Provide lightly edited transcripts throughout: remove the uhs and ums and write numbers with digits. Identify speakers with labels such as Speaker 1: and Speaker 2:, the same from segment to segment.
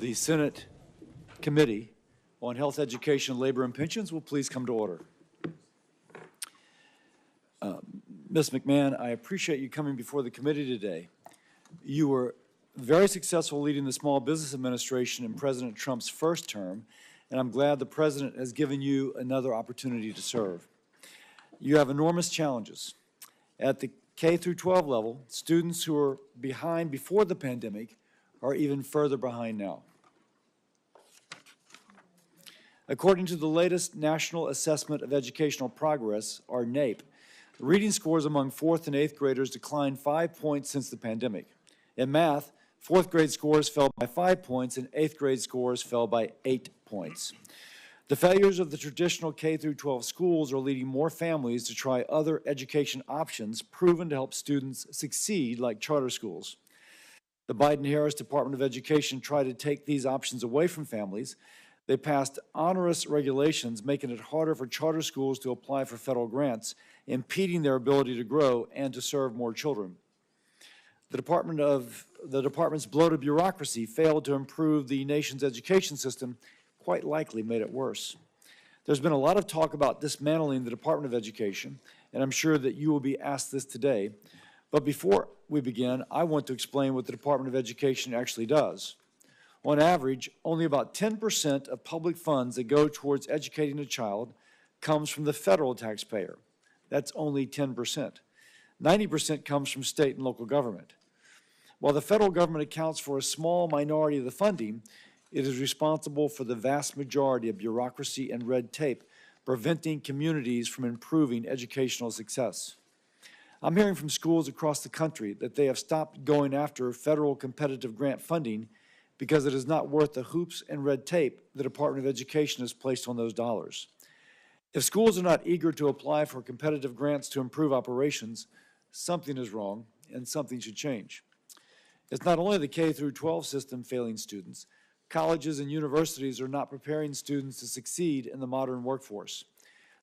Speaker 1: The Senate Committee on Health, Education, Labor, and Pensions will please come to order. Ms. McMahon, I appreciate you coming before the committee today. You were very successful leading the Small Business Administration in President Trump's first term, and I'm glad the President has given you another opportunity to serve. You have enormous challenges. At the K through 12 level, students who were behind before the pandemic are even further behind now. According to the latest National Assessment of Educational Progress, or NAEP, reading scores among 4th and 8th graders declined 5 points since the pandemic. In math, 4th grade scores fell by 5 points and 8th grade scores fell by 8 points. The failures of the traditional K through 12 schools are leading more families to try other education options proven to help students succeed, like charter schools. The Biden-Harris Department of Education tried to take these options away from families. They passed onerous regulations making it harder for charter schools to apply for federal grants, impeding their ability to grow and to serve more children. The department's bloated bureaucracy failed to improve the nation's education system, quite likely made it worse. There's been a lot of talk about dismantling the Department of Education, and I'm sure that you will be asked this today. But before we begin, I want to explain what the Department of Education actually does. On average, only about 10% of public funds that go towards educating a child comes from the federal taxpayer. That's only 10%. 90% comes from state and local government. While the federal government accounts for a small minority of the funding, it is responsible for the vast majority of bureaucracy and red tape, preventing communities from improving educational success. I'm hearing from schools across the country that they have stopped going after federal competitive grant funding because it is not worth the hoops and red tape the Department of Education has placed on those dollars. If schools are not eager to apply for competitive grants to improve operations, something is wrong and something should change. It's not only the K through 12 system failing students. Colleges and universities are not preparing students to succeed in the modern workforce.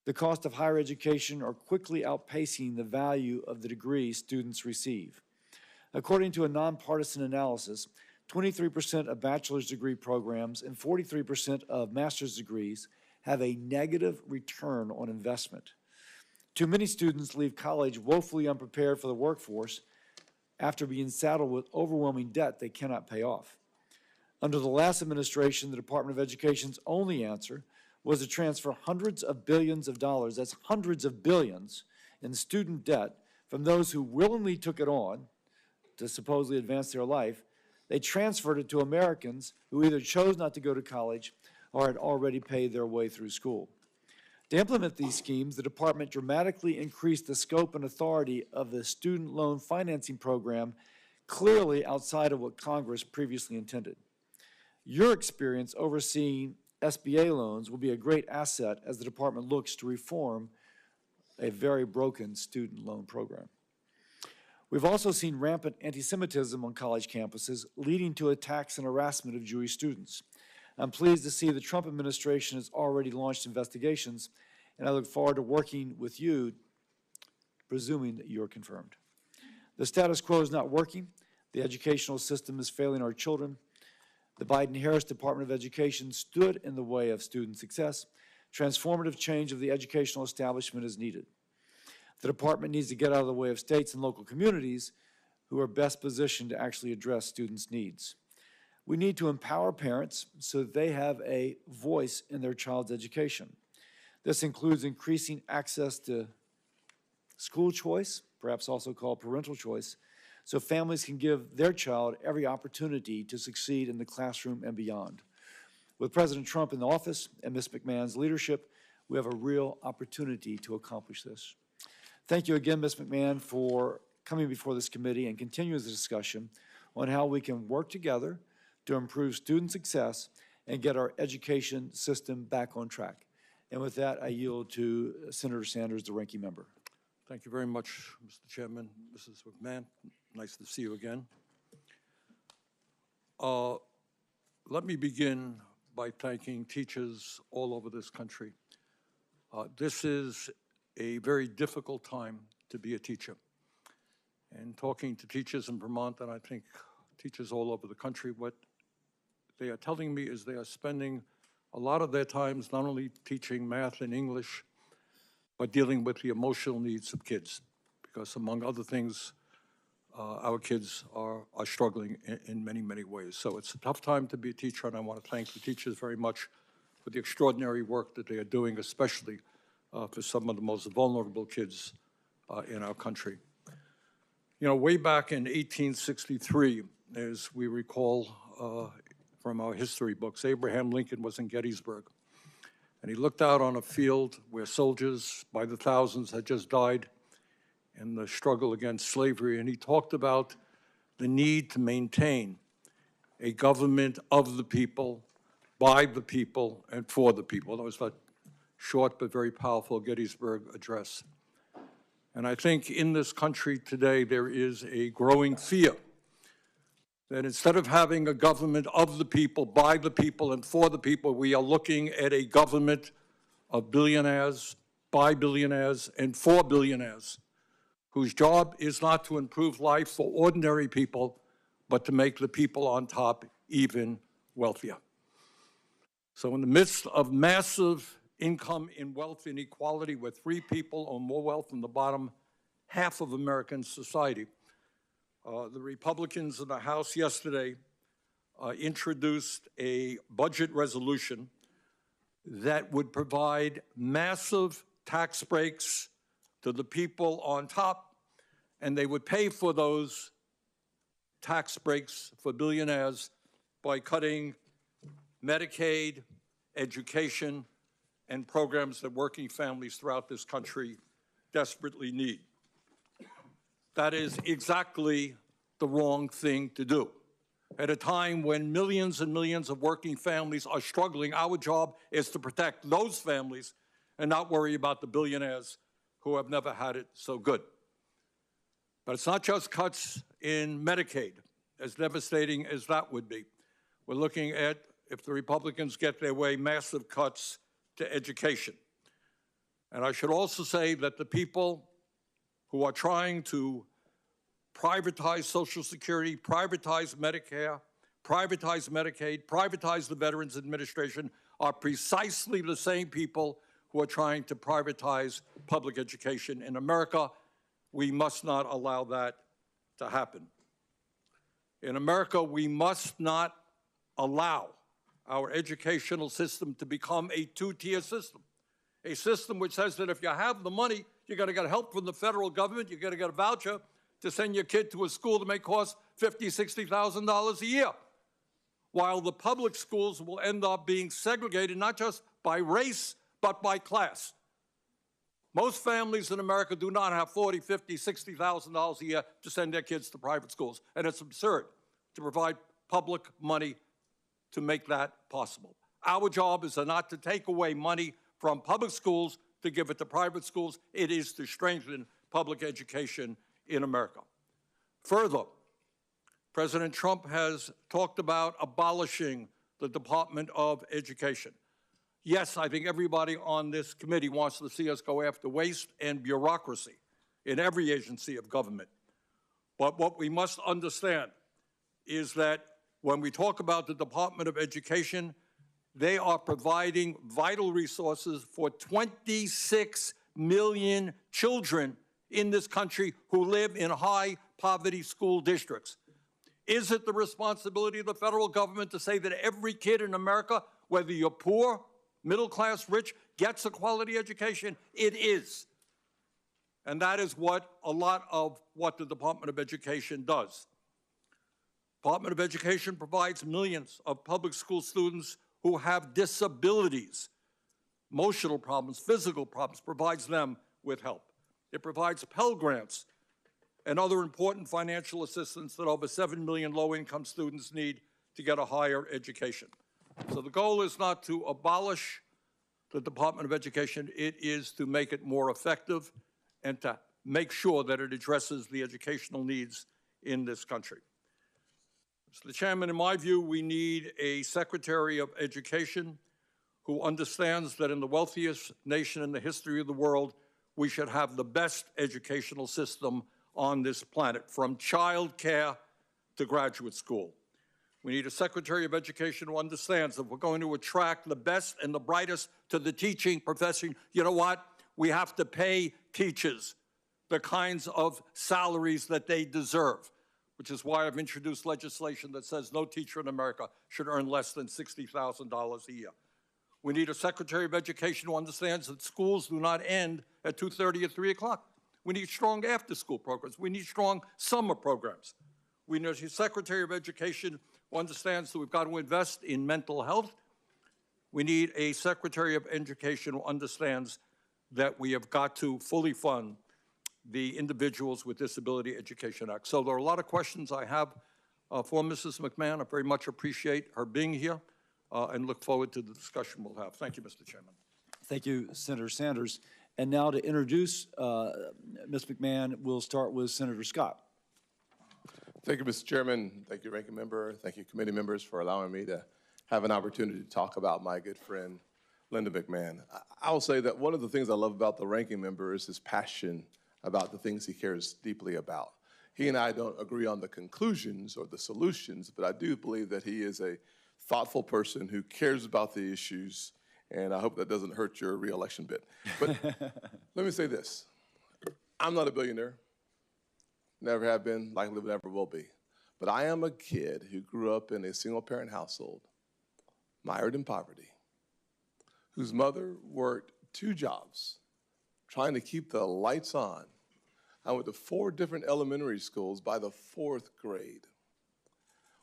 Speaker 1: The cost of higher education are quickly outpacing the value of the degree students receive. According to a nonpartisan analysis, 23% of bachelor's degree programs and 43% of master's degrees have a negative return on investment. Too many students leave college woefully unprepared for the workforce after being saddled with overwhelming debt they cannot pay off. Under the last administration, the Department of Education's only answer was to transfer hundreds of billions of dollars, that's hundreds of billions, in student debt from those who willingly took it on to supposedly advance their life. They transferred it to Americans who either chose not to go to college or had already paid their way through school. To implement these schemes, the department dramatically increased the scope and authority of the student loan financing program, clearly outside of what Congress previously intended. Your experience overseeing SBA loans will be a great asset as the department looks to reform a very broken student loan program. We've also seen rampant anti-Semitism on college campuses, leading to attacks and harassment of Jewish students. I'm pleased to see the Trump administration has already launched investigations, and I look forward to working with you, presuming that you're confirmed. The status quo is not working. The educational system is failing our children. The Biden-Harris Department of Education stood in the way of student success. Transformative change of the educational establishment is needed. The department needs to get out of the way of states and local communities who are best positioned to actually address students' needs. We need to empower parents so that they have a voice in their child's education. This includes increasing access to school choice, perhaps also called parental choice, so families can give their child every opportunity to succeed in the classroom and beyond. With President Trump in office and Ms. McMahon's leadership, we have a real opportunity to accomplish this. Thank you again, Ms. McMahon, for coming before this committee and continuing the discussion on how we can work together to improve student success and get our education system back on track. And with that, I yield to Senator Sanders, the ranking member.
Speaker 2: Thank you very much, Mr. Chairman. Mrs. McMahon, nice to see you again. Let me begin by thanking teachers all over this country. This is a very difficult time to be a teacher. And talking to teachers in Vermont, and I think teachers all over the country, what they are telling me is they are spending a lot of their times not only teaching math and English, but dealing with the emotional needs of kids. Because among other things, our kids are struggling in many, many ways. So it's a tough time to be a teacher, and I want to thank the teachers very much for the extraordinary work that they are doing, especially for some of the most vulnerable kids in our country. You know, way back in 1863, as we recall from our history books, Abraham Lincoln was in Gettysburg. And he looked out on a field where soldiers by the thousands had just died in the struggle against slavery, and he talked about the need to maintain a government of the people, by the people, and for the people. That was that short but very powerful Gettysburg Address. And I think in this country today there is a growing fear that instead of having a government of the people, by the people, and for the people, we are looking at a government of billionaires, by billionaires, and for billionaires, whose job is not to improve life for ordinary people, but to make the people on top even wealthier. So in the midst of massive income and wealth inequality, where 3 people own more wealth than the bottom half of American society, the Republicans in the House yesterday introduced a budget resolution that would provide massive tax breaks to the people on top, and they would pay for those tax breaks for billionaires by cutting Medicaid, education, and programs that working families throughout this country desperately need. That is exactly the wrong thing to do. At a time when millions and millions of working families are struggling, our job is to protect those families and not worry about the billionaires who have never had it so good. But it's not just cuts in Medicaid, as devastating as that would be. We're looking at, if the Republicans get their way, massive cuts to education. And I should also say that the people who are trying to privatize Social Security, privatize Medicare, privatize Medicaid, privatize the Veterans Administration are precisely the same people who are trying to privatize public education in America. We must not allow that to happen. In America, we must not allow our educational system to become a 2-tier system, a system which says that if you have the money, you're going to get help from the federal government, you're going to get a voucher to send your kid to a school that may cost $50,000, $60,000 a year, while the public schools will end up being segregated not just by race, but by class. Most families in America do not have $40,000, $50,000, $60,000 a year to send their kids to private schools, and it's absurd to provide public money to make that possible. Our job is not to take away money from public schools to give it to private schools. It is to strengthen public education in America. Further, President Trump has talked about abolishing the Department of Education. Yes, I think everybody on this committee wants to see us go after waste and bureaucracy in every agency of government. But what we must understand is that when we talk about the Department of Education, they are providing vital resources for 26 million children in this country who live in high poverty school districts. Is it the responsibility of the federal government to say that every kid in America, whether you're poor, middle class, rich, gets a quality education? It is. And that is what a lot of what the Department of Education does. Department of Education provides millions of public school students who have disabilities, emotional problems, physical problems, provides them with help. It provides Pell Grants and other important financial assistance that over 7 million low-income students need to get a higher education. So the goal is not to abolish the Department of Education, it is to make it more effective and to make sure that it addresses the educational needs in this country. Mr. Chairman, in my view, we need a Secretary of Education who understands that in the wealthiest nation in the history of the world, we should have the best educational system on this planet, from child care to graduate school. We need a Secretary of Education who understands that we're going to attract the best and the brightest to the teaching profession. You know what? We have to pay teachers the kinds of salaries that they deserve, which is why I've introduced legislation that says no teacher in America should earn less than $60,000 a year. We need a Secretary of Education who understands that schools do not end at 2:30 or 3 o'clock. We need strong after-school programs. We need strong summer programs. We need a Secretary of Education who understands that we've got to invest in mental health. We need a Secretary of Education who understands that we have got to fully fund the Individuals with Disability Education Act. So there are a lot of questions I have for Mrs. McMahon. I very much appreciate her being here and look forward to the discussion we'll have. Thank you, Mr. Chairman.
Speaker 1: Thank you, Senator Sanders. And now to introduce Ms. McMahon, we'll start with Senator Scott.
Speaker 3: Thank you, Mr. Chairman. Thank you, Ranking Member. Thank you, committee members, for allowing me to have an opportunity to talk about my good friend, Linda McMahon. I will say that one of the things I love about the Ranking Member is his passion about the things he cares deeply about. He and I don't agree on the conclusions or the solutions, but I do believe that he is a thoughtful person who cares about the issues, and I hope that doesn't hurt your reelection bid. But let me say this. I'm not a billionaire. Never have been, likely never will be. But I am a kid who grew up in a single-parent household, mired in poverty, whose mother worked 2 jobs, trying to keep the lights on. I went to 4 different elementary schools by the 4th grade.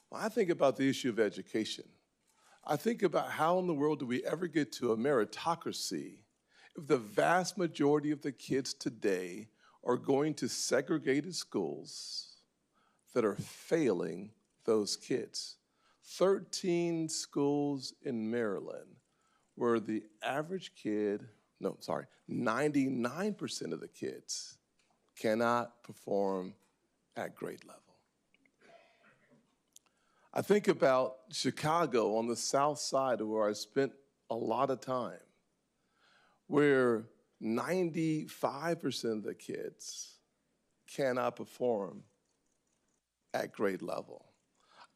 Speaker 3: When I think about the issue of education, I think about how in the world do we ever get to a meritocracy if the vast majority of the kids today are going to segregated schools that are failing those kids. 13 schools in Maryland where the average kid, 99% of the kids cannot perform at grade level. I think about Chicago on the south side where I spent a lot of time, where 95% of the kids cannot perform at grade level.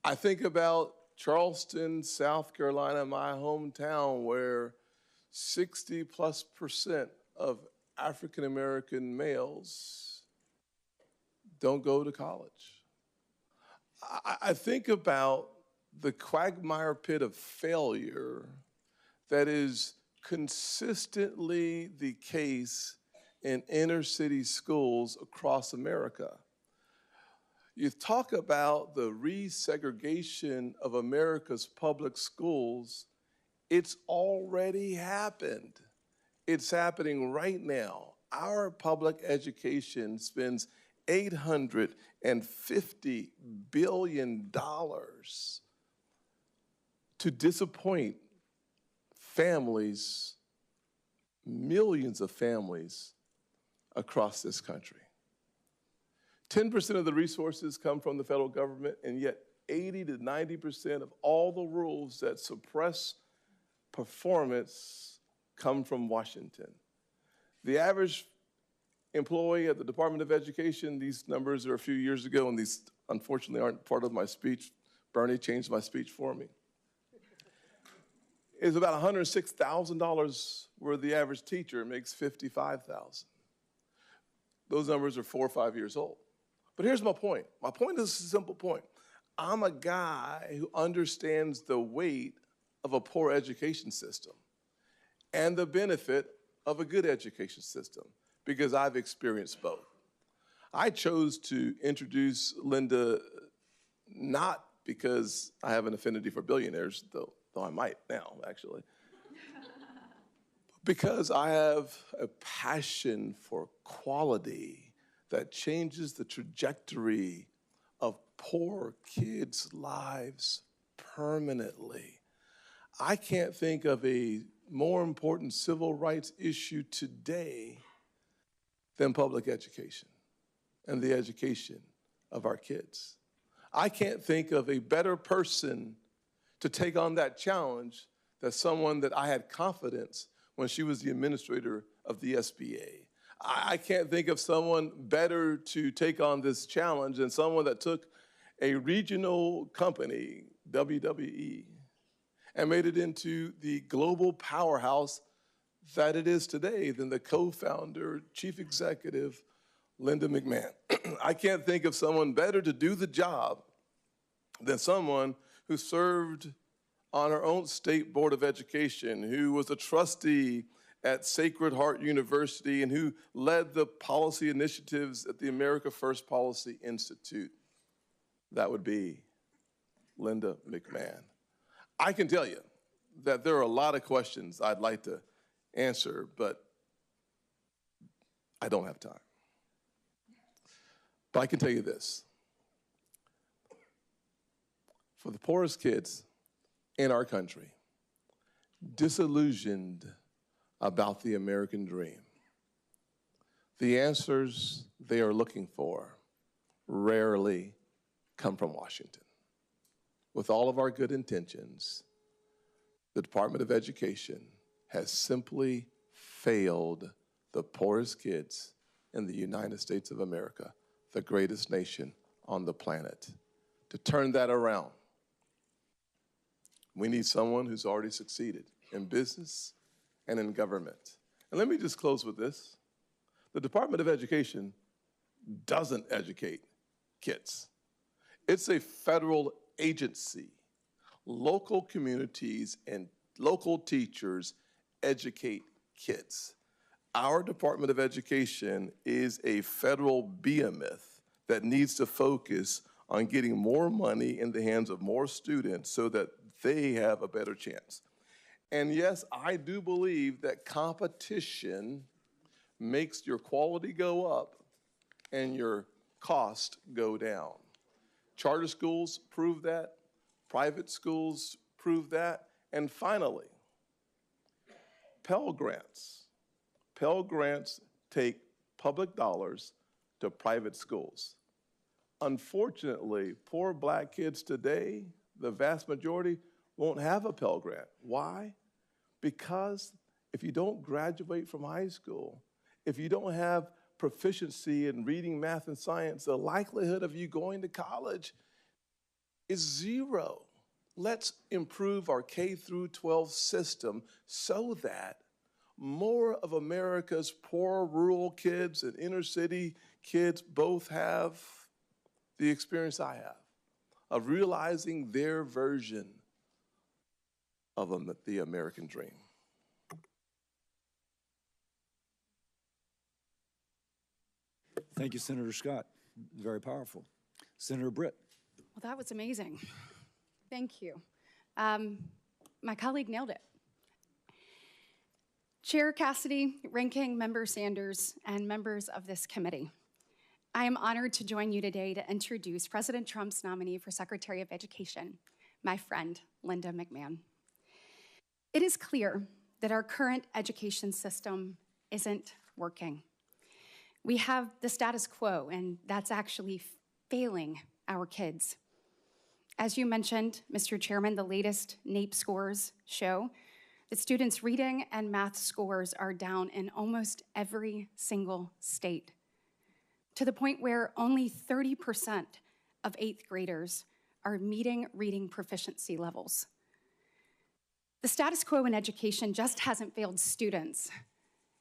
Speaker 3: I think about Charleston, South Carolina, my hometown, where 60+% of African American males don't go to college. I think about the quagmire pit of failure that is consistently the case in inner city schools across America. You talk about the resegregation of America's public schools, it's already happened. It's happening right now. Our public education spends $850 billion to disappoint families, millions of families across this country. 10% of the resources come from the federal government, and yet 80 to 90% of all the rules that suppress performance come from Washington. The average employee at the Department of Education, these numbers are a few years ago, and these unfortunately aren't part of my speech. Bernie changed my speech for me. Is about $106,000, where the average teacher makes $55,000. Those numbers are 4 or 5 years old. But here's my point. My point is a simple point. I'm a guy who understands the weight of a poor education system and the benefit of a good education system, because I've experienced both. I chose to introduce Linda not because I have an affinity for billionaires, though I might now, actually, because I have a passion for quality that changes the trajectory of poor kids' lives permanently. I can't think of a more important civil rights issue today than public education and the education of our kids. I can't think of a better person to take on that challenge than someone that I had confidence when she was the administrator of the SBA. I can't think of someone better to take on this challenge than someone that took a regional company WWE, and made it into the global powerhouse that it is today than the co-founder, chief executive, Linda McMahon. I can't think of someone better to do the job than someone who served on her own state board of education, who was a trustee at Sacred Heart University, and who led the policy initiatives at the America First Policy Institute. That would be Linda McMahon. I can tell you that there are a lot of questions I'd like to answer, but I don't have time. But I can tell you this. For the poorest kids in our country, disillusioned about the American dream, the answers they are looking for rarely come from Washington. With all of our good intentions, the Department of Education has simply failed the poorest kids in the United States of America, the greatest nation on the planet. To turn that around, we need someone who's already succeeded in business and in government. And let me just close with this. The Department of Education doesn't educate kids. It's a federal agency. Local communities and local teachers educate kids. Our Department of Education is a federal behemoth that needs to focus on getting more money in the hands of more students so that they have a better chance. And yes, I do believe that competition makes your quality go up and your cost go down. Charter schools prove that, private schools prove that, and finally, Pell Grants. Pell Grants take public dollars to private schools. Unfortunately, poor black kids today, the vast majority, won't have a Pell Grant. Why? Because if you don't graduate from high school, if you don't have proficiency in reading, math, and science, the likelihood of you going to college is zero. Let's improve our K through 12 system so that more of America's poor rural kids and inner city kids both have the experience I have of realizing their version of the American dream.
Speaker 1: Thank you, Senator Scott. Very powerful. Senator Britt.
Speaker 4: Well, that was amazing. Thank you. My colleague nailed it. Chair Cassidy, Ranking Member Sanders, and members of this committee, I am honored to join you today to introduce President Trump's nominee for Secretary of Education, my friend, Linda McMahon. It is clear that our current education system isn't working. We have the status quo, and that's actually failing our kids. As you mentioned, Mr. Chairman, the latest NAEP scores show that students' reading and math scores are down in almost every single state, to the point where only 30% of 8th graders are meeting reading proficiency levels. The status quo in education just hasn't failed students.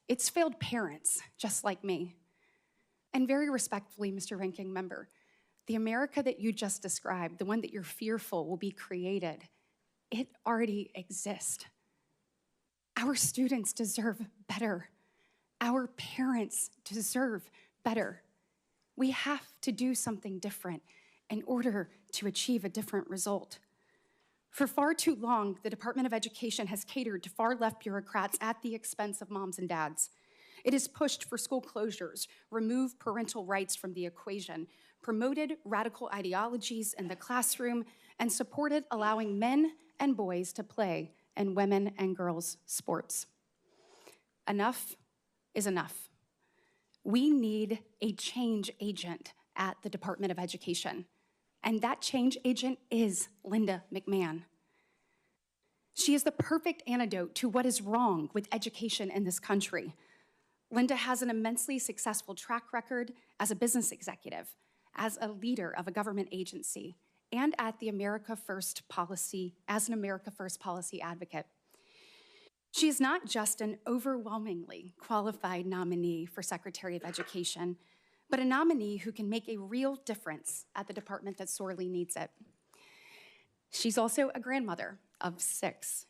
Speaker 4: It's failed parents, just like me. And very respectfully, Mr. Ranking Member, the America that you just described, the one that you're fearful will be created, it already exists. Our students deserve better. Our parents deserve better. We have to do something different in order to achieve a different result. For far too long, the Department of Education has catered to far-left bureaucrats at the expense of moms and dads. It has pushed for school closures, removed parental rights from the equation, promoted radical ideologies in the classroom, and supported allowing men and boys to play in women and girls' sports. Enough is enough. We need a change agent at the Department of Education, and that change agent is Linda McMahon. She is the perfect antidote to what is wrong with education in this country. Linda has an immensely successful track record as a business executive, as a leader of a government agency, and at the America First policy, as an America First policy advocate. She is not just an overwhelmingly qualified nominee for Secretary of Education, but a nominee who can make a real difference at the department that sorely needs it. She's also a grandmother of 6,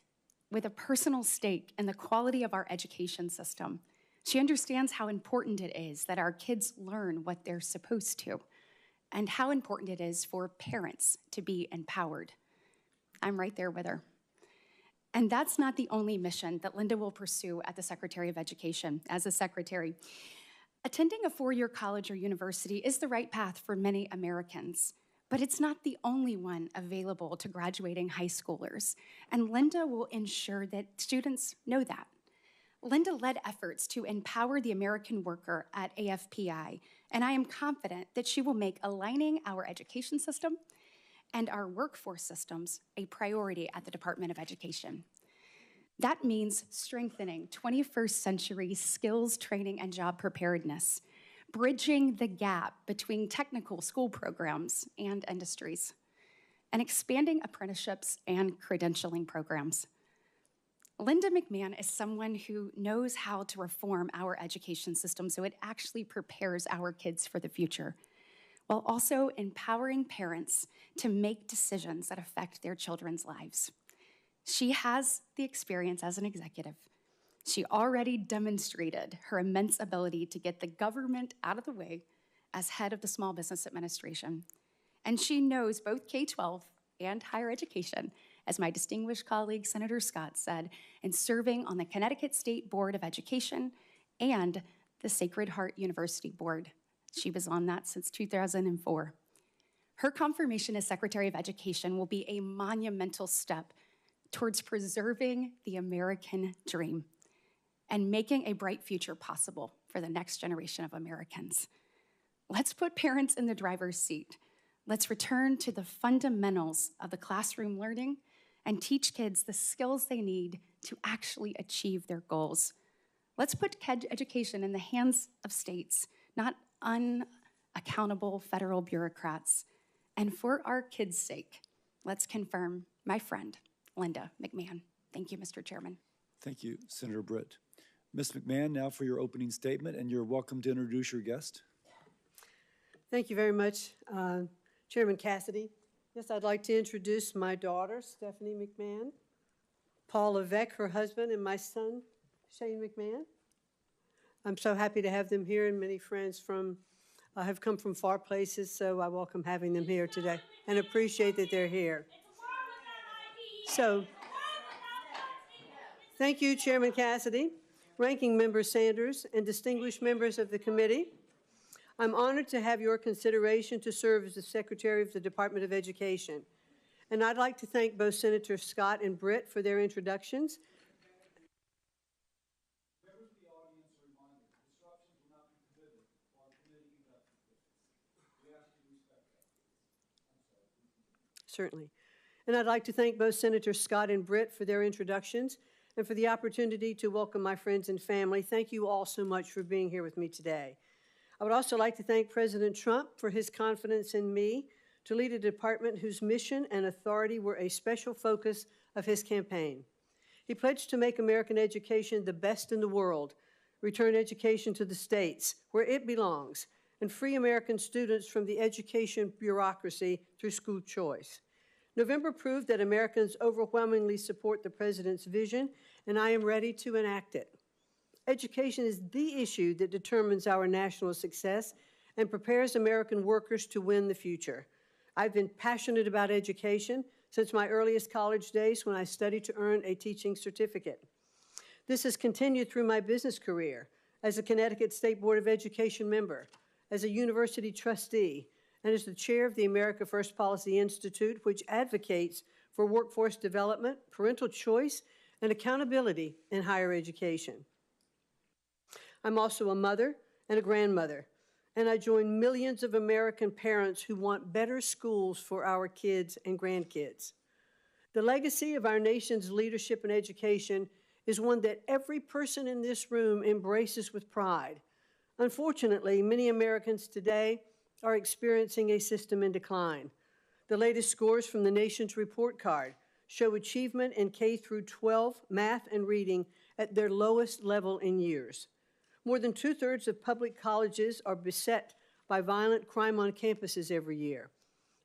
Speaker 4: with a personal stake in the quality of our education system. She understands how important it is that our kids learn what they're supposed to, and how important it is for parents to be empowered. I'm right there with her. And that's not the only mission that Linda will pursue at the Secretary of Education as a secretary. Attending a 4-year college or university is the right path for many Americans, but it's not the only one available to graduating high schoolers, and Linda will ensure that students know that. Linda led efforts to empower the American worker at AFPI, and I am confident that she will make aligning our education system and our workforce systems a priority at the Department of Education. That means strengthening 21st century skills training and job preparedness, bridging the gap between technical school programs and industries, and expanding apprenticeships and credentialing programs. Linda McMahon is someone who knows how to reform our education system so it actually prepares our kids for the future, while also empowering parents to make decisions that affect their children's lives. She has the experience as an executive. She already demonstrated her immense ability to get the government out of the way as head of the Small Business Administration. And she knows both K-12 and higher education, as my distinguished colleague, Senator Scott, said, in serving on the Connecticut State Board of Education and the Sacred Heart University Board. She was on that since 2004. Her confirmation as Secretary of Education will be a monumental step towards preserving the American dream and making a bright future possible for the next generation of Americans. Let's put parents in the driver's seat. Let's return to the fundamentals of the classroom learning and teach kids the skills they need to actually achieve their goals. Let's put education in the hands of states, not unaccountable federal bureaucrats. And for our kids' sake, let's confirm my friend, Linda McMahon. Thank you, Mr. Chairman.
Speaker 1: Thank you, Senator Britt. Ms. McMahon, now for your opening statement, and you're welcome to introduce your guest.
Speaker 5: Thank you very much, Chairman Cassidy. Yes, I'd like to introduce my daughter, Stephanie McMahon, Paul Levesque, her husband, and my son, Shane McMahon. I'm so happy to have them here, and many friends have come from far places, so I welcome having them here today and appreciate that they're here. So, thank you, Chairman Cassidy, Ranking Member Sanders, and distinguished members of the committee. I'm honored to have your consideration to serve as the Secretary of the Department of Education. And I'd like to thank both Senator Scott and Britt for their introductions. Members of the audience are reminded, disruptions will not be permitted while the committee conducts business. We ask you to respect that. Certainly. And I'd like to thank both Senators Scott and Britt for their introductions and for the opportunity to welcome my friends and family. Thank you all so much for being here with me today. I would also like to thank President Trump for his confidence in me to lead a department whose mission and authority were a special focus of his campaign. He pledged to make American education the best in the world, return education to the states where it belongs, and free American students from the education bureaucracy through school choice. November proved that Americans overwhelmingly support the president's vision, and I am ready to enact it. Education is the issue that determines our national success and prepares American workers to win the future. I've been passionate about education since my earliest college days when I studied to earn a teaching certificate. This has continued through my business career as a Connecticut State Board of Education member, as a university trustee, and as the chair of the America First Policy Institute, which advocates for workforce development, parental choice, and accountability in higher education. I'm also a mother and a grandmother, and I join millions of American parents who want better schools for our kids and grandkids. The legacy of our nation's leadership in education is one that every person in this room embraces with pride. Unfortunately, many Americans today are experiencing a system in decline. The latest scores from the nation's report card show achievement in K through 12 math and reading at their lowest level in years. More than 2/3 of public colleges are beset by violent crime on campuses every year.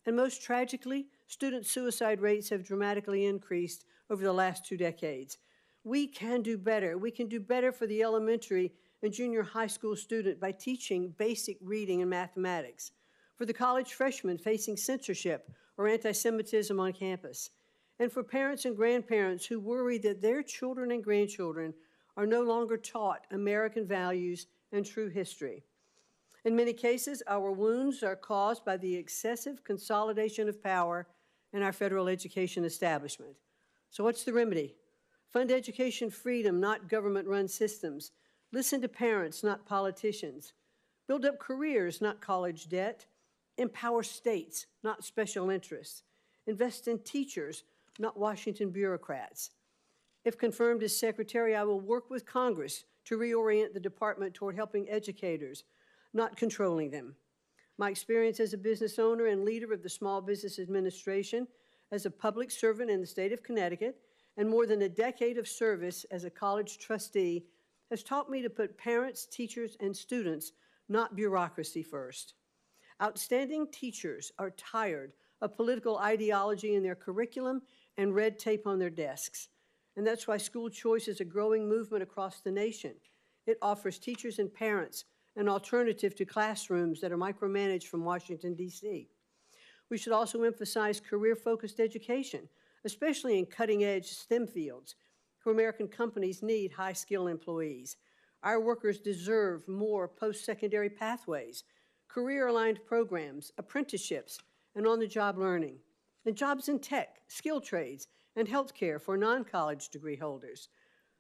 Speaker 5: And most tragically, student suicide rates have dramatically increased over the last 2 decades. We can do better. We can do better for the elementary and junior high school student by teaching basic reading and mathematics, for the college freshman facing censorship or anti-Semitism on campus, and for parents and grandparents who worry that their children and grandchildren are no longer taught American values and true history. In many cases, our wounds are caused by the excessive consolidation of power in our federal education establishment. So what's the remedy? Fund education freedom, not government-run systems. Listen to parents, not politicians. Build up careers, not college debt. Empower states, not special interests. Invest in teachers, not Washington bureaucrats. If confirmed as secretary, I will work with Congress to reorient the department toward helping educators, not controlling them. My experience as a business owner and leader of the Small Business Administration, as a public servant in the state of Connecticut, and more than a decade of service as a college trustee has taught me to put parents, teachers, and students, not bureaucracy, first. Outstanding teachers are tired of political ideology in their curriculum and red tape on their desks. And that's why school choice is a growing movement across the nation. It offers teachers and parents an alternative to classrooms that are micromanaged from Washington, D.C. We should also emphasize career-focused education, especially in cutting-edge STEM fields, where American companies need high-skilled employees. Our workers deserve more post-secondary pathways, career-aligned programs, apprenticeships, and on-the-job learning, and jobs in tech, skilled trades, and healthcare for non-college degree holders.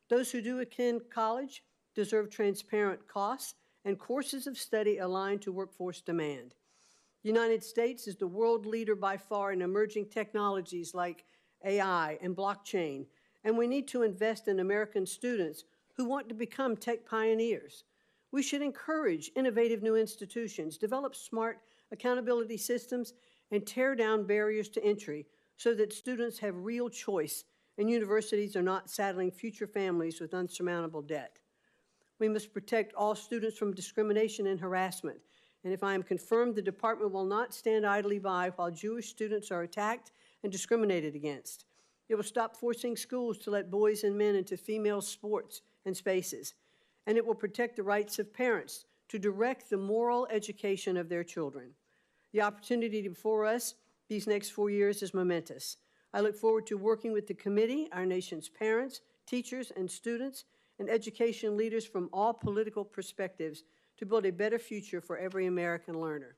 Speaker 5: Those who do attend college deserve transparent costs and courses of study aligned to workforce demand. The United States is the world leader by far in emerging technologies like AI and blockchain, and we need to invest in American students who want to become tech pioneers. We should encourage innovative new institutions, develop smart accountability systems, and tear down barriers to entry so that students have real choice and universities are not saddling future families with unsurmountable debt. We must protect all students from discrimination and harassment, and if I am confirmed, the department will not stand idly by while Jewish students are attacked and discriminated against. It will stop forcing schools to let boys and men into female sports and spaces, and it will protect the rights of parents to direct the moral education of their children. The opportunity before us these next 4 years is momentous. I look forward to working with the committee, our nation's parents, teachers, and students, and education leaders from all political perspectives to build a better future for every American learner.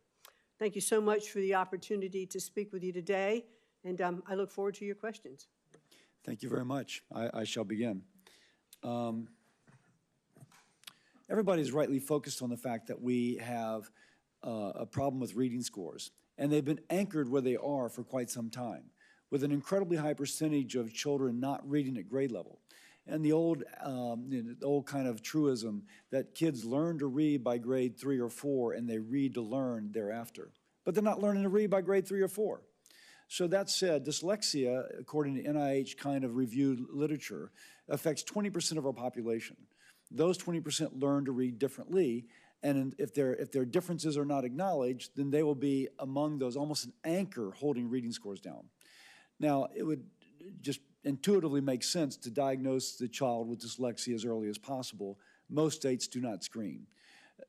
Speaker 5: Thank you so much for the opportunity to speak with you today, and I look forward to your questions.
Speaker 1: Thank you very much. I shall begin. Everybody's rightly focused on the fact that we have a problem with reading scores, and they've been anchored where they are for quite some time, with an incredibly high percentage of children not reading at grade level. And the old kind of truism that kids learn to read by grade 3 or 4 and they read to learn thereafter. But they're not learning to read by grade 3 or 4. So that said, dyslexia, according to NIH kind of reviewed literature, affects 20% of our population. Those 20% learn to read differently, and if their differences are not acknowledged, then they will be among those, almost an anchor holding reading scores down. Now, it would just intuitively make sense to diagnose the child with dyslexia as early as possible. Most states do not screen.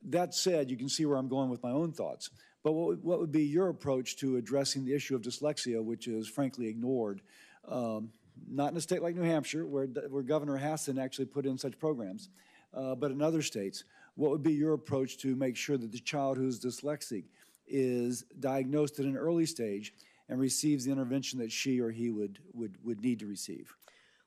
Speaker 1: That said, you can see where I'm going with my own thoughts. But what would be your approach to addressing the issue of dyslexia, which is frankly ignored, not in a state like New Hampshire, where Governor Hassan actually put in such programs, but in other states? What would be your approach to make sure that the child who's dyslexic is diagnosed at an early stage and receives the intervention that she or he would need to receive?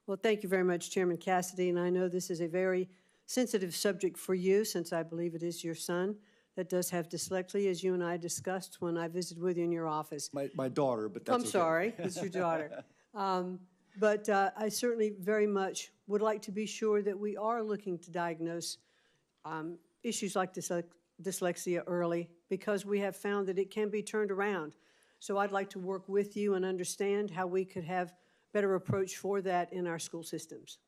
Speaker 5: Well, thank you very much, Chairman Cassidy, and I know this is a very sensitive subject for you, since I believe it is your son that does have dyslexia, as you and I discussed when I visited with you in your office.
Speaker 1: My daughter, but that's
Speaker 5: I'm sorry, it's your daughter. But I certainly very much would like to be sure that we are looking to diagnose issues like dyslexia early, because we have found that it can be turned around. So I'd like to work with you and understand how we could have better approach for that in our school systems.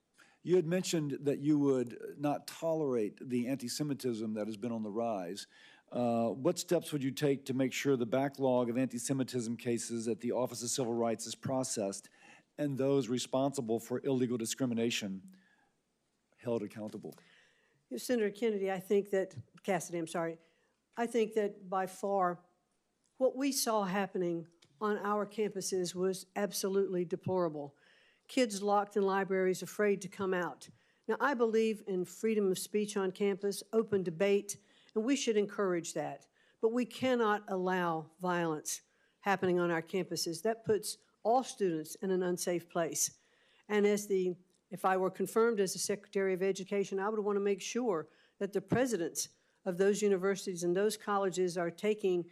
Speaker 1: You had mentioned that you would not tolerate the anti-Semitism that has been on the rise. What steps would you take to make sure the backlog of anti-Semitism cases at the Office of Civil Rights is processed and those responsible for illegal discrimination held accountable?
Speaker 5: Senator Kennedy, Cassidy, I think that by far what we saw happening on our campuses was absolutely deplorable. Kids locked in libraries, afraid to come out. Now, I believe in freedom of speech on campus, open debate, and we should encourage that. But we cannot allow violence happening on our campuses. That puts all students in an unsafe place. And if I were confirmed as the Secretary of Education, I would want to make sure that the presidents of those universities and those colleges are taking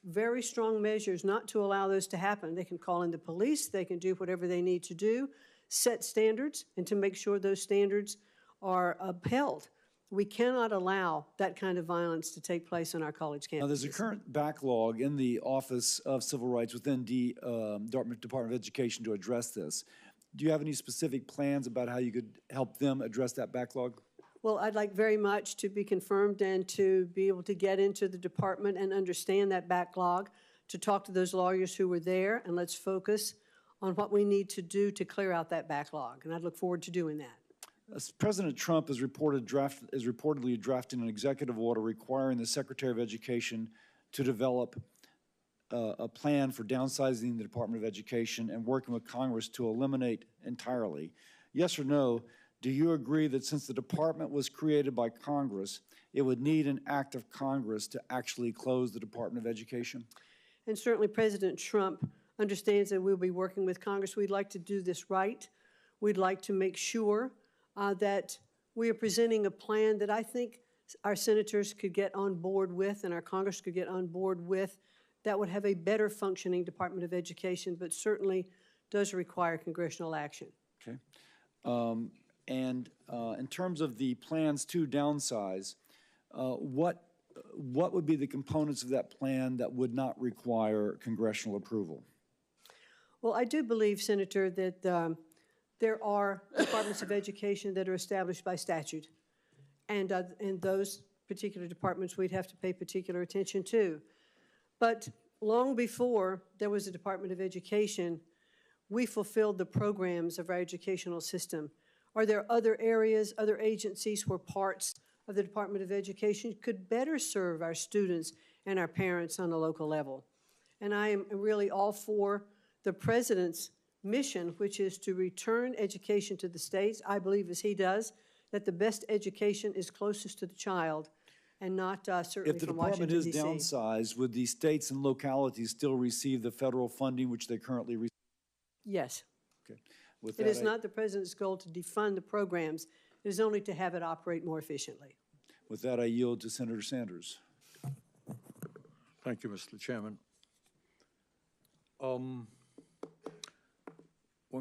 Speaker 5: very strong measures not to allow those to happen. They can call in the police, they can do whatever they need to do, set standards, and to make sure those standards are upheld. We cannot allow that kind of violence to take place on our college campuses.
Speaker 1: Now, there's a current backlog in the Office of Civil Rights within the Department of Education to address this. Do you have any specific plans about how you could help them address that backlog?
Speaker 5: Well, I'd like very much to be confirmed and to be able to get into the department and understand that backlog, to talk to those lawyers who were there, and let's focus on what we need to do to clear out that backlog. And I look forward to doing that.
Speaker 1: President Trump is reportedly drafting an executive order requiring the Secretary of Education to develop a plan for downsizing the Department of Education and working with Congress to eliminate entirely. Yes or no? Do you agree that since the department was created by Congress, it would need an act of Congress to actually close the Department of Education?
Speaker 5: And certainly President Trump understands that we'll be working with Congress. We'd like to do this right. We'd like to make sure that we are presenting a plan that I think our senators could get on board with and our Congress could get on board with that would have a better functioning Department of Education, but certainly does require congressional action.
Speaker 1: Okay. In terms of the plans to downsize, what would be the components of that plan that would not require congressional approval?
Speaker 5: Well, I do believe, Senator, that there are departments of education that are established by statute, and those particular departments we'd have to pay particular attention to. But long before there was a Department of Education, we fulfilled the programs of our educational system. Are there other areas, other agencies where parts of the Department of Education could better serve our students and our parents on a local level? And I am really all for the President's mission, which is to return education to the states. I believe, as he does, that the best education is closest to the child and not certainly from Washington, D.C.
Speaker 1: If the department is downsized, would the states and localities still receive the federal funding which they currently receive?
Speaker 5: Yes.
Speaker 1: Okay. With
Speaker 5: It
Speaker 1: that,
Speaker 5: is not the President's goal to defund the programs. It is only to have it operate more efficiently.
Speaker 1: With that, I yield to Senator Sanders.
Speaker 2: Thank you, Mr. Chairman. When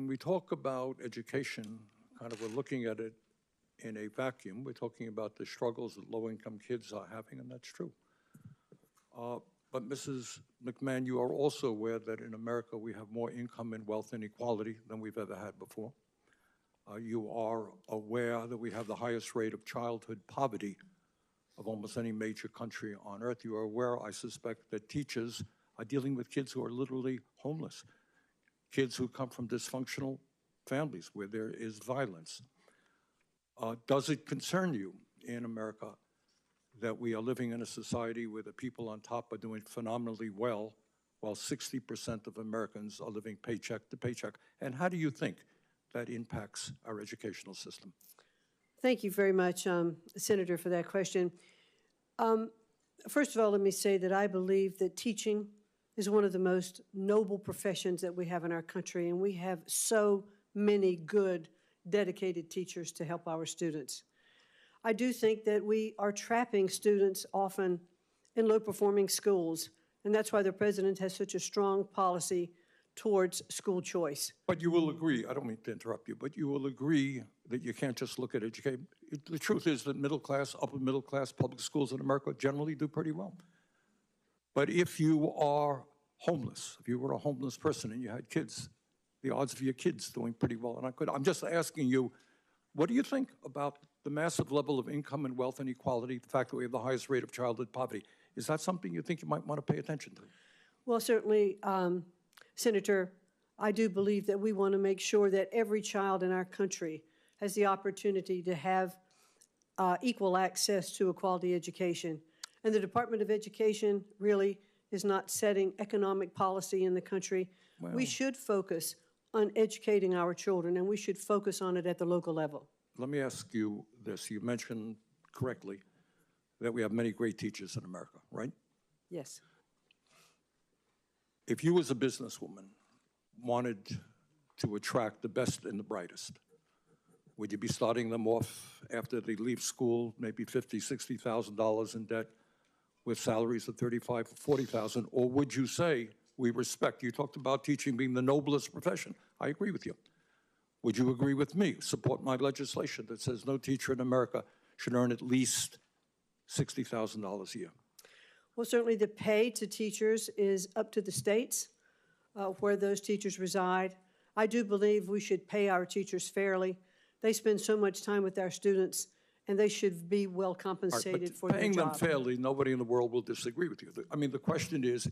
Speaker 2: we talk about education, we're looking at it in a vacuum. We're talking about the struggles that low-income kids are having, and that's true. But Mrs. McMahon, you are also aware that in America we have more income and wealth inequality than we've ever had before. You are aware that we have the highest rate of childhood poverty of almost any major country on earth. You are aware, I suspect, that teachers are dealing with kids who are literally homeless, kids who come from dysfunctional families where there is violence. Does it concern you in America that we are living in a society where the people on top are doing phenomenally well, while 60% of Americans are living paycheck to paycheck? And how do you think that impacts our educational system?
Speaker 5: Thank you very much, Senator, for that question. First of all, let me say that I believe that teaching is one of the most noble professions that we have in our country, and we have so many good, dedicated teachers to help our students. I do think that we are trapping students often in low-performing schools, and that's why the President has such a strong policy towards school choice.
Speaker 2: But you will agree, I don't mean to interrupt you, but you will agree that you can't just look at education. The truth is that middle class, upper middle class public schools in America generally do pretty well. But if you are homeless, if you were a homeless person and you had kids, the odds of your kids doing pretty well are not good. I'm just asking you, what do you think about the massive level of income and wealth inequality, the fact that we have the highest rate of childhood poverty? Is that something you think you might want to pay attention to?
Speaker 5: Well, certainly, Senator, I do believe that we want to make sure that every child in our country has the opportunity to have equal access to a quality education. And the Department of Education really is not setting economic policy in the country.
Speaker 2: Well,
Speaker 5: we should focus on educating our children, and we should focus on it at the local level.
Speaker 2: let me ask you this. You mentioned correctly that we have many great teachers in America, right?
Speaker 5: Yes.
Speaker 2: If you as a businesswoman wanted to attract the best and the brightest, would you be starting them off after they leave school, maybe $50,000, $60,000 in debt with salaries of $35,000 or $40,000? Or would you say, we respect, you talked about teaching being the noblest profession. I agree with you. Would you agree with me, support my legislation that says no teacher in America should earn at least $60,000 a year?
Speaker 5: Well, certainly the pay to teachers is up to the states where those teachers reside. I do believe we should pay our teachers fairly. They spend so much time with our students, and they should be well compensated for their job.
Speaker 2: Paying them fairly, nobody in the world will disagree with you. I mean, the question is,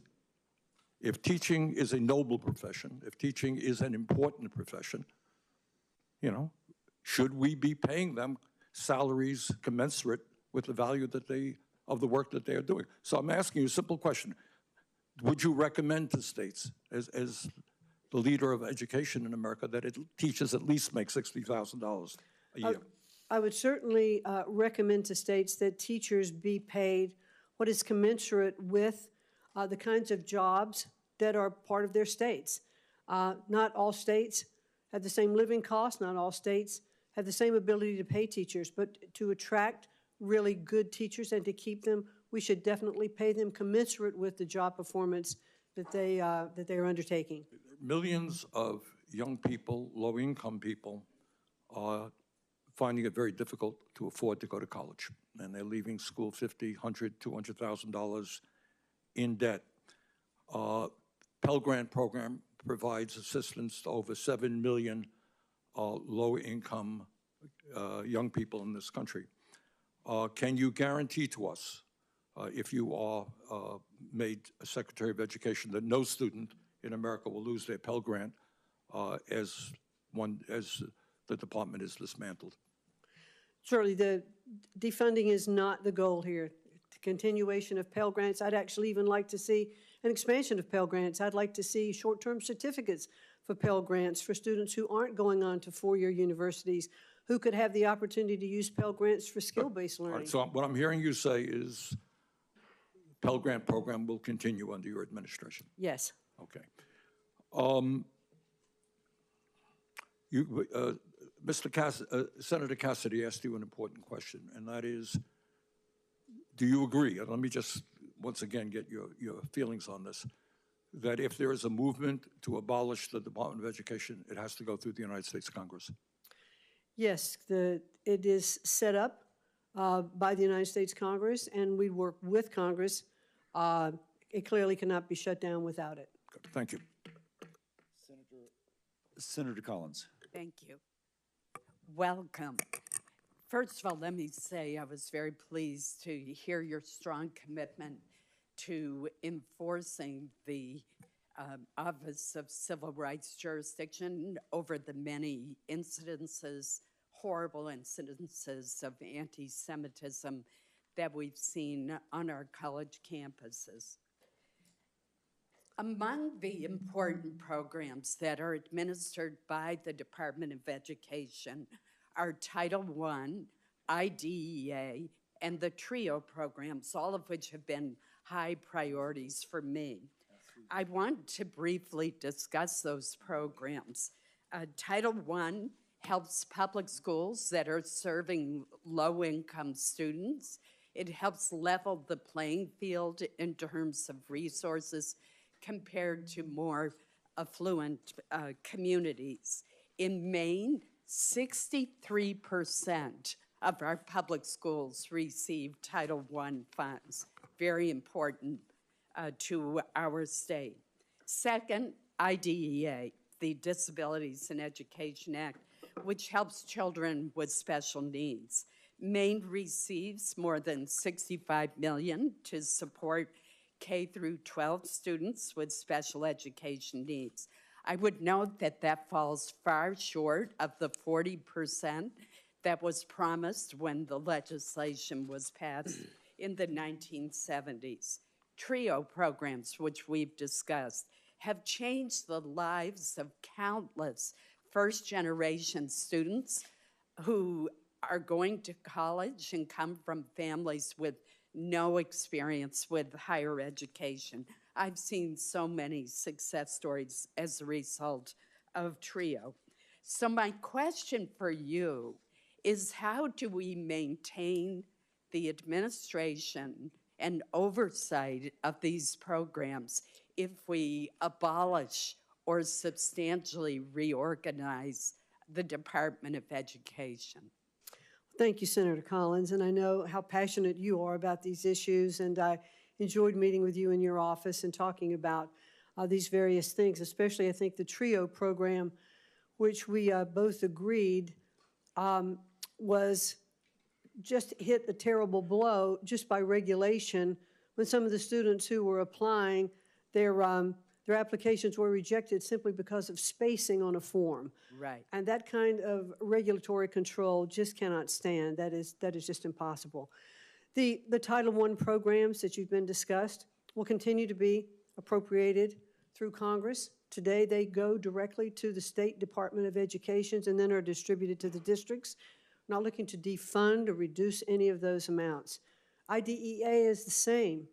Speaker 2: if teaching is a noble profession, if teaching is an important profession, you know, should we be paying them salaries commensurate with the value that of the work that they are doing? So I'm asking you a simple question. Would you recommend to states, as the leader of education in America, that teachers at least make $60,000 a year?
Speaker 5: I would certainly recommend to states that teachers be paid what is commensurate with the kinds of jobs that are part of their states. Not all states have the same living costs. Not all states have the same ability to pay teachers, but to attract really good teachers and to keep them, we should definitely pay them commensurate with the job performance that they are undertaking.
Speaker 2: Millions of young people, low-income people, are finding it very difficult to afford to go to college, and they're leaving school $50,000, $100,000, $200,000 in debt. Pell Grant program provides assistance to over 7 million low-income young people in this country. Can you guarantee to us, if you are made a Secretary of Education, that no student in America will lose their Pell Grant as the department is dismantled?
Speaker 5: Certainly, the defunding is not the goal here. The continuation of Pell Grants, I'd actually even like to see an expansion of Pell Grants. I'd like to see short-term certificates for Pell Grants for students who aren't going on to four-year universities, who could have the opportunity to use Pell Grants for skill-based learning.
Speaker 2: All right, so what I'm hearing you say is Pell Grant program will continue under your administration.
Speaker 5: Yes.
Speaker 2: Okay. Senator Cassidy asked you an important question, and that is, do you agree, and let me just once again get your feelings on this, that if there is a movement to abolish the Department of Education, it has to go through the United States Congress?
Speaker 5: Yes, it is set up by the United States Congress, and we work with Congress. It clearly cannot be shut down without it.
Speaker 2: Good. Thank you.
Speaker 1: Senator Collins.
Speaker 6: Thank you. Welcome. First of all, let me say I was very pleased to hear your strong commitment to enforcing the Office of Civil Rights jurisdiction over the many incidences, horrible incidences of anti-Semitism that we've seen on our college campuses. Among the important programs that are administered by the Department of Education are Title I, IDEA, and the TRIO programs, all of which have been high priorities for me. I want to briefly discuss those programs. Title I helps public schools that are serving low-income students. It helps level the playing field in terms of resources compared to more affluent communities. In Maine, 63% of our public schools receive Title I funds. Very important to our state. Second, IDEA, the Disabilities in Education Act, which helps children with special needs. Maine receives more than $65 million to support K through 12 students with special education needs. I would note that that falls far short of the 40% that was promised when the legislation was passed in the 1970s. TRIO programs, which we've discussed, have changed the lives of countless first-generation students who are going to college and come from families with no experience with higher education. I've seen so many success stories as a result of TRIO. So my question for you is, how do we maintain the administration and oversight of these programs if we abolish or substantially reorganize the Department of Education?
Speaker 5: Thank you, Senator Collins, and I know how passionate you are about these issues, and I enjoyed meeting with you in your office and talking about these various things, especially I think the TRIO program, which we both agreed was just hit a terrible blow just by regulation when some of the students who were applying, their applications were rejected simply because of spacing on a form.
Speaker 6: Right.
Speaker 5: And that kind of regulatory control just cannot stand. That is just impossible. The Title I programs that you've been discussed will continue to be appropriated through Congress. Today, they go directly to the State Department of Education and then are distributed to the districts. We're not looking to defund or reduce any of those amounts. IDEA is the same,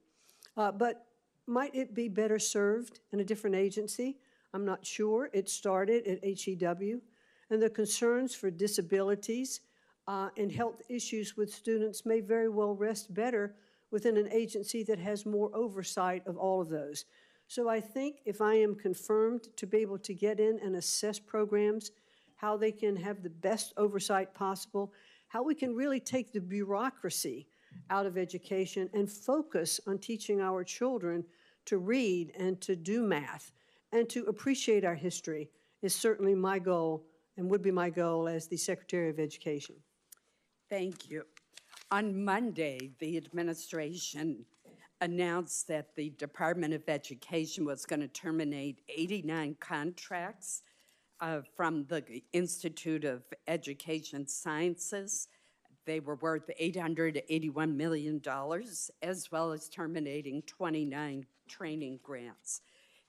Speaker 5: but might it be better served in a different agency? I'm not sure. It started at HEW, and the concerns for disabilities and health issues with students may very well rest better within an agency that has more oversight of all of those. So I think if I am confirmed to be able to get in and assess programs, how they can have the best oversight possible, how we can really take the bureaucracy out of education and focus on teaching our children to read and to do math and to appreciate our history is certainly my goal and would be my goal as the Secretary of Education.
Speaker 6: Thank you. On Monday, the administration announced that the Department of Education was going to terminate 89 contracts from the Institute of Education Sciences. They were worth $881 million, as well as terminating 29 training grants.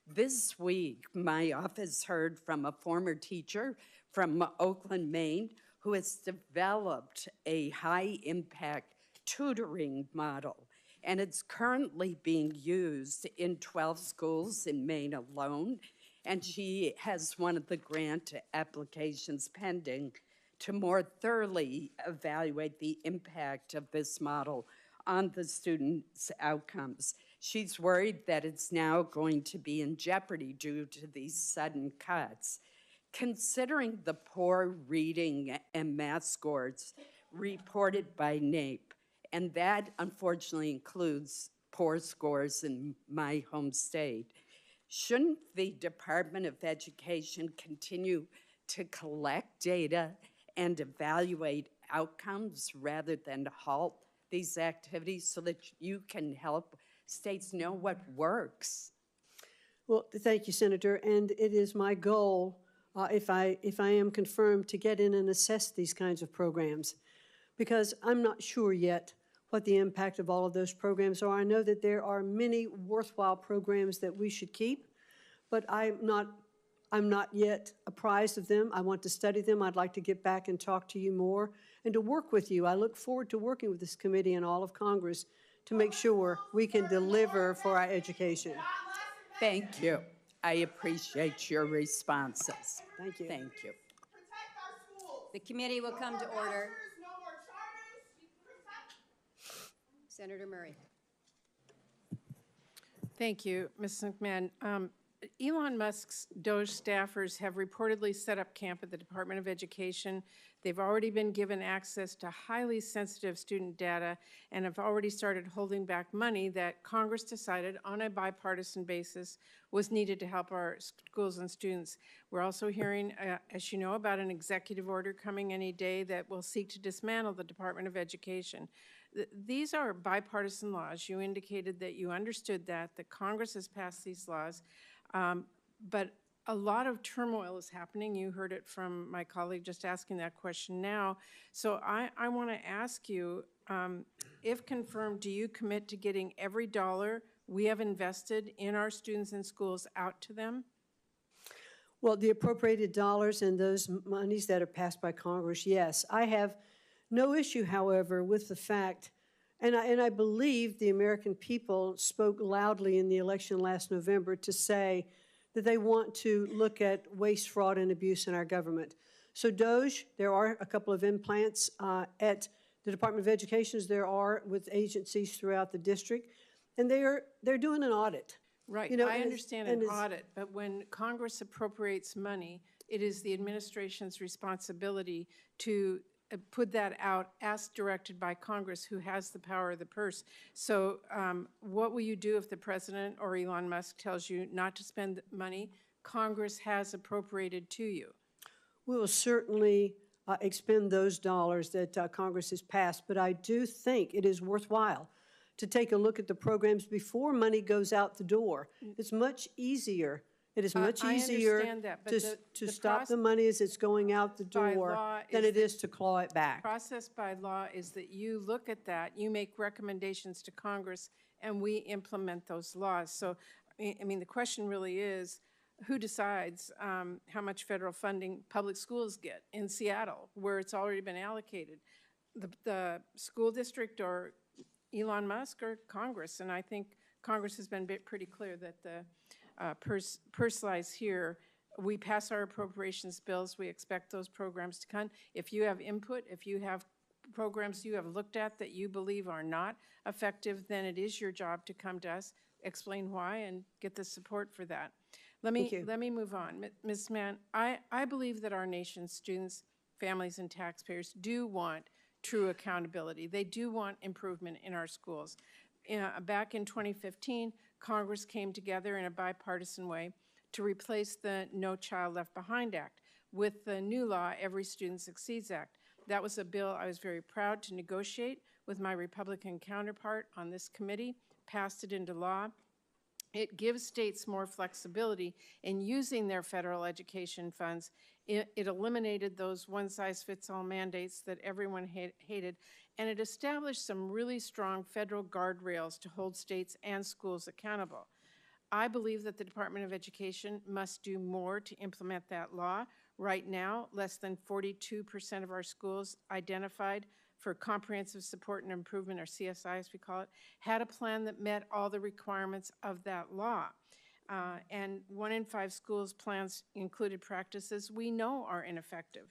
Speaker 6: This week, my office heard from a former teacher from Oakland, Maine, who has developed a high-impact tutoring model, and it's currently being used in 12 schools in Maine alone, and she has one of the grant applications pending to more thoroughly evaluate the impact of this model on the students' outcomes. She's worried that it's now going to be in jeopardy due to these sudden cuts. Considering the poor reading and math scores reported by NAEP, and that unfortunately includes poor scores in my home state, shouldn't the Department of Education continue to collect data and evaluate outcomes rather than halt these activities so that you can help states know what works?
Speaker 5: Well, thank you, Senator, and it is my goal, if I am confirmed, to get in and assess these kinds of programs, because I'm not sure yet what the impact of all of those programs are. I know that there are many worthwhile programs that we should keep, but I'm not yet apprised of them. I want to study them. I'd like to get back and talk to you more and to work with you. I look forward to working with this committee and all of Congress to make sure we can deliver for our education.
Speaker 6: Thank you. I appreciate your responses.
Speaker 5: Thank you.
Speaker 6: Thank you.
Speaker 7: The committee will come to order. Senator Murray.
Speaker 8: Thank you, Ms. McMahon. Elon Musk's DOJ staffers have reportedly set up camp at the Department of Education. They've already been given access to highly sensitive student data and have already started holding back money that Congress decided on a bipartisan basis was needed to help our schools and students. We're also hearing, as you know, about an executive order coming any day that will seek to dismantle the Department of Education. These are bipartisan laws. You indicated that you understood that Congress has passed these laws. But a lot of turmoil is happening. You heard it from my colleague just asking that question now. So I want to ask you, if confirmed, do you commit to getting every dollar we have invested in our students and schools out to them?
Speaker 5: Well, the appropriated dollars and those monies that are passed by Congress, yes. I have no issue, however, with the fact, and I believe the American people spoke loudly in the election last November to say that they want to look at waste, fraud, and abuse in our government. So DOJ, there are a couple of implants at the Department of Education, as there are with agencies throughout the district, and they're doing an audit.
Speaker 8: Right,
Speaker 5: You know,
Speaker 8: I understand an
Speaker 5: and
Speaker 8: audit, but when Congress appropriates money, it is the administration's responsibility to put that out as directed by Congress, who has the power of the purse. So what will you do if the president or Elon Musk tells you not to spend money Congress has appropriated to you?
Speaker 5: We will certainly expend those dollars that Congress has passed, but I do think it is worthwhile to take a look at the programs before money goes out the door. It's much easier. It is much easier to stop the money as it's going out the door than it is to claw it back.
Speaker 8: The process by law is that you look at that, you make recommendations to Congress, and we implement those laws. So, I mean, the question really is, who decides how much federal funding public schools get in Seattle, where it's already been allocated? The school district or Elon Musk or Congress? And I think Congress has been pretty clear that the purse lies here. We pass our appropriations bills. We expect those programs to come. If you have input, if you have programs you have looked at that you believe are not effective, then it is your job to come to us, explain why, and get the support for that. Let me move on. Ms. Mann, I believe that our nation's students, families, and taxpayers do want true accountability. They do want improvement in our schools. Back in 2015, Congress came together in a bipartisan way to replace the No Child Left Behind Act with the new law, Every Student Succeeds Act. That was a bill I was very proud to negotiate with my Republican counterpart on this committee, passed it into law. It gives states more flexibility in using their federal education funds. It eliminated those one-size-fits-all mandates that everyone hated, and it established some really strong federal guardrails to hold states and schools accountable. I believe that the Department of Education must do more to implement that law. Right now, less than 42% of our schools identified for comprehensive support and improvement, or CSI as we call it, had a plan that met all the requirements of that law. And 1 in 5 schools' plans included practices we know are ineffective.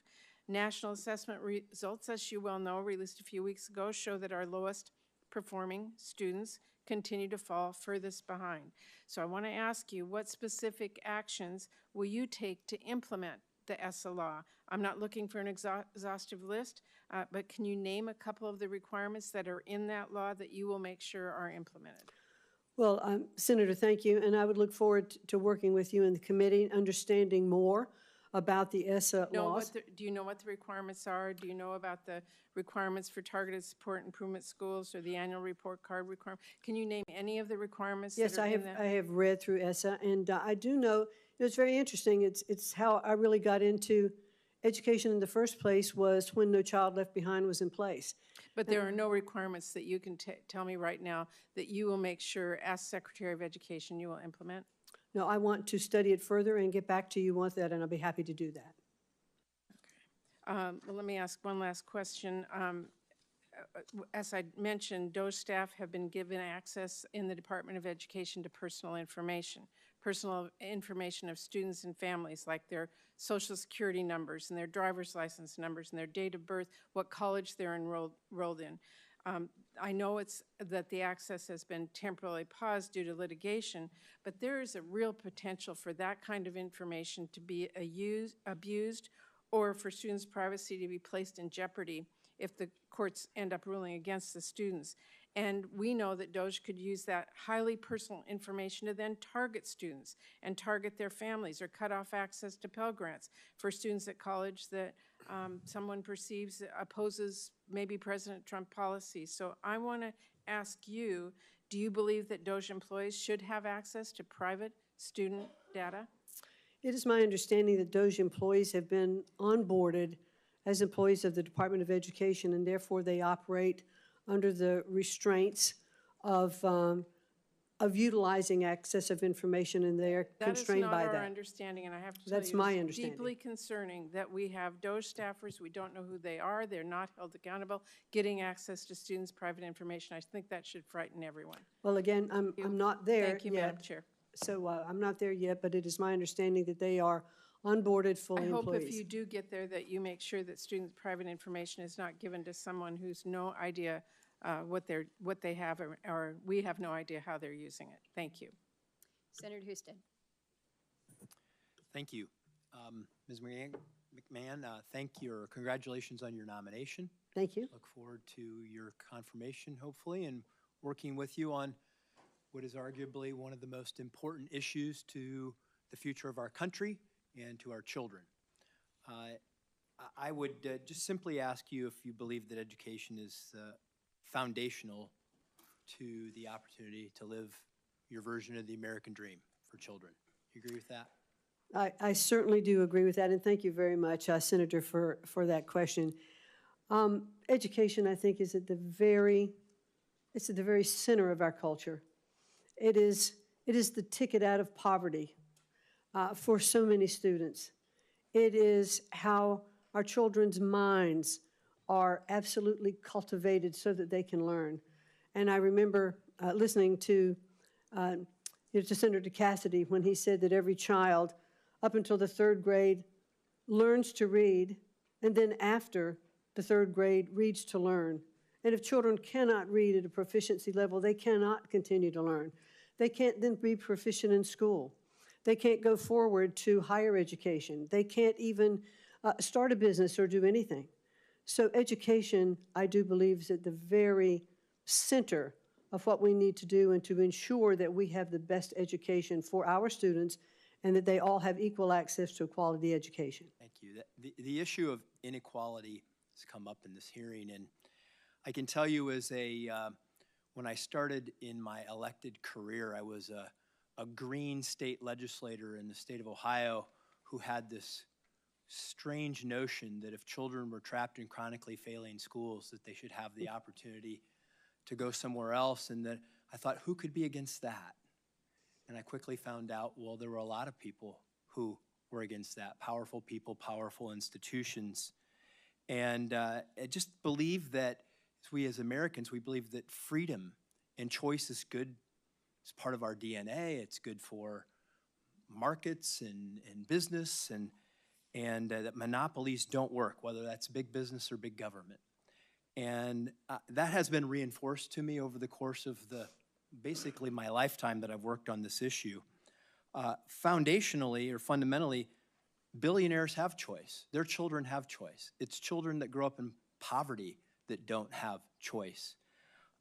Speaker 8: National assessment results, as you well know, released a few weeks ago, show that our lowest performing students continue to fall furthest behind. So I want to ask you, what specific actions will you take to implement the ESSA law? I'm not looking for an exhaustive list, but can you name a couple of the requirements that are in that law that you will make sure are implemented?
Speaker 5: Well, Senator, thank you, and I would look forward to working with you in the committee, understanding more about the ESSA laws.
Speaker 8: Do you know what the requirements are? Do you know about the requirements for targeted support improvement schools or the annual report card requirement? Can you name any of the requirements that are in that?
Speaker 5: Yes, I have read through ESSA, and I do know, it's very interesting. It's how I really got into education in the first place, was when No Child Left Behind was in place.
Speaker 8: But there are no requirements that you can tell me right now that you will make sure, as Secretary of Education, you will implement?
Speaker 5: No, I want to study it further and get back to you on that, and I'll be happy to do that.
Speaker 8: Okay. Well, let me ask one last question. As I mentioned, DOJ staff have been given access in the Department of Education to personal information of students and families, like their Social Security numbers and their driver's license numbers and their date of birth, what college they're enrolled in. I know it's that the access has been temporarily paused due to litigation, but there is a real potential for that kind of information to be abused or for students' privacy to be placed in jeopardy if the courts end up ruling against the students. And we know that DOJ could use that highly personal information to then target students and target their families or cut off access to Pell Grants for students at college that someone perceives opposes maybe President Trump policy. So I want to ask you, do you believe that DOJ employees should have access to private student data?
Speaker 5: It is my understanding that DOJ employees have been onboarded as employees of the Department of Education, and therefore they operate under the restraints of utilizing access of information, and they are constrained by
Speaker 8: That is not our
Speaker 5: that.
Speaker 8: understanding, and I have to tell
Speaker 5: That's
Speaker 8: you,
Speaker 5: my
Speaker 8: it's
Speaker 5: understanding.
Speaker 8: deeply concerning that we have DOJ staffers, we don't know who they are, they're not held accountable, getting access to students' private information. I think that should frighten everyone.
Speaker 5: Well, again, I'm not there
Speaker 8: Thank you, Madam
Speaker 5: yet,
Speaker 8: Chair.
Speaker 5: so I'm not there yet, but it is my understanding that they are onboarded fully
Speaker 8: I hope
Speaker 5: employees.
Speaker 8: if you do get there that you make sure that students' private information is not given to someone who's no idea what they have, or we have no idea how they're using it. Thank you.
Speaker 7: Senator Houston.
Speaker 9: Thank you. Ms. McMahon, thank you, or congratulations on your nomination.
Speaker 5: Thank you.
Speaker 9: Look forward to your confirmation, hopefully, and working with you on what is arguably one of the most important issues to the future of our country and to our children. I would just simply ask you if you believe that education is foundational to the opportunity to live your version of the American dream for children. Do you agree with that?
Speaker 5: I certainly do agree with that, and thank you very much, Senator, for that question. Education, I think, is at the very center of our culture. It is the ticket out of poverty for so many students. It is how our children's minds are absolutely cultivated so that they can learn. And I remember listening to Senator Cassidy when he said that every child up until the third grade learns to read, and then after the third grade reads to learn. And if children cannot read at a proficiency level, they cannot continue to learn. They can't then be proficient in school. They can't go forward to higher education. They can't even start a business or do anything. So education, I do believe, is at the very center of what we need to do and to ensure that we have the best education for our students and that they all have equal access to a quality education.
Speaker 9: Thank you. The issue of inequality has come up in this hearing, and I can tell you when I started in my elected career, I was a green state legislator in the state of Ohio who had this strange notion that if children were trapped in chronically failing schools, that they should have the opportunity to go somewhere else, and that I thought, who could be against that? And I quickly found out, well, there were a lot of people who were against that, powerful people, powerful institutions. And I just believe that we as Americans, we believe that freedom and choice is good. It's part of our DNA. It's good for markets and business, and that monopolies don't work, whether that's big business or big government. And that has been reinforced to me over the course of basically my lifetime that I've worked on this issue. Foundationally or fundamentally, billionaires have choice. Their children have choice. It's children that grow up in poverty that don't have choice.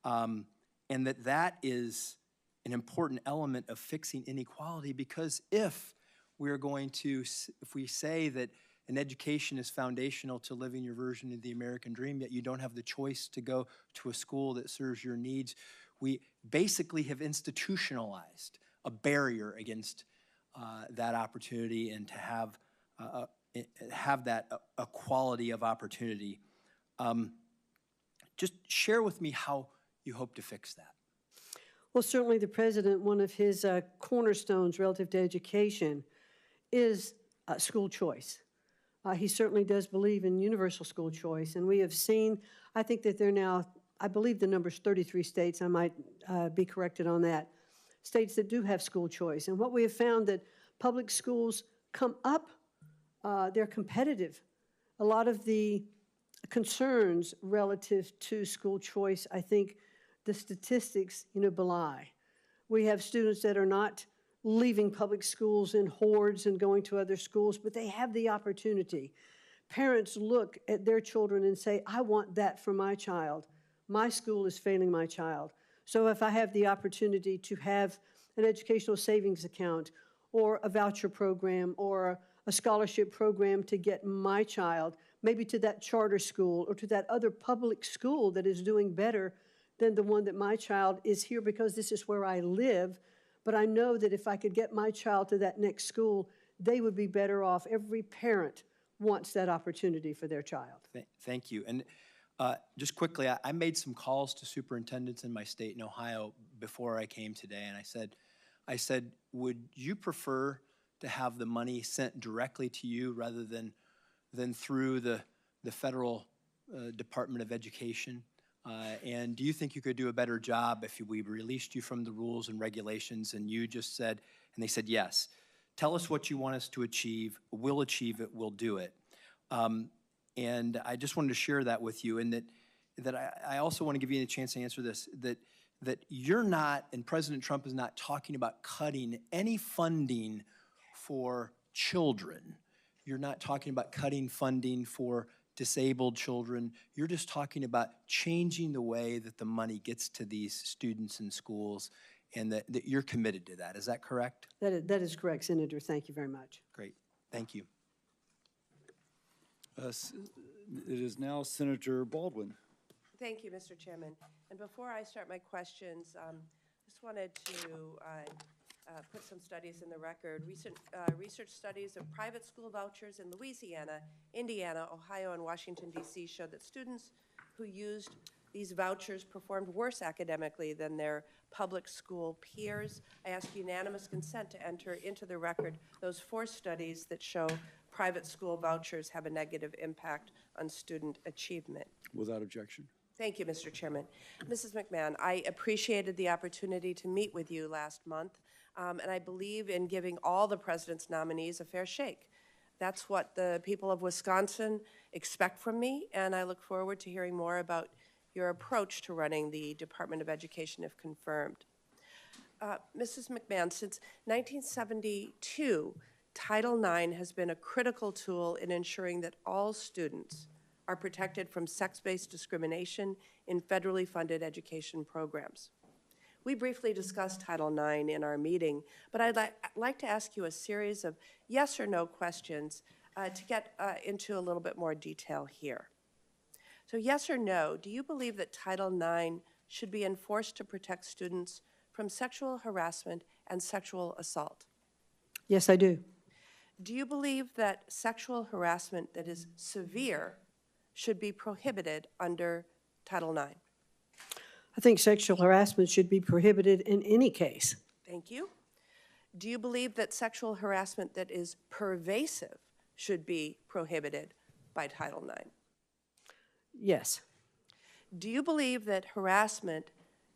Speaker 9: And that is an important element of fixing inequality, because if we say that an education is foundational to living your version of the American dream, yet you don't have the choice to go to a school that serves your needs, we basically have institutionalized a barrier against that opportunity and to have that equality of opportunity. Just share with me how you hope to fix that.
Speaker 5: Well, certainly the president, one of his cornerstones relative to education is school choice. He certainly does believe in universal school choice, and we have seen, I think that there are now, I believe the number's 33 states, I might be corrected on that, states that do have school choice. And what we have found that public schools come up, they're competitive. A lot of the concerns relative to school choice, I think the statistics, belie. We have students that are not leaving public schools in hordes and going to other schools, but they have the opportunity. Parents look at their children and say, I want that for my child. My school is failing my child. So if I have the opportunity to have an educational savings account or a voucher program or a scholarship program to get my child maybe to that charter school or to that other public school that is doing better than the one that my child is here because this is where I live, but I know that if I could get my child to that next school, they would be better off. Every parent wants that opportunity for their child.
Speaker 9: Thank you. And just quickly, I made some calls to superintendents in my state in Ohio before I came today, and I said, would you prefer to have the money sent directly to you rather than through the federal Department of Education? And do you think you could do a better job if we released you from the rules and regulations and you just said, and they said, yes, tell us what you want us to achieve, we'll achieve it, we'll do it. And I just wanted to share that with you, and that I also want to give you a chance to answer this, that you're not, and President Trump is not talking about cutting any funding for children. You're not talking about cutting funding for disabled children. You're just talking about changing the way that the money gets to these students in schools, and that you're committed to that. Is that correct?
Speaker 5: That is correct, Senator. Thank you very much.
Speaker 9: Great. Thank you.
Speaker 1: It is now Senator Baldwin.
Speaker 10: Thank you, Mr. Chairman. And before I start my questions, just wanted to put some studies in the record. Recent research studies of private school vouchers in Louisiana, Indiana, Ohio, and Washington, D.C. showed that students who used these vouchers performed worse academically than their public school peers. I ask unanimous consent to enter into the record those 4 studies that show private school vouchers have a negative impact on student achievement.
Speaker 1: Without objection.
Speaker 10: Thank you, Mr. Chairman. Mrs. McMahon, I appreciated the opportunity to meet with you last month, and I believe in giving all the president's nominees a fair shake. That's what the people of Wisconsin expect from me, and I look forward to hearing more about your approach to running the Department of Education if confirmed. Mrs. McMahon, since 1972, Title IX has been a critical tool in ensuring that all students are protected from sex-based discrimination in federally funded education programs. We briefly discussed Title IX in our meeting, but I'd like to ask you a series of yes or no questions to get into a little bit more detail here. So yes or no, do you believe that Title IX should be enforced to protect students from sexual harassment and sexual assault?
Speaker 5: Yes, I do.
Speaker 10: Do you believe that sexual harassment that is severe should be prohibited under Title IX?
Speaker 5: I think sexual harassment should be prohibited in any case.
Speaker 10: Thank you. Do you believe that sexual harassment that is pervasive should be prohibited by Title IX?
Speaker 5: Yes.
Speaker 10: Do you believe that harassment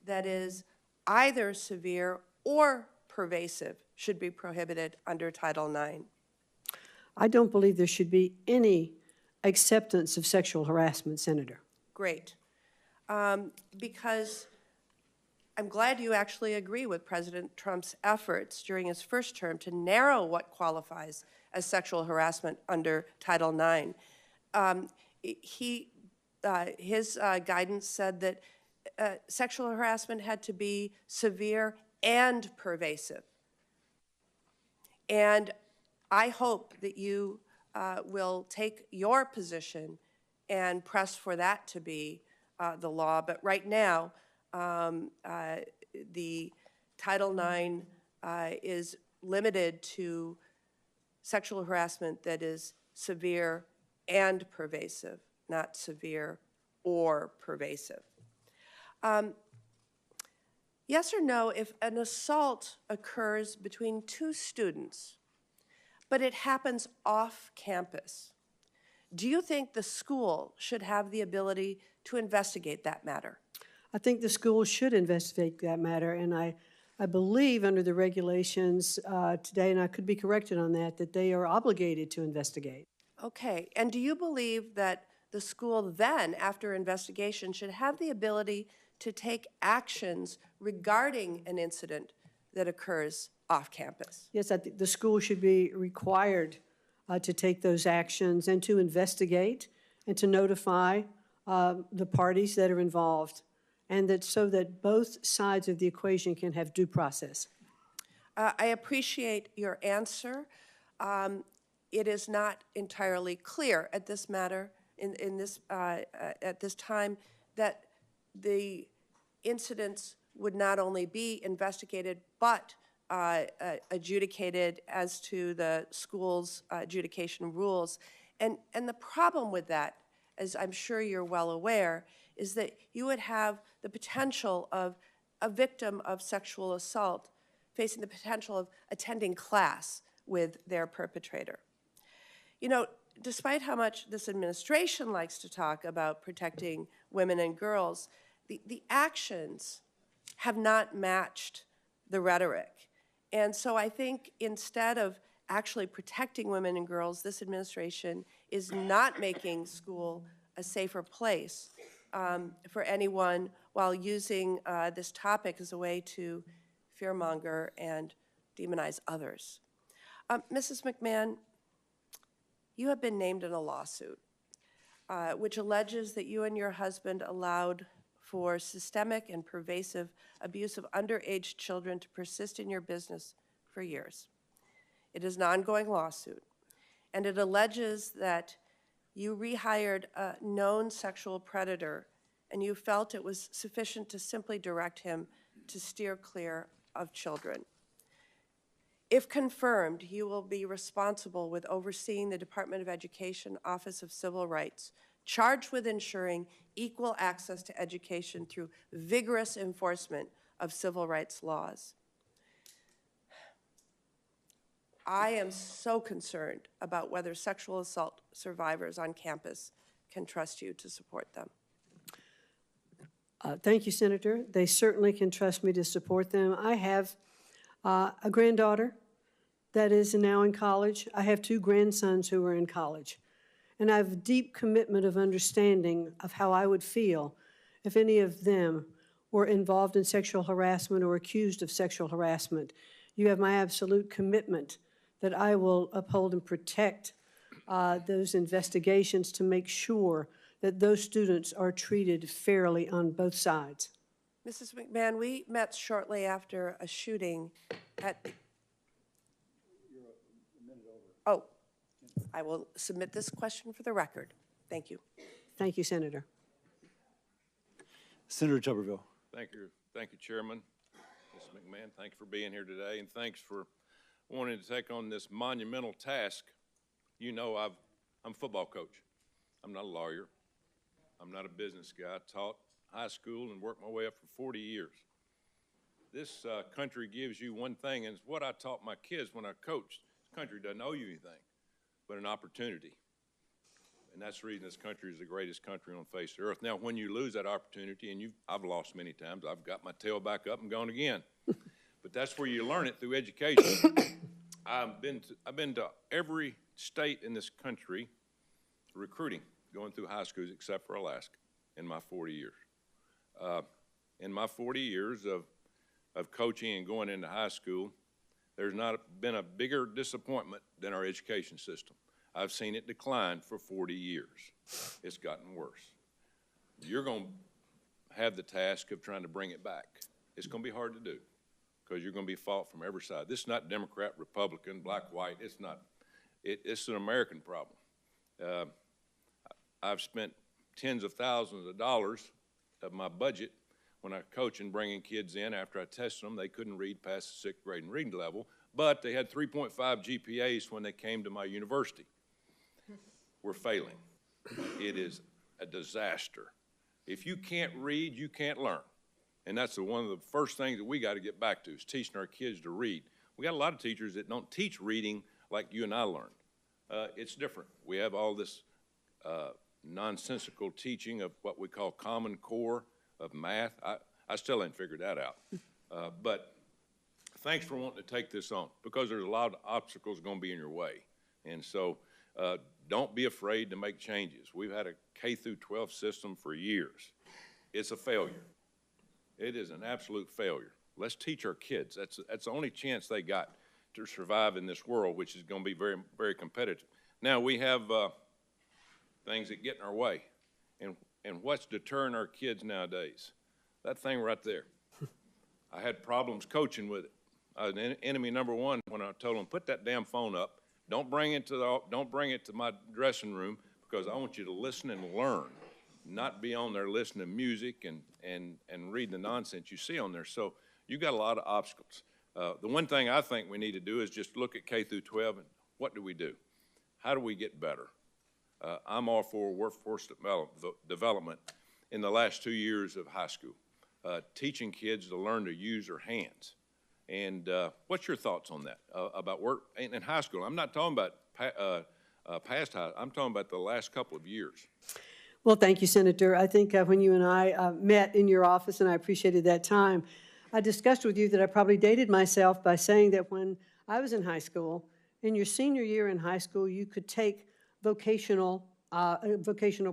Speaker 10: that is either severe or pervasive should be prohibited under Title IX?
Speaker 5: I don't believe there should be any acceptance of sexual harassment, Senator.
Speaker 10: Great. Because I'm glad you actually agree with President Trump's efforts during his first term to narrow what qualifies as sexual harassment under Title IX. His guidance said that sexual harassment had to be severe and pervasive. And I hope that you will take your position and press for that to be the law. But right now, the Title IX is limited to sexual harassment that is severe and pervasive, not severe or pervasive. Yes or no, if an assault occurs between 2 students, but it happens off campus, do you think the school should have the ability to investigate that matter?
Speaker 5: I think the school should investigate that matter, and I believe under the regulations today, and I could be corrected on that, that they are obligated to investigate.
Speaker 10: Okay, and do you believe that the school then, after investigation, should have the ability to take actions regarding an incident that occurs off campus.
Speaker 5: Yes, I think the school should be required to take those actions and to investigate and to notify the parties that are involved, and that so that both sides of the equation can have due process.
Speaker 10: I appreciate your answer. It is not entirely clear at this matter, at this time, that the incidents would not only be investigated, but adjudicated as to the school's adjudication rules. And the problem with that, as I'm sure you're well aware, is that you would have the potential of a victim of sexual assault facing the potential of attending class with their perpetrator. You know, despite how much this administration likes to talk about protecting women and girls, the actions have not matched the rhetoric. And so I think instead of actually protecting women and girls, this administration is not making school a safer place for anyone, while using this topic as a way to fearmonger and demonize others. Mrs. McMahon, you have been named in a lawsuit which alleges that you and your husband allowed for systemic and pervasive abuse of underage children to persist in your business for years. It is an ongoing lawsuit, and it alleges that you rehired a known sexual predator, and you felt it was sufficient to simply direct him to steer clear of children. If confirmed, you will be responsible with overseeing the Department of Education Office of Civil Rights, charged with ensuring equal access to education through vigorous enforcement of civil rights laws. I am so concerned about whether sexual assault survivors on campus can trust you to support them.
Speaker 5: Thank you, Senator. They certainly can trust me to support them. I have a granddaughter that is now in college. I have 2 grandsons who are in college. And I have a deep commitment of understanding of how I would feel if any of them were involved in sexual harassment or accused of sexual harassment. You have my absolute commitment that I will uphold and protect those investigations to make sure that those students are treated fairly on both sides.
Speaker 10: Mrs. McMahon, we met shortly after a shooting at... You're a minute over. Oh, I will submit this question for the record. Thank you.
Speaker 5: Thank you, Senator.
Speaker 1: Senator Tuberville.
Speaker 11: Thank you, Chairman. Ms. McMahon, thank you for being here today, and thanks for wanting to take on this monumental task. You know, I'm a football coach. I'm not a lawyer. I'm not a business guy. I taught high school and worked my way up for 40 years. This country gives you one thing, and it's what I taught my kids when I coached. This country doesn't owe you anything but an opportunity. And that's the reason this country is the greatest country on the face of the earth. Now, when you lose that opportunity, and I've lost many times, I've got my tail back up and gone again. But that's where you learn it, through education. I've been to every state in this country recruiting, going through high schools except for Alaska in my 40 years. In my 40 years of coaching and going into high school, there's not been a bigger disappointment than our education system. I've seen it decline for 40 years. It's gotten worse. You're going to have the task of trying to bring it back. It's going to be hard to do because you're going to be fought from every side. This is not Democrat, Republican, black, white. It's not. It's an American problem. I've spent tens of thousands of dollars of my budget when I coach and bringing kids in. After I tested them, they couldn't read past the 6th grade and reading level, but they had 3.5 GPAs when they came to my university. We're failing. It is a disaster. If you can't read, you can't learn. And that's one of the first things that we got to get back to, is teaching our kids to read. We got a lot of teachers that don't teach reading like you and I learned. It's different. We have all this nonsensical teaching of what we call Common Core of math. I still ain't figured that out. But thanks for wanting to take this on, because there's a lot of obstacles going to be in your way. And so Don't be afraid to make changes. We've had a K through 12 system for years. It's a failure. It is an absolute failure. Let's teach our kids. That's the only chance they got to survive in this world, which is going to be very, very competitive. Now, we have things that get in our way. And what's deterring our kids nowadays? That thing right there. I had problems coaching with it. Enemy number one when I told them, put that damn phone up. Don't bring it to my dressing room, because I want you to listen and learn, not be on there listening to music and read the nonsense you see on there. So you've got a lot of obstacles. The one thing I think we need to do is just look at K through 12 and what do we do? How do we get better? I'm all for workforce development in the last 2 years of high school, teaching kids to learn to use their hands. And what's your thoughts on that, about work in high school? I'm not talking about past high, I'm talking about the last couple of years.
Speaker 5: Well, thank you, Senator. I think when you and I met in your office, and I appreciated that time, I discussed with you that I probably dated myself by saying that when I was in high school, in your senior year in high school, you could take a vocational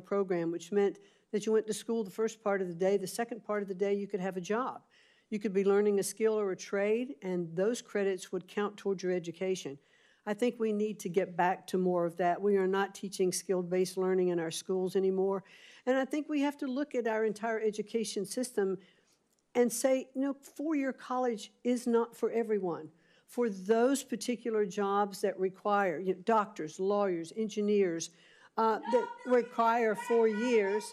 Speaker 5: program, which meant that you went to school the first part of the day. The second part of the day, you could have a job. You could be learning a skill or a trade, and those credits would count towards your education. I think we need to get back to more of that. We are not teaching skill-based learning in our schools anymore. And I think we have to look at our entire education system and say, you know, four-year college is not for everyone. For those particular jobs that require, you know, doctors, lawyers, engineers, that require 4 years,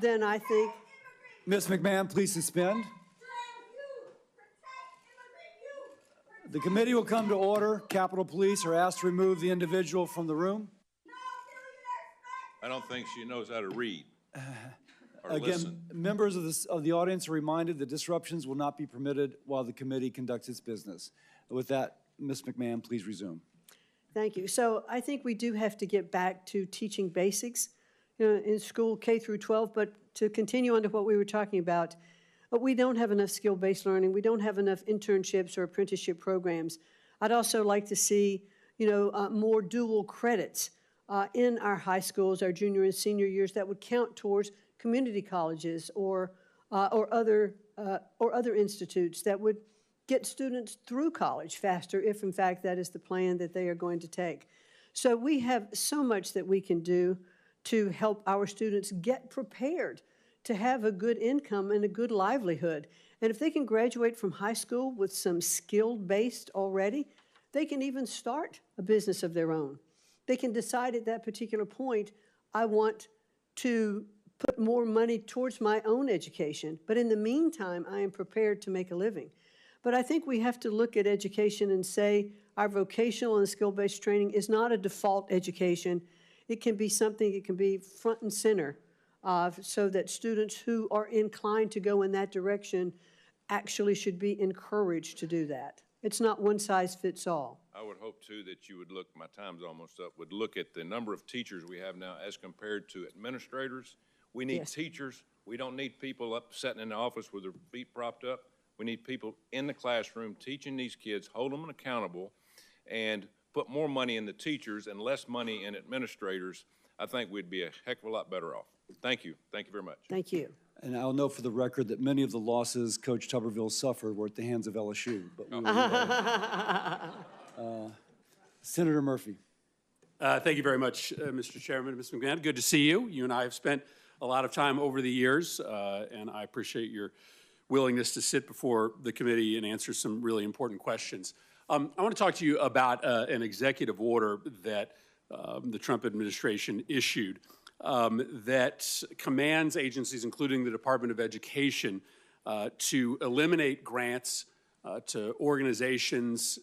Speaker 5: then I think...
Speaker 1: Ms. McMahon, please suspend. The committee will come to order. Capitol Police are asked to remove the individual from the room.
Speaker 11: I don't think she knows how to read or
Speaker 1: Again,
Speaker 11: listen.
Speaker 1: members of the audience are reminded that disruptions will not be permitted while the committee conducts its business. With that, Ms. McMahon, please resume.
Speaker 5: Thank you. So I think we do have to get back to teaching basics, you know, in school K through 12, but to continue on to what we were talking about, but we don't have enough skill-based learning. We don't have enough internships or apprenticeship programs. I'd also like to see, you know, more dual credits in our high schools, our junior and senior years, that would count towards community colleges or other institutes that would get students through college faster if, in fact, that is the plan that they are going to take. So we have so much that we can do to help our students get prepared to have a good income and a good livelihood. And if they can graduate from high school with some skill-based already, they can even start a business of their own. They can decide at that particular point, I want to put more money towards my own education, but in the meantime, I am prepared to make a living. But I think we have to look at education and say our vocational and skill-based training is not a default education. It can be something, it can be front and center, so that students who are inclined to go in that direction actually should be encouraged to do that. It's not one size fits all.
Speaker 11: I would hope, too, that you would look, my time's almost up, would look at the number of teachers we have now as compared to administrators. We need teachers. We don't need people up sitting in the office with their feet propped up. We need people in the classroom teaching these kids, hold them accountable, and put more money in the teachers and less money in administrators. I think we'd be a heck of a lot better off. Thank you. Thank you very much.
Speaker 5: Thank you.
Speaker 1: And I'll note for the record that many of the losses Coach Tuberville suffered were at the hands of LSU. But we will, Senator Murphy.
Speaker 12: Thank you very much, Mr. Chairman. Ms. McMahon, good to see you. You and I have spent a lot of time over the years, and I appreciate your willingness to sit before the committee and answer some really important questions. I want to talk to you about an executive order that the Trump administration issued that commands agencies, including the Department of Education, to eliminate grants to organizations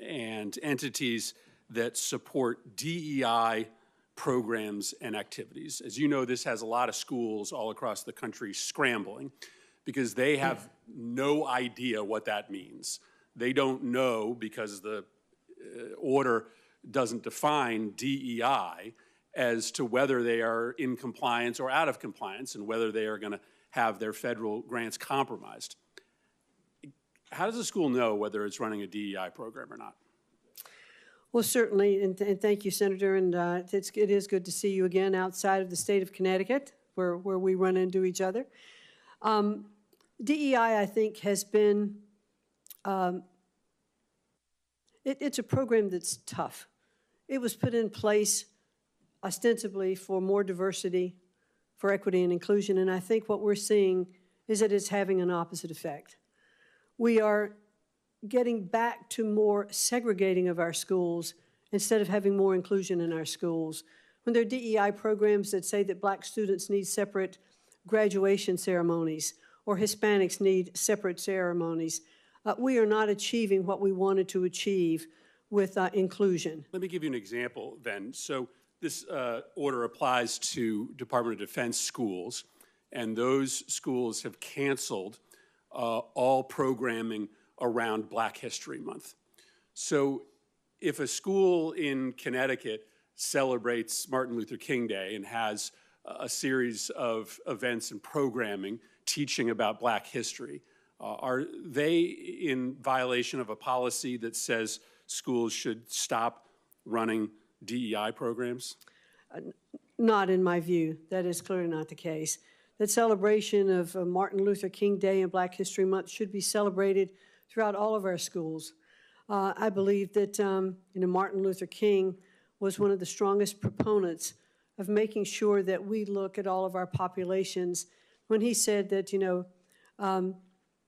Speaker 12: and entities that support DEI programs and activities. As you know, this has a lot of schools all across the country scrambling because they have no idea what that means. They don't know because the order doesn't define DEI as to whether they are in compliance or out of compliance and whether they are going to have their federal grants compromised. How does a school know whether it's running a DEI program or not?
Speaker 5: Well, certainly, and thank you, Senator, and it is good to see you again outside of the state of Connecticut, where we run into each other. DEI, I think, has been, it's a program that's tough. It was put in place ostensibly for more diversity, for equity and inclusion, and I think what we're seeing is that it's having an opposite effect. We are getting back to more segregating of our schools instead of having more inclusion in our schools. When there are DEI programs that say that Black students need separate graduation ceremonies or Hispanics need separate ceremonies, we are not achieving what we wanted to achieve with inclusion.
Speaker 12: Let me give you an example then. So this order applies to Department of Defense schools, and those schools have canceled all programming around Black History Month. So if a school in Connecticut celebrates Martin Luther King Day and has a series of events and programming teaching about Black history, are they in violation of a policy that says schools should stop running DEI programs?
Speaker 5: Not in my view. That is clearly not the case. That celebration of Martin Luther King Day and Black History Month should be celebrated throughout all of our schools. I believe that Martin Luther King was one of the strongest proponents of making sure that we look at all of our populations when he said that,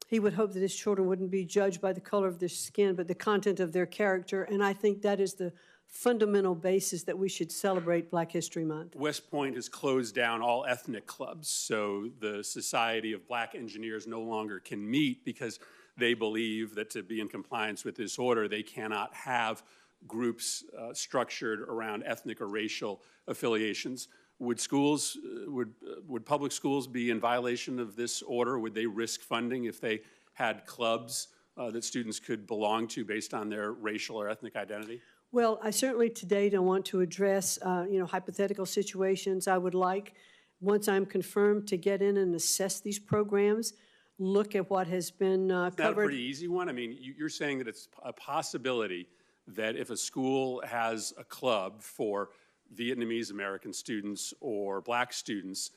Speaker 5: he would hope that his children wouldn't be judged by the color of their skin, but the content of their character. And I think that is the fundamental basis that we should celebrate Black History Month.
Speaker 12: West Point has closed down all ethnic clubs, so the Society of Black Engineers no longer can meet because they believe that to be in compliance with this order, they cannot have groups structured around ethnic or racial affiliations. Would schools, would public schools be in violation of this order? Would they risk funding if they had clubs that students could belong to based on their racial or ethnic identity?
Speaker 5: Well, I certainly today don't want to address, hypothetical situations. I would like, once I'm confirmed, to get in and assess these programs, look at what has been covered.
Speaker 12: That's a pretty easy one. I mean, you're saying that it's a possibility that if a school has a club for Vietnamese American students or Black students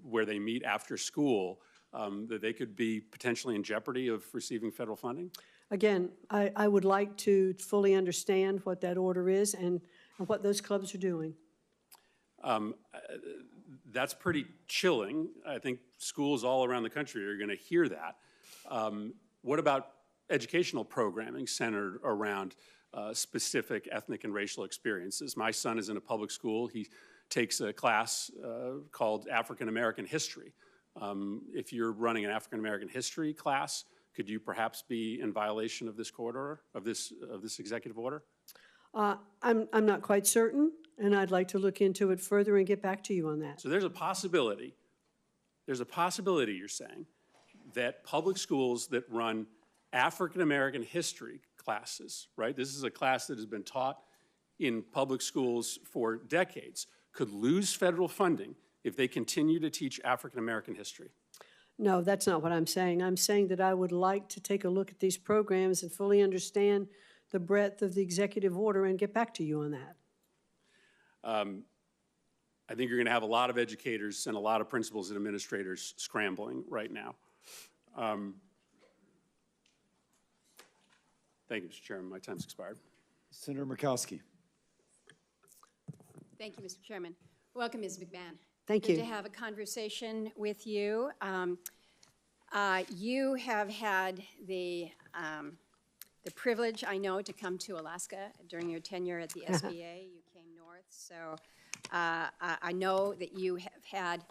Speaker 12: where they meet after school, that they could be potentially in jeopardy of receiving federal funding?
Speaker 5: Again, I would like to fully understand what that order is and what those clubs are doing.
Speaker 12: That's pretty chilling. I think schools all around the country are going to hear that. What about educational programming centered around specific ethnic and racial experiences? My son is in a public school. He takes a class called African American History. If you're running an African American history class, could you perhaps be in violation of this court order, of this executive order?
Speaker 5: I'm not quite certain, and I'd like to look into it further and get back to you on that.
Speaker 12: So there's a possibility, you're saying, that public schools that run African American history classes, right? This is a class that has been taught in public schools for decades, could lose federal funding if they continue to teach African American history.
Speaker 5: No, that's not what I'm saying. I'm saying that I would like to take a look at these programs and fully understand the breadth of the executive order and get back to you on that.
Speaker 12: I think you're going to have a lot of educators and a lot of principals and administrators scrambling right now. Thank you, Mr. Chairman. My time's expired.
Speaker 1: Senator Murkowski.
Speaker 4: Thank you, Mr. Chairman. Welcome, Ms. McMahon.
Speaker 5: Thank
Speaker 4: Good
Speaker 5: you.
Speaker 4: to have a conversation with you. You have had the privilege, I know, to come to Alaska during your tenure at the SBA. You came north, so I know that you have had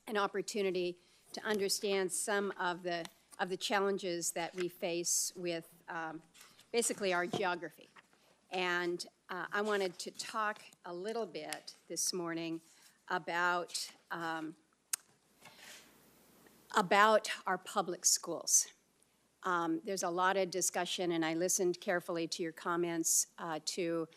Speaker 4: an opportunity to understand some of the challenges that we face with basically our geography. And I wanted to talk a little bit this morning about our public schools. There's a lot of discussion, and I listened carefully to your comments to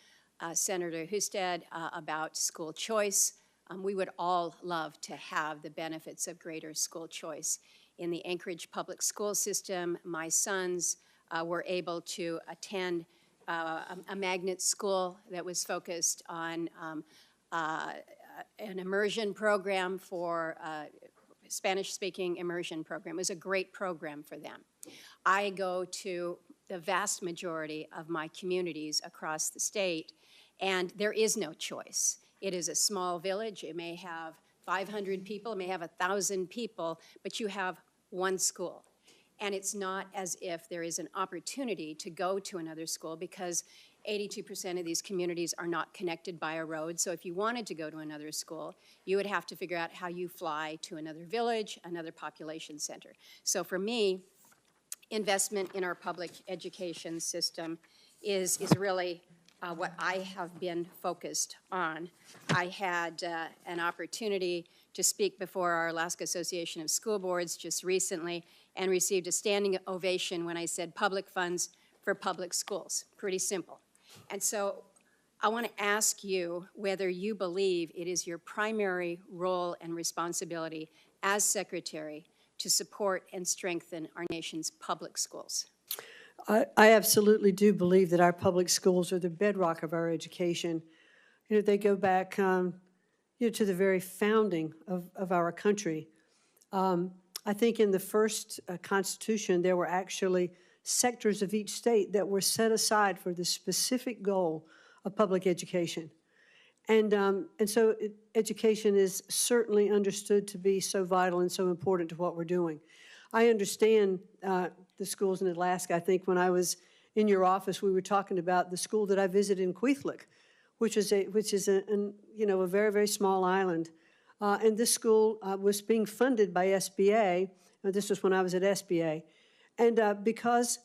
Speaker 4: Senator Husted about school choice. We would all love to have the benefits of greater school choice. In the Anchorage public school system, my sons were able to attend
Speaker 7: a magnet school that was focused on an immersion program for Spanish-speaking immersion program. It was a great program for them. I go to the vast majority of my communities across the state, and there is no choice. It is a small village. It may have 500 people, it may have 1,000 people, but you have one school. And it's not as if there is an opportunity to go to another school, because 82% of these communities are not connected by a road. So if you wanted to go to another school, you would have to figure out how you fly to another village, another population center. So for me, investment in our public education system is really what I have been focused on. I had an opportunity to speak before our Alaska Association of School Boards just recently and received a standing ovation when I said public funds for public schools. Pretty simple. And so I want to ask you whether you believe it is your primary role and responsibility as Secretary to support and strengthen our nation's public schools.
Speaker 5: I absolutely do believe that our public schools are the bedrock of our education. You know, they go back to the very founding of our country. I think in the first Constitution, there were actually sectors of each state that were set aside for the specific goal of public education. And so education is certainly understood to be so vital and so important to what we're doing. I understand the schools in Alaska. I think when I was in your office, we were talking about the school that I visited in Kwethluk, which is a very, very small island. And this school was being funded by SBA. This was when I was at SBA. And because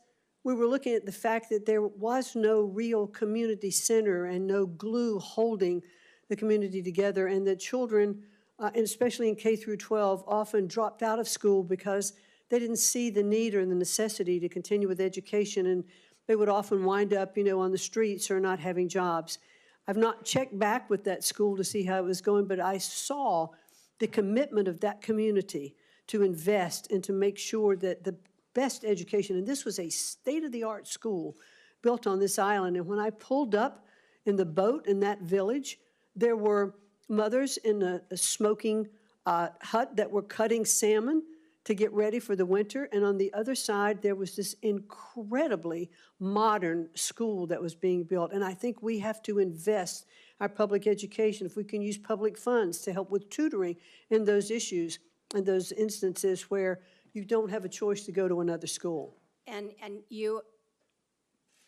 Speaker 5: we were looking at the fact that there was no real community center and no glue holding the community together, and that children, and especially in K through 12, often dropped out of school because they didn't see the need or the necessity to continue with education, and they would often wind up, on the streets or not having jobs. I've not checked back with that school to see how it was going, but I saw the commitment of that community to invest and to make sure that the best education, and this was a state-of-the-art school built on this island, and when I pulled up in the boat in that village, there were mothers in a smoking hut that were cutting salmon to get ready for the winter, and on the other side, there was this incredibly modern school that was being built, and I think we have to invest our public education, if we can use public funds to help with tutoring in those issues and those instances where you don't have a choice to go to another school.
Speaker 7: And you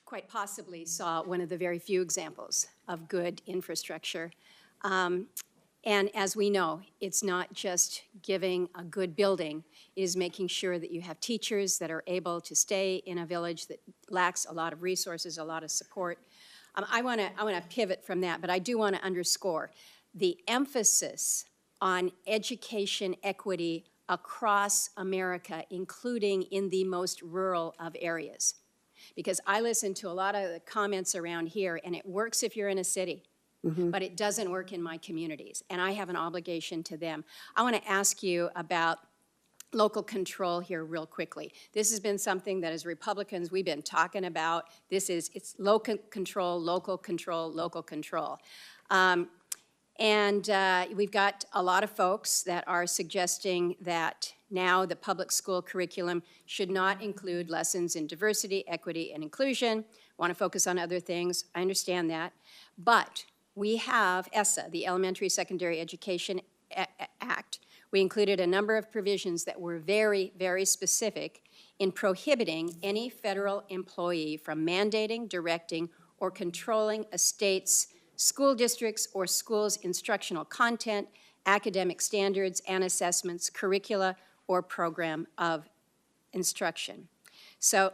Speaker 7: quite possibly saw one of the very few examples of good infrastructure. And as we know, it's not just giving a good building, it is making sure that you have teachers that are able to stay in a village that lacks a lot of resources, a lot of support. I want to pivot from that, but I do want to underscore the emphasis on education equity across America, including in the most rural of areas. Because I listen to a lot of the comments around here, and it works if you're in a city. Mm-hmm. But it doesn't work in my communities, and I have an obligation to them. I want to ask you about local control here real quickly. This has been something that as Republicans we've been talking about. It's local control, local control, local control. And we've got a lot of folks that are suggesting that now the public school curriculum should not include lessons in diversity, equity, and inclusion. Want to focus on other things. I understand that. But we have ESSA, the Elementary Secondary Education Act. We included a number of provisions that were very, very specific in prohibiting any federal employee from mandating, directing, or controlling a state's school districts or schools' instructional content, academic standards and assessments, curricula, or program of instruction. So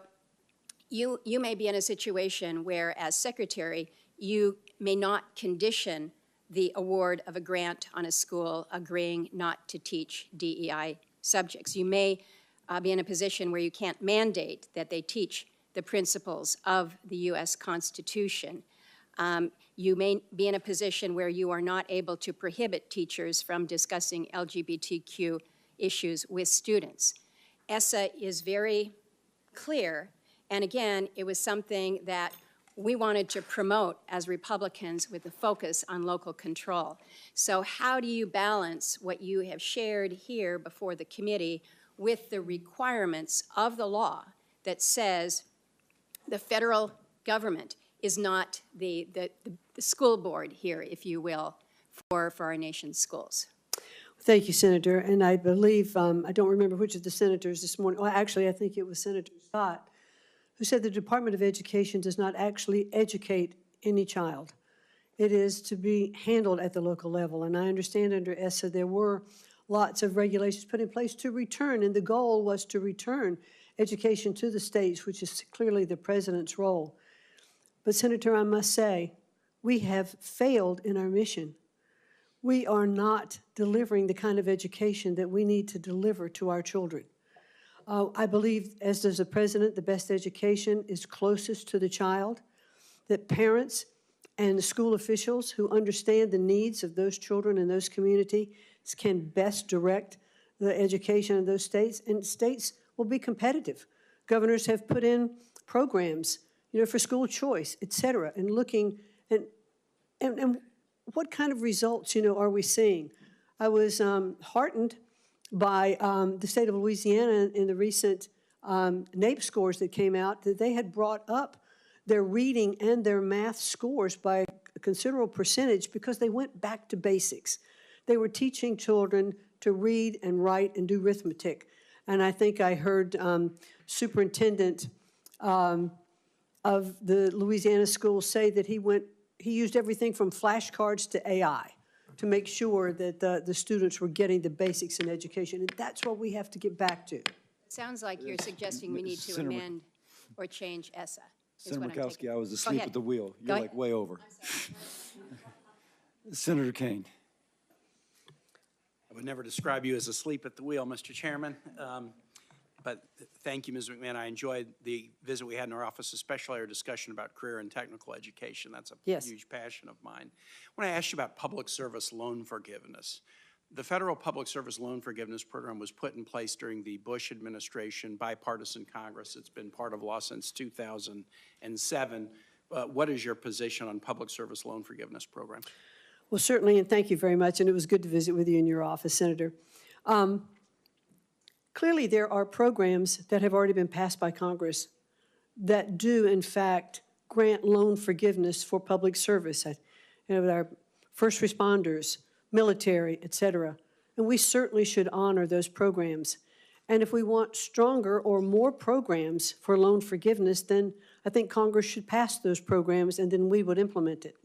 Speaker 7: you may be in a situation where, as Secretary, you may not condition the award of a grant on a school agreeing not to teach DEI subjects. You may be in a position where you can't mandate that they teach the principles of the U.S. Constitution. You may be in a position where you are not able to prohibit teachers from discussing LGBTQ issues with students. ESSA is very clear, and again, it was something that we wanted to promote as Republicans with a focus on local control. So how do you balance what you have shared here before the committee with the requirements of the law that says the federal government is not the school board here, if you will, for our nation's schools?
Speaker 5: Thank you, Senator. And I believe, I don't remember which of the senators this morning, well, actually, I think it was Senator Scott, who said the Department of Education does not actually educate any child. It is to be handled at the local level. And I understand under ESSA there were lots of regulations put in place to return, and the goal was to return education to the states, which is clearly the president's role. But Senator, I must say, we have failed in our mission. We are not delivering the kind of education that we need to deliver to our children. I believe, as does the president, the best education is closest to the child, that parents and the school officials who understand the needs of those children in those communities can best direct the education in those states, and states will be competitive. Governors have put in programs, for school choice, et cetera, and looking, and what kind of results, are we seeing? I was heartened by the state of Louisiana in the recent NAEP scores that came out, that they had brought up their reading and their math scores by a considerable percentage because they went back to basics. They were teaching children to read and write and do arithmetic. And I think I heard superintendent of the Louisiana school say that he used everything from flashcards to AI to make sure that the students were getting the basics in education. And that's what we have to get back to.
Speaker 7: It sounds like you're suggesting we need to
Speaker 1: Senator
Speaker 7: amend or change ESSA.
Speaker 1: Senator Murkowski, I was
Speaker 7: Go
Speaker 1: asleep
Speaker 7: ahead.
Speaker 1: at the wheel.
Speaker 7: Go
Speaker 1: You're
Speaker 7: ahead.
Speaker 1: like way over. Senator Kane.
Speaker 13: I would never describe you as asleep at the wheel, Mr. Chairman. But thank you, Ms. McMahon. I enjoyed the visit we had in our office, especially our discussion about career and technical education. That's a
Speaker 5: Yes.
Speaker 13: huge passion of mine. When I asked you about public service loan forgiveness, the federal public service loan forgiveness program was put in place during the Bush administration, bipartisan Congress. It's been part of law since 2007. What is your position on public service loan forgiveness program?
Speaker 5: Well, certainly, and thank you very much, and it was good to visit with you in your office, Senator. Clearly, there are programs that have already been passed by Congress that do, in fact, grant loan forgiveness for public service. Our first responders, military, et cetera. And we certainly should honor those programs. And if we want stronger or more programs for loan forgiveness, then I think Congress should pass those programs and then we would implement it.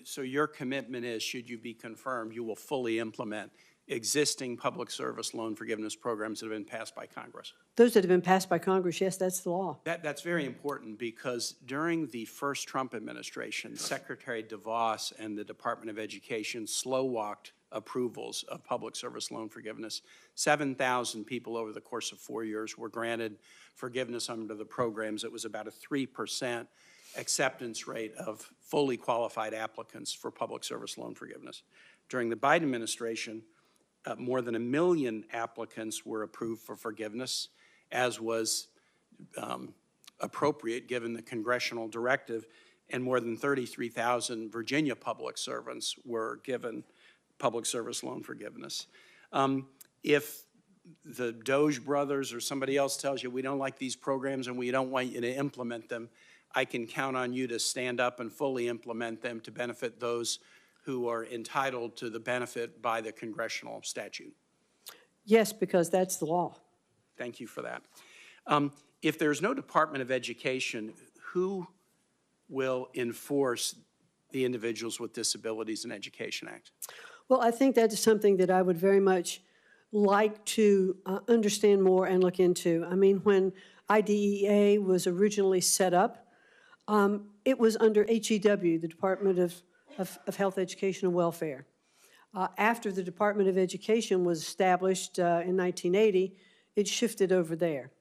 Speaker 13: So your commitment is, should you be confirmed, you will fully implement existing public service loan forgiveness programs that have been passed by Congress?
Speaker 5: Those that have been passed by Congress, yes, that's the law.
Speaker 13: That's very important because during the first Trump administration, Secretary DeVos and the Department of Education slow-walked approvals of public service loan forgiveness. 7,000 people over the course of 4 years were granted forgiveness under the programs. It was about a 3% acceptance rate of fully qualified applicants for public service loan forgiveness. During the Biden administration, more than 1 million applicants were approved for forgiveness, as was appropriate given the congressional directive, and more than 33,000 Virginia public servants were given public service loan forgiveness. If the Doge brothers or somebody else tells you we don't like these programs and we don't want you to implement them, I can count on you to stand up and fully implement them to benefit those who are entitled to the benefit by the congressional statute.
Speaker 5: Yes, because that's the law.
Speaker 13: Thank you for that. If there's no Department of Education, who will enforce the Individuals with Disabilities in Education Act?
Speaker 5: Well, I think that is something that I would very much like to understand more and look into. I mean, when IDEA was originally set up, it was under HEW, the Department of Health, Education, and Welfare. After the Department of Education was established in 1980, it shifted over there.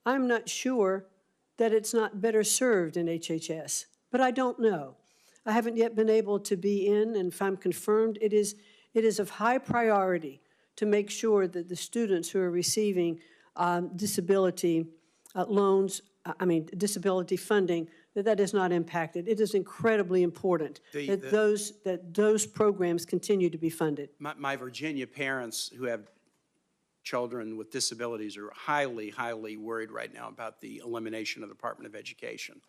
Speaker 5: I'm not sure that it's not better served in HHS, but I don't know. I haven't yet been able to be in, and if I'm confirmed, it is of high priority to make sure that the students who are receiving disability loans, disability funding, that is not impacted. It is incredibly important that those programs continue to be funded.
Speaker 13: My Virginia parents who have children with disabilities are highly, highly worried right now about the elimination of the Department of Education.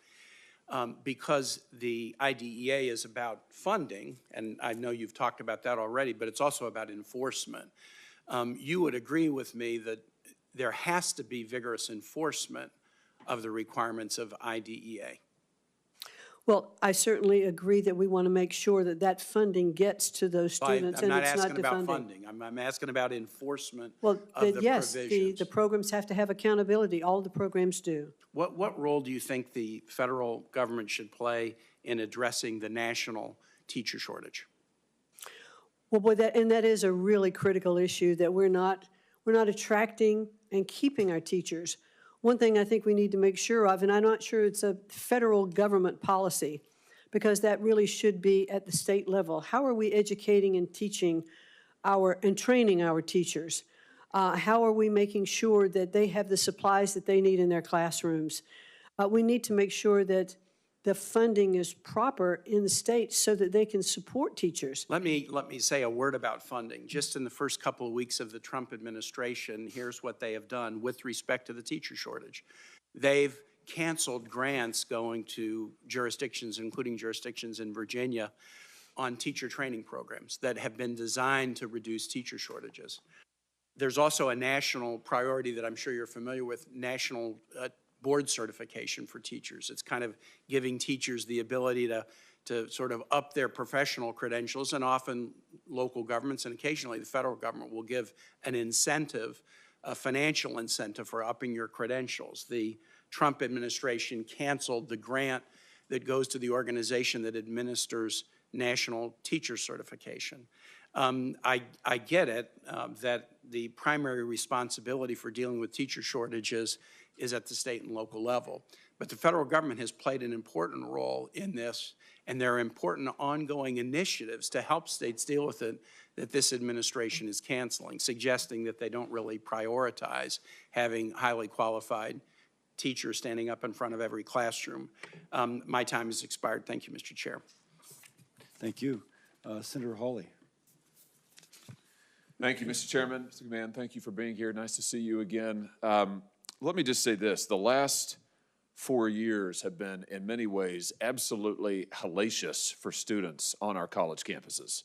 Speaker 13: Because the IDEA is about funding, and I know you've talked about that already, but it's also about enforcement. You would agree with me that there has to be vigorous enforcement of the requirements of IDEA.
Speaker 5: Well, I certainly agree that we want to make sure that that funding gets to those students and it's not defunding.
Speaker 13: I'm not asking about funding. I'm asking about enforcement
Speaker 5: Well,
Speaker 13: of the
Speaker 5: yes,
Speaker 13: provisions.
Speaker 5: the programs have to have accountability. All the programs do.
Speaker 13: What role do you think the federal government should play in addressing the national teacher shortage?
Speaker 5: Well, boy, that is a really critical issue, that we're not attracting and keeping our teachers. One thing I think we need to make sure of, and I'm not sure it's a federal government policy, because that really should be at the state level. How are we educating and teaching and training our teachers? How are we making sure that they have the supplies that they need in their classrooms? We need to make sure that the funding is proper in the states so that they can support teachers.
Speaker 13: Let me say a word about funding. Just in the first couple of weeks of the Trump administration, here's what they have done with respect to the teacher shortage. They've canceled grants going to jurisdictions, including jurisdictions in Virginia, on teacher training programs that have been designed to reduce teacher shortages. There's also a national priority that I'm sure you're familiar with, national board certification for teachers. It's kind of giving teachers the ability to sort of up their professional credentials, and often local governments and occasionally the federal government will give an incentive, a financial incentive for upping your credentials. The Trump administration canceled the grant that goes to the organization that administers national teacher certification. I get it that the primary responsibility for dealing with teacher shortages is at the state and local level. But the federal government has played an important role in this, and there are important ongoing initiatives to help states deal with it that this administration is canceling, suggesting that they don't really prioritize having highly qualified teachers standing up in front of every classroom. My time has expired. Thank you, Mr. Chair.
Speaker 1: Thank you. Senator Hawley.
Speaker 14: Thank you, Mr. Chairman. Mr. McMahon, thank you for being here. Nice to see you again. Let me just say this. The last 4 years have been, in many ways, absolutely hellacious for students on our college campuses.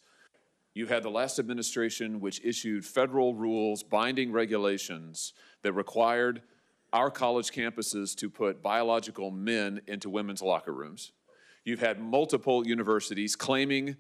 Speaker 14: You had the last administration which issued federal rules, binding regulations that required our college campuses to put biological men into women's locker rooms. You've had multiple universities claiming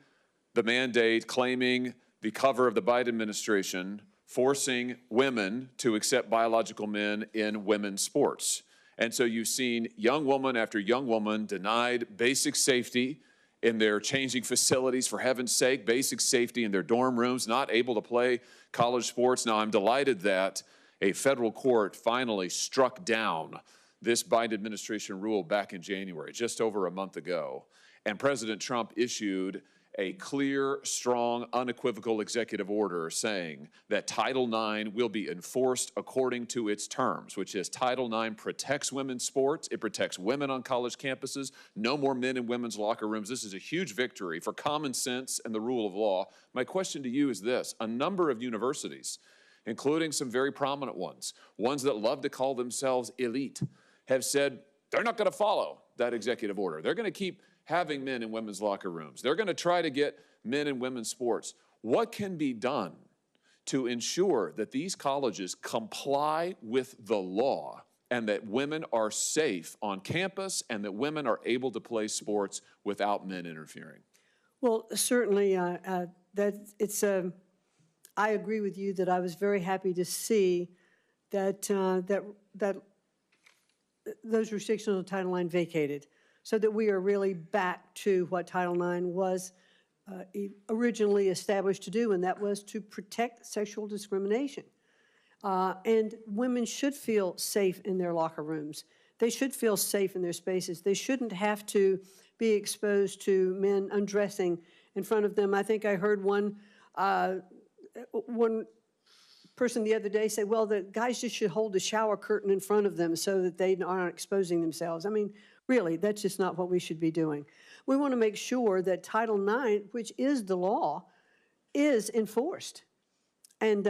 Speaker 14: the mandate, claiming the cover of the Biden administration, forcing women to accept biological men in women's sports. And so you've seen young woman after young woman denied basic safety in their changing facilities, for heaven's sake, basic safety in their dorm rooms, not able to play college sports. Now, I'm delighted that a federal court finally struck down this Biden administration rule back in January, just over a month ago. And President Trump issued a clear, strong, unequivocal executive order saying that Title IX will be enforced according to its terms, which is Title IX protects women's sports, it protects women on college campuses, no more men in women's locker rooms. This is a huge victory for common sense and the rule of law. My question to you is this: a number of universities, including some very prominent ones that love to call themselves elite, have said they're not going to follow that executive order. They're going to keep having men in women's locker rooms. They're going to try to get men in women's sports. What can be done to ensure that these colleges comply with the law and that women are safe on campus and that women are able to play sports without men interfering?
Speaker 5: Well, certainly, I agree with you that I was very happy to see that those restrictions on Title IX vacated, so that we are really back to what Title IX was originally established to do, and that was to protect sexual discrimination. And women should feel safe in their locker rooms. They should feel safe in their spaces. They shouldn't have to be exposed to men undressing in front of them. I think I heard one person the other day say, well, the guys just should hold the shower curtain in front of them so that they aren't exposing themselves. I mean, Really, that's just not what we should be doing. We want to make sure that Title IX, which is the law, is enforced. And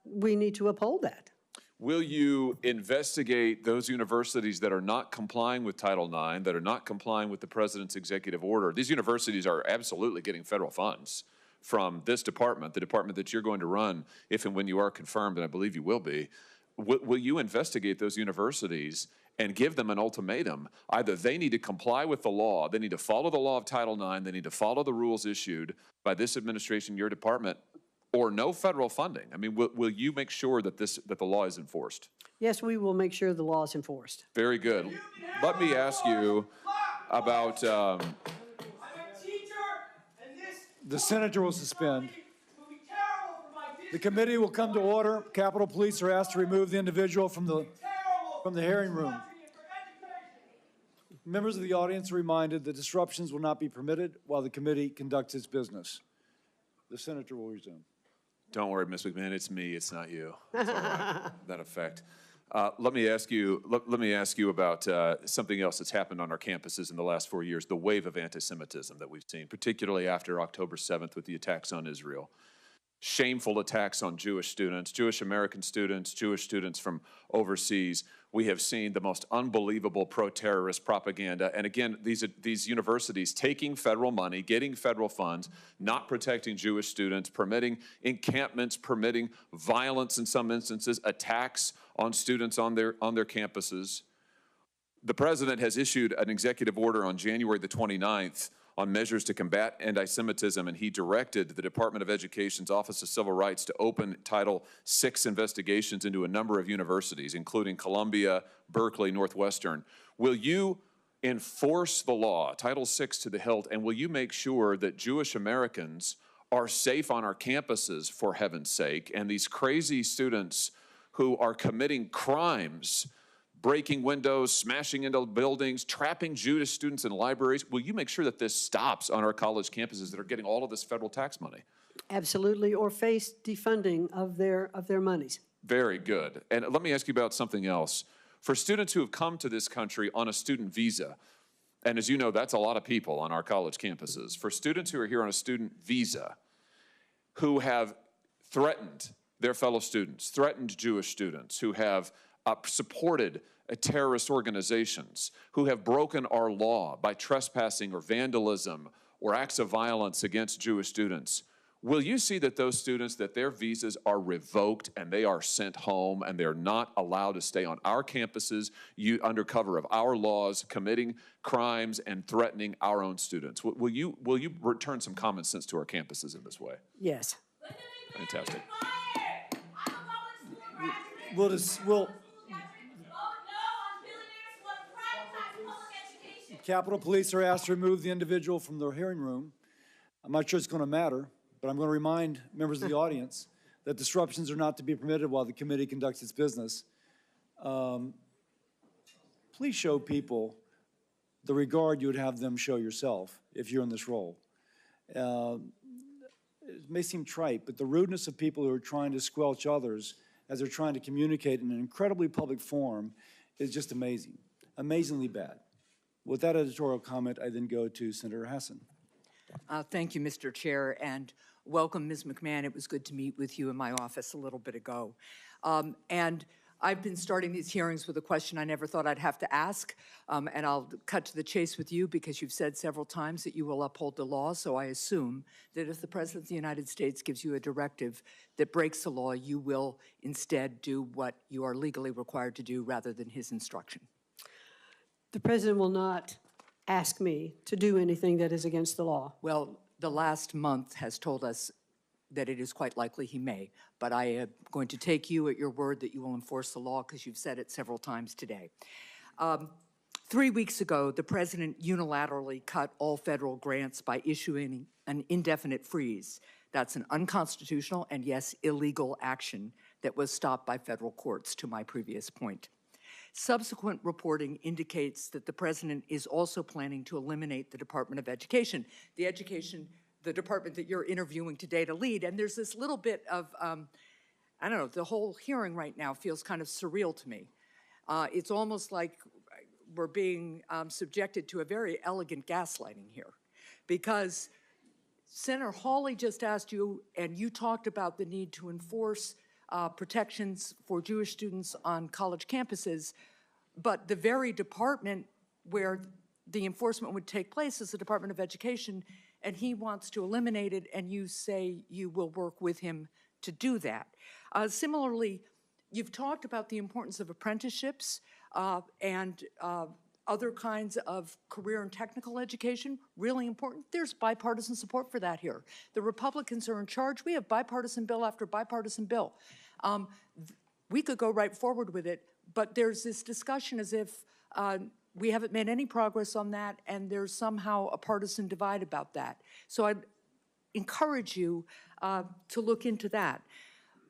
Speaker 5: we need to uphold that.
Speaker 14: Will you investigate those universities that are not complying with Title IX, that are not complying with the president's executive order? These universities are absolutely getting federal funds from this department, the department that you're going to run if and when you are confirmed, and I believe you will be. Will you investigate those universities and give them an ultimatum? Either they need to comply with the law, they need to follow the law of Title IX, they need to follow the rules issued by this administration, your department, or no federal funding. I mean, will you make sure that that the law is enforced?
Speaker 5: Yes, we will make sure the law is enforced.
Speaker 14: Very good. Let me ask you about...
Speaker 1: The senator will suspend. The committee will come to order. Capitol Police are asked to remove the individual from the hearing room. Members of the audience are reminded that disruptions will not be permitted while the committee conducts its business. The senator will resume.
Speaker 14: Don't worry, Ms. McMahon, it's me, it's not you. It's all right, that effect. Let me ask you about something else that's happened on our campuses in the last 4 years, the wave of anti-Semitism that we've seen, particularly after October 7th with the attacks on Israel. Shameful attacks on Jewish students, Jewish American students, Jewish students from overseas. We have seen the most unbelievable pro-terrorist propaganda. And again, these universities taking federal money, getting federal funds, not protecting Jewish students, permitting encampments, permitting violence in some instances, attacks on students on their campuses. The president has issued an executive order on January the 29th on measures to combat anti-Semitism, and he directed the Department of Education's Office of Civil Rights to open Title VI investigations into a number of universities, including Columbia, Berkeley, Northwestern. Will you enforce the law, Title VI to the hilt, and will you make sure that Jewish Americans are safe on our campuses, for heaven's sake, and these crazy students who are committing crimes, breaking windows, smashing into buildings, trapping Jewish students in libraries? Will you make sure that this stops on our college campuses that are getting all of this federal tax money?
Speaker 5: Absolutely, or face defunding of their monies.
Speaker 14: Very good. And let me ask you about something else. For students who have come to this country on a student visa, and as you know, that's a lot of people on our college campuses. For students who are here on a student visa, who have threatened their fellow students, threatened Jewish students, who have supported terrorist organizations, who have broken our law by trespassing or vandalism or acts of violence against Jewish students, will you see that those students, that their visas are revoked and they are sent home and they're not allowed to stay on our campuses under cover of our laws, committing crimes and threatening our own students? Will you return some common sense to our campuses in this way?
Speaker 5: Yes.
Speaker 14: Fantastic.
Speaker 1: Capitol Police are asked to remove the individual from the hearing room. I'm not sure it's going to matter, but I'm going to remind members of the audience that disruptions are not to be permitted while the committee conducts its business. Please show people the regard you would have them show yourself if you're in this role. It may seem trite, but the rudeness of people who are trying to squelch others as they're trying to communicate in an incredibly public forum is just amazing, amazingly bad. With that editorial comment, I then go to Senator Hassan.
Speaker 15: Thank you, Mr. Chair, and welcome, Ms. McMahon. It was good to meet with you in my office a little bit ago. And I've been starting these hearings with a question I never thought I'd have to ask, and I'll cut to the chase with you because you've said several times that you will uphold the law, so I assume that if the President of the United States gives you a directive that breaks the law, you will instead do what you are legally required to do rather than his instruction.
Speaker 5: The President will not ask me to do anything that is against the law.
Speaker 15: Well, the last month has told us that it is quite likely he may, but I am going to take you at your word that you will enforce the law because you've said it several times today. 3 weeks ago, the President unilaterally cut all federal grants by issuing an indefinite freeze. That's an unconstitutional and, yes, illegal action that was stopped by federal courts, to my previous point. Subsequent reporting indicates that the President is also planning to eliminate the Department of Education, the department that you're interviewing today to lead. And there's this little bit of, I don't know, the whole hearing right now feels kind of surreal to me. It's almost like we're being subjected to a very elegant gaslighting here, because Senator Hawley just asked you, and you talked about the need to enforce protections for Jewish students on college campuses, but the very department where the enforcement would take place is the Department of Education, and he wants to eliminate it, and you say you will work with him to do that. Similarly, you've talked about the importance of apprenticeships and other kinds of career and technical education, really important. There's bipartisan support for that here. The Republicans are in charge. We have bipartisan bill after bipartisan bill. We could go right forward with it, but there's this discussion as if we haven't made any progress on that, and there's somehow a partisan divide about that. So I'd encourage you to look into that.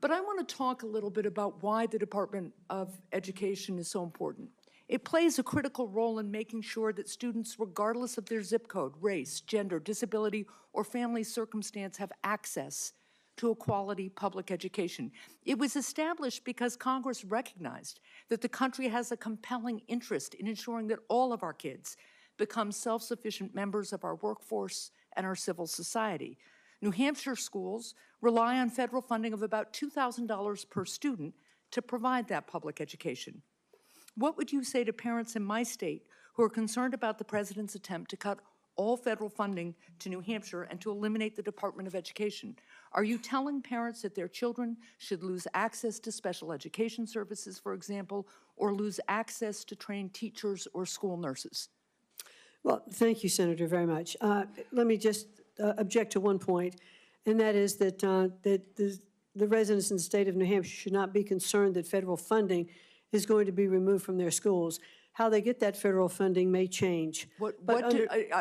Speaker 15: But I want to talk a little bit about why the Department of Education is so important. It plays a critical role in making sure that students, regardless of their zip code, race, gender, disability, or family circumstance, have access to a quality public education. It was established because Congress recognized that the country has a compelling interest in ensuring that all of our kids become self-sufficient members of our workforce and our civil society. New Hampshire schools rely on federal funding of about $2,000 per student to provide that public education. What would you say to parents in my state who are concerned about the president's attempt to cut all federal funding to New Hampshire and to eliminate the Department of Education? Are you telling parents that their children should lose access to special education services, for example, or lose access to trained teachers or school nurses?
Speaker 5: Well, thank you, Senator, very much. Let me just object to one point, and that is that, the residents in the state of New Hampshire should not be concerned that federal funding is going to be removed from their schools. How they get that federal funding may change.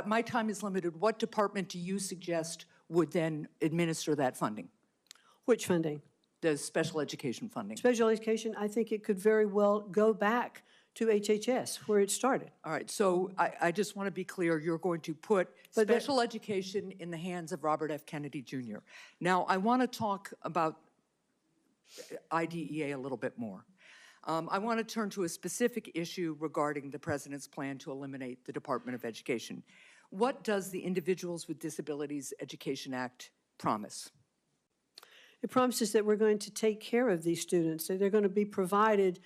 Speaker 15: My time is limited. What department do you suggest would then administer that funding?
Speaker 5: Which funding?
Speaker 15: The special education funding.
Speaker 5: Special education, I think it could very well go back to HHS, where it started.
Speaker 15: All right, so I just want to be clear, you're going to put special education in the hands of Robert F. Kennedy Jr. Now, I want to talk about IDEA a little bit more. I want to turn to a specific issue regarding the president's plan to eliminate the Department of Education. What does the Individuals with Disabilities Education Act promise?
Speaker 5: It promises that we're going to take care of these students, that they're going to be provided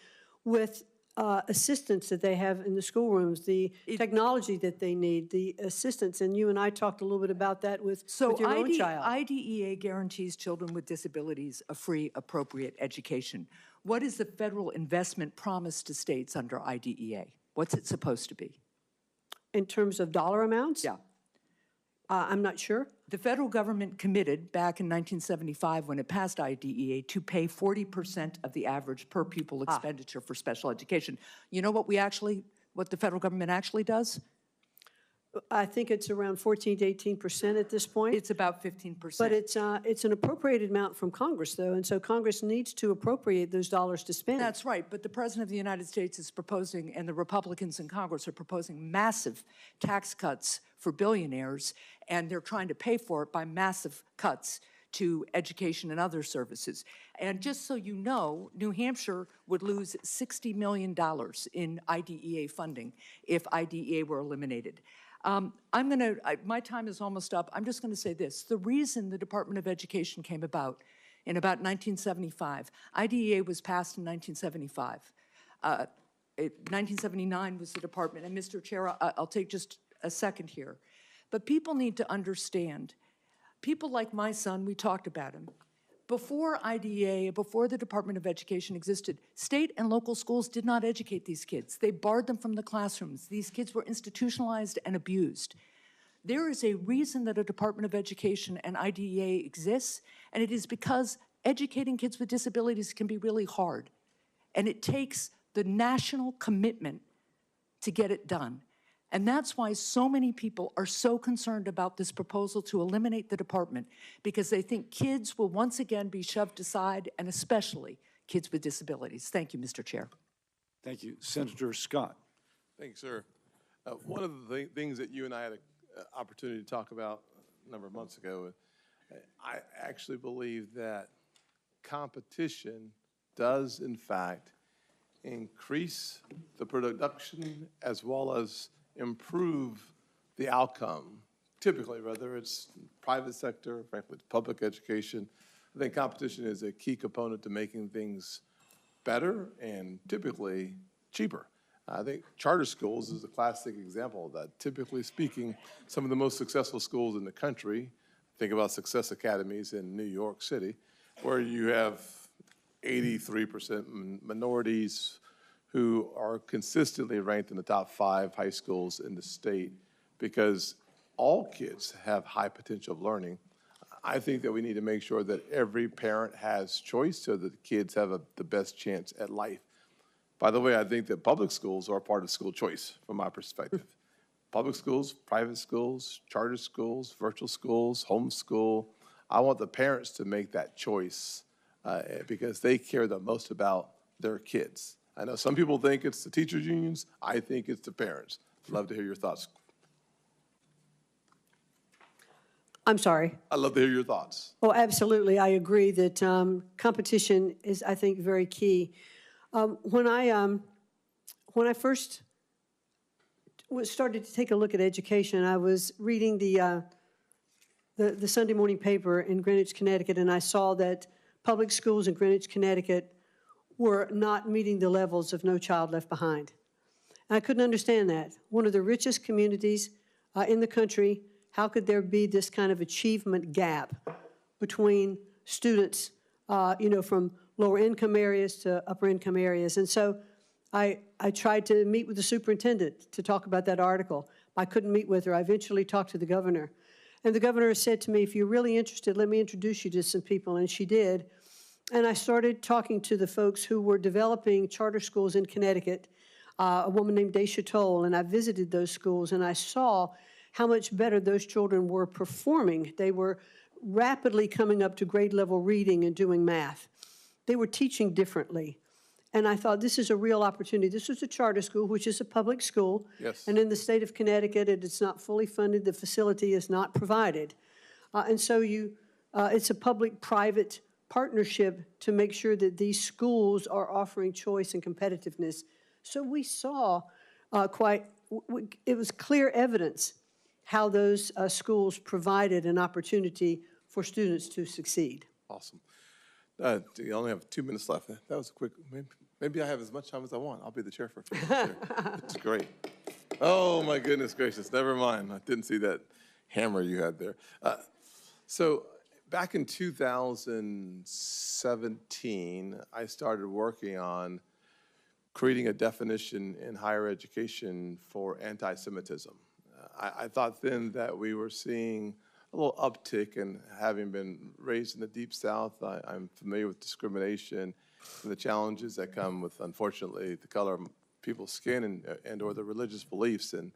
Speaker 5: with assistance that they have in the schoolrooms, the technology that they need, the assistance, and you and I talked a little bit about that with your own child.
Speaker 15: IDEA guarantees children with disabilities a free, appropriate education. What is the federal investment promised to states under IDEA? What's it supposed to be?
Speaker 5: In terms of dollar amounts?
Speaker 15: Yeah.
Speaker 5: I'm not sure.
Speaker 15: The federal government committed back in 1975 when it passed IDEA to pay 40% of the average per pupil expenditure for special education. You know what what the federal government actually does?
Speaker 5: I think it's around 14 to 18% at this point.
Speaker 15: It's about 15%.
Speaker 5: But it's an appropriated amount from Congress, though, and so Congress needs to appropriate those dollars to spend.
Speaker 15: That's right, but the President of the United States is proposing, and the Republicans in Congress are proposing massive tax cuts for billionaires, and they're trying to pay for it by massive cuts to education and other services. And just so you know, New Hampshire would lose $60 million in IDEA funding if IDEA were eliminated. My time is almost up. I'm just going to say this. The reason the Department of Education came about in about 1975, IDEA was passed in 1975. 1979 was the department. And Mr. Chair, I'll take just a second here. But people need to understand, people like my son, we talked about him. Before IDEA, before the Department of Education existed, state and local schools did not educate these kids. They barred them from the classrooms. These kids were institutionalized and abused. There is a reason that a Department of Education and IDEA exists, and it is because educating kids with disabilities can be really hard. And it takes the national commitment to get it done. And that's why so many people are so concerned about this proposal to eliminate the department, because they think kids will once again be shoved aside, and especially kids with disabilities. Thank you, Mr. Chair.
Speaker 1: Thank you. Senator Scott.
Speaker 3: Thanks, sir. One of the things that you and I had an opportunity to talk about a number of months ago, I actually believe that competition does, in fact, increase the production as well as improve the outcome. Typically, whether it's private sector, frankly, public education, I think competition is a key component to making things better and typically cheaper. I think charter schools is a classic example of that. Typically speaking, some of the most successful schools in the country, think about Success Academies in New York City, where you have 83% minorities who are consistently ranked in the top 5 high schools in the state because all kids have high potential of learning. I think that we need to make sure that every parent has choice so that the kids have the best chance at life. By the way, I think that public schools are part of school choice from my perspective. Public schools, private schools, charter schools, virtual schools, homeschool. I want the parents to make that choice because they care the most about their kids. I know some people think it's the teachers' unions. I think it's the parents. I'd love to hear your thoughts.
Speaker 5: I'm sorry.
Speaker 3: I'd love to hear your thoughts.
Speaker 5: Oh, absolutely. I agree that competition is, I think, very key. When I first started to take a look at education, I was reading the Sunday morning paper in Greenwich, Connecticut, and I saw that public schools in Greenwich, Connecticut were not meeting the levels of No Child Left Behind. And I couldn't understand that. One of the richest communities in the country, how could there be this kind of achievement gap between students, from lower income areas to upper income areas? And so I tried to meet with the superintendent to talk about that article. I couldn't meet with her. I eventually talked to the governor. And the governor said to me, if you're really interested, let me introduce you to some people. And she did. And I started talking to the folks who were developing charter schools in Connecticut, a woman named Daisha Toll, and I visited those schools, and I saw how much better those children were performing. They were rapidly coming up to grade level reading and doing math. They were teaching differently. And I thought, this is a real opportunity. This was a charter school, which is a public school.
Speaker 3: Yes.
Speaker 5: And in the state of Connecticut, it's not fully funded. The facility is not provided. And so it's a public-private partnership to make sure that these schools are offering choice and competitiveness. So we saw it was clear evidence how those schools provided an opportunity for students to succeed.
Speaker 3: Awesome. You only have 2 minutes left. That was a quick, maybe I have as much time as I want. I'll be the chair for a few minutes. That's great. Oh, my goodness gracious. Never mind. I didn't see that hammer you had there. So back in 2017, I started working on creating a definition in higher education for anti-Semitism. I thought then that we were seeing a little uptick, and having been raised in the Deep South, I'm familiar with discrimination and the challenges that come with, unfortunately, the color of people's skin and or the religious beliefs. And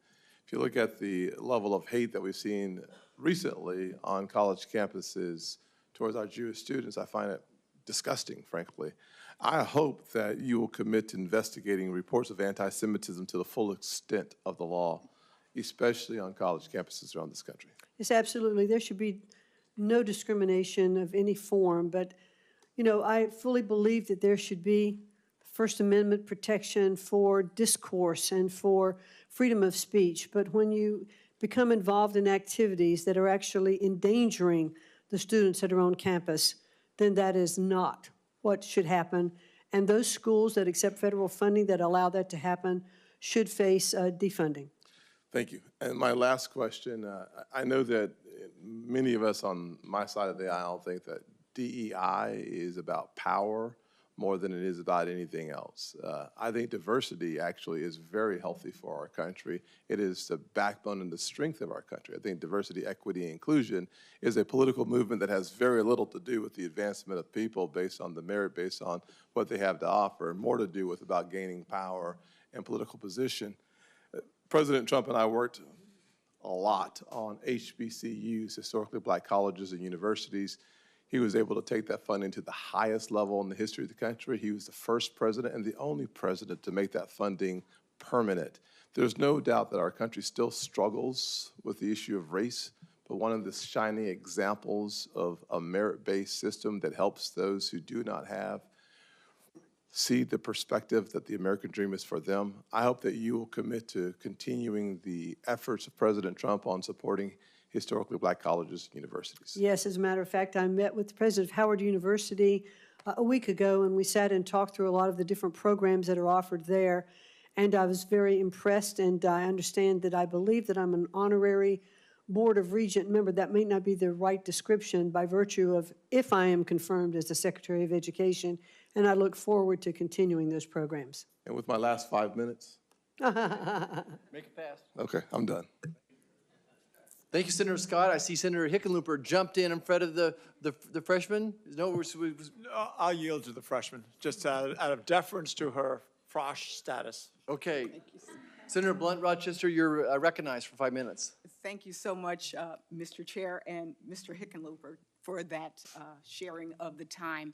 Speaker 3: if you look at the level of hate that we've seen recently on college campuses towards our Jewish students, I find it disgusting, frankly. I hope that you will commit to investigating reports of anti-Semitism to the full extent of the law, especially on college campuses around this country.
Speaker 5: Yes, absolutely. There should be no discrimination of any form, but, I fully believe that there should be First Amendment protection for discourse and for freedom of speech. But when you become involved in activities that are actually endangering the students that are on campus, then that is not what should happen. And those schools that accept federal funding that allow that to happen should face defunding.
Speaker 3: Thank you. And my last question, I know that many of us on my side of the aisle think that DEI is about power more than it is about anything else. I think diversity actually is very healthy for our country. It is the backbone and the strength of our country. I think diversity, equity, and inclusion is a political movement that has very little to do with the advancement of people based on the merit, based on what they have to offer, and more to do with about gaining power and political position. President Trump and I worked a lot on HBCUs, historically black colleges and universities. He was able to take that funding to the highest level in the history of the country. He was the first president and the only president to make that funding permanent. There's no doubt that our country still struggles with the issue of race, but one of the shining examples of a merit-based system that helps those who do not have see the perspective that the American dream is for them. I hope that you will commit to continuing the efforts of President Trump on supporting historically black colleges and universities.
Speaker 5: Yes, as a matter of fact, I met with the president of Howard University a week ago, and we sat and talked through a lot of the different programs that are offered there. And I was very impressed, and I understand that I believe that I'm an honorary Board of Regent member. That may not be the right description by virtue of if I am confirmed as the Secretary of Education, and I look forward to continuing those programs.
Speaker 3: And with my last 5 minutes?
Speaker 16: Make it fast.
Speaker 3: Okay, I'm done.
Speaker 16: Thank you, Senator Scott. I see Senator Hickenlooper jumped in front of the freshman. No,
Speaker 17: I'll yield to the freshman, just out of deference to her frosh status.
Speaker 16: okay. Senator Blunt Rochester, you're recognized for 5 minutes.
Speaker 18: Thank you so much, Mr. Chair and Mr. Hickenlooper, for that sharing of the time.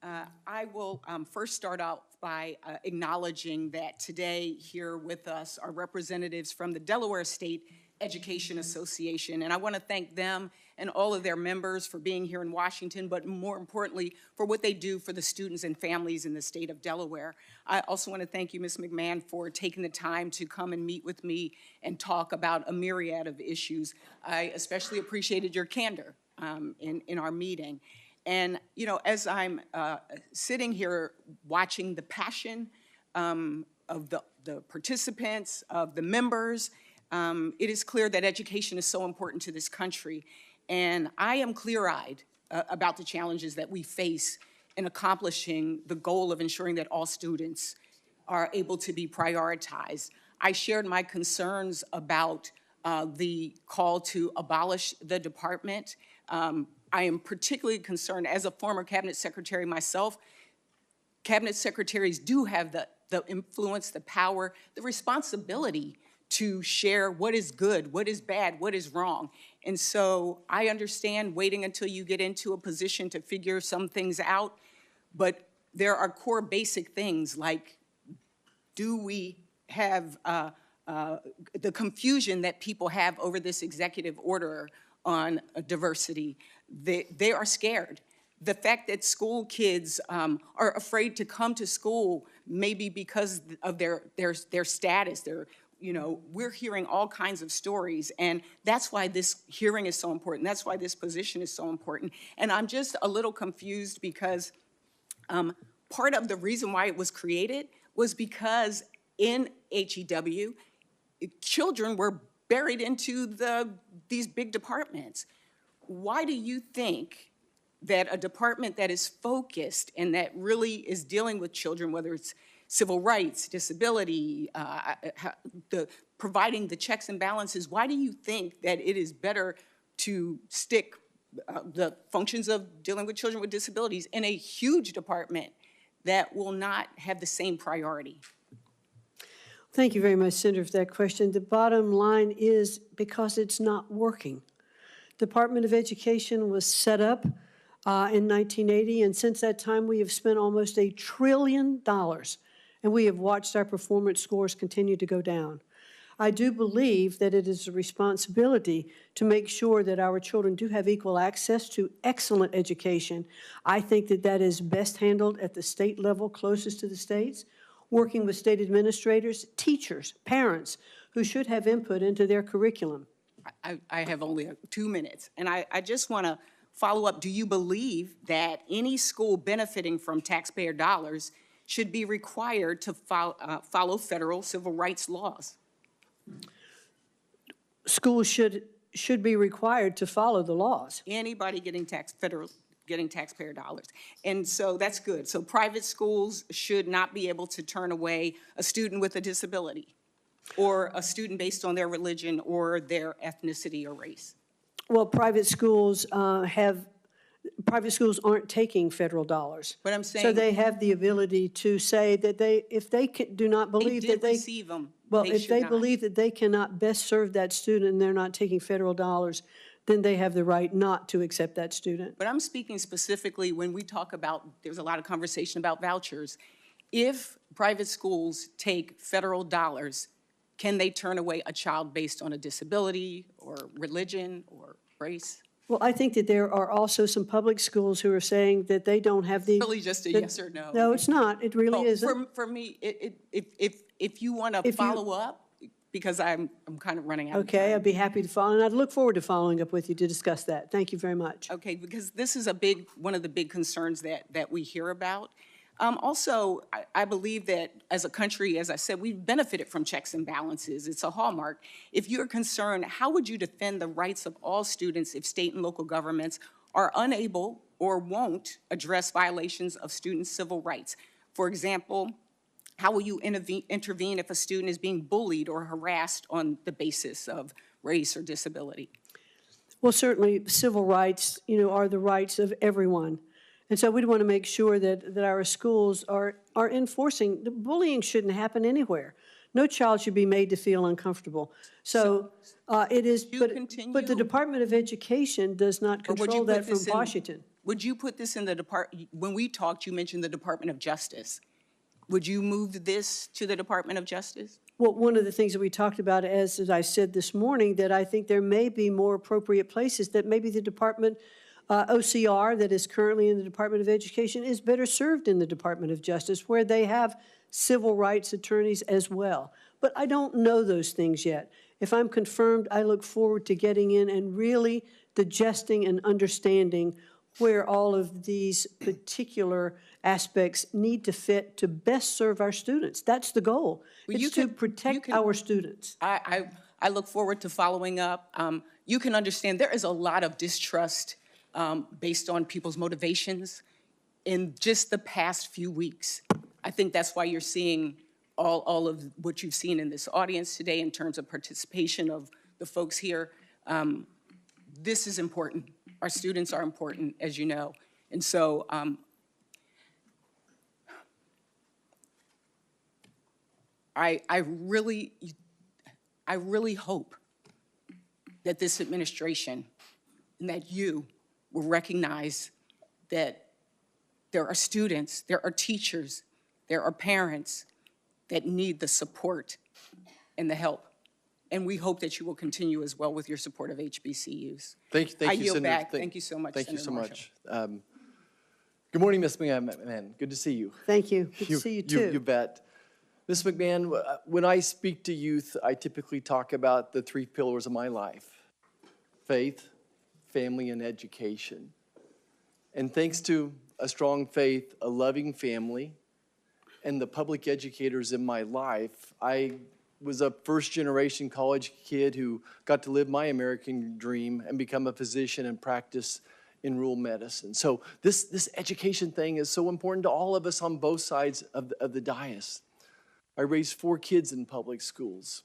Speaker 18: I will first start out by acknowledging that today here with us are representatives from the Delaware State Education Association, and I want to thank them and all of their members for being here in Washington, but more importantly, for what they do for the students and families in the state of Delaware. I also want to thank you, Ms. McMahon, for taking the time to come and meet with me and talk about a myriad of issues. I especially appreciated your candor in our meeting. And, you know, as I'm sitting here watching the passion of the participants, of the members, it is clear that education is so important to this country. And I am clear-eyed about the challenges that we face in accomplishing the goal of ensuring that all students are able to be prioritized. I shared my concerns about the call to abolish the department. I am particularly concerned, as a former cabinet secretary myself, cabinet secretaries do have the influence, the power, the responsibility to share what is good, what is bad, what is wrong. And so I understand waiting until you get into a position to figure some things out, but there are core basic things like, do we have the confusion that people have over this executive order on diversity? They are scared. The fact that school kids are afraid to come to school, maybe because of their status, you know, we're hearing all kinds of stories, and that's why this hearing is so important. That's why this position is so important. And I'm just a little confused because part of the reason why it was created was because in HEW, children were buried into these big departments. Why do you think that a department that is focused and that really is dealing with children, whether it's civil rights, disability, providing the checks and balances, why do you think that it is better to stick the functions of dealing with children with disabilities in a huge department that will not have the same priority?
Speaker 5: Thank you very much, Senator, for that question. The bottom line is because it's not working. Department of Education was set up in 1980, and since that time we have spent almost $1 trillion, and we have watched our performance scores continue to go down. I do believe that it is a responsibility to make sure that our children do have equal access to excellent education. I think that that is best handled at the state level, closest to the states, working with state administrators, teachers, parents, who should have input into their curriculum.
Speaker 18: I have only 2 minutes, and I just want to follow up. Do you believe that any school benefiting from taxpayer dollars should be required to follow federal civil rights laws?
Speaker 5: Schools should be required to follow the laws.
Speaker 18: Anybody getting taxpayer dollars. And so that's good. So private schools should not be able to turn away a student with a disability or a student based on their religion or their ethnicity or race.
Speaker 5: Well, private schools aren't taking federal dollars.
Speaker 18: But I'm saying,
Speaker 5: so they have the ability to say that if they do not believe that they
Speaker 18: receive them.
Speaker 5: Well, if they believe that they cannot best serve that student and they're not taking federal dollars, then they have the right not to accept that student.
Speaker 18: But I'm speaking specifically when we talk about, there's a lot of conversation about vouchers. If private schools take federal dollars, can they turn away a child based on a disability or religion or race?
Speaker 5: Well, I think that there are also some public schools who are saying that they don't have the.
Speaker 18: Really just a yes or no?
Speaker 5: No, it's not. It really isn't.
Speaker 18: For me, if you want to
Speaker 5: If you-
Speaker 18: follow up, because I'm kind of running out of time.
Speaker 5: Okay, I'd be happy to follow, and I'd look forward to following up with you to discuss that. Thank you very much.
Speaker 18: Okay, because this is one of the big concerns that we hear about. Also, I believe that as a country, as I said, we've benefited from checks and balances. It's a hallmark. If you're concerned, how would you defend the rights of all students if state and local governments are unable or won't address violations of students' civil rights? For example, how will you intervene if a student is being bullied or harassed on the basis of race or disability?
Speaker 5: Well, certainly, civil rights, are the rights of everyone. And so we'd want to make sure that our schools are enforcing. The bullying shouldn't happen anywhere. No child should be made to feel uncomfortable. So it is, but the Department of Education does not control that from Washington.
Speaker 18: Would you put this in the when we talked, you mentioned the Department of Justice. Would you move this to the Department of Justice?
Speaker 5: Well, one of the things that we talked about, as I said this morning, that I think there may be more appropriate places that maybe the Department OCR that is currently in the Department of Education is better served in the Department of Justice, where they have civil rights attorneys as well. But I don't know those things yet. If I'm confirmed, I look forward to getting in and really digesting and understanding where all of these particular aspects need to fit to best serve our students. That's the goal. It's to protect our students.
Speaker 18: I look forward to following up. You can understand there is a lot of distrust based on people's motivations in just the past few weeks. I think that's why you're seeing all of what you've seen in this audience today in terms of participation of the folks here. This is important. Our students are important, as you know. And so I really hope that this administration and that you will recognize that there are students, there are teachers, there are parents that need the support and the help. And we hope that you will continue as well with your support of HBCUs.
Speaker 16: Thank you,
Speaker 18: I yield
Speaker 16: Senator.
Speaker 18: back. Thank you so much,
Speaker 16: Thank you
Speaker 18: Senator
Speaker 16: so
Speaker 18: Marshall.
Speaker 16: much. Good morning, Ms. McMahon. Good to see you.
Speaker 5: Thank you. Good to see you, too.
Speaker 16: You bet. Ms. McMahon, when I speak to youth, I typically talk about the three pillars of my life: faith, family, and education. And thanks to a strong faith, a loving family, and the public educators in my life, I was a first-generation college kid who got to live my American dream and become a physician and practice in rural medicine. So this education thing is so important to all of us on both sides of the dais. I raised 4 kids in public schools.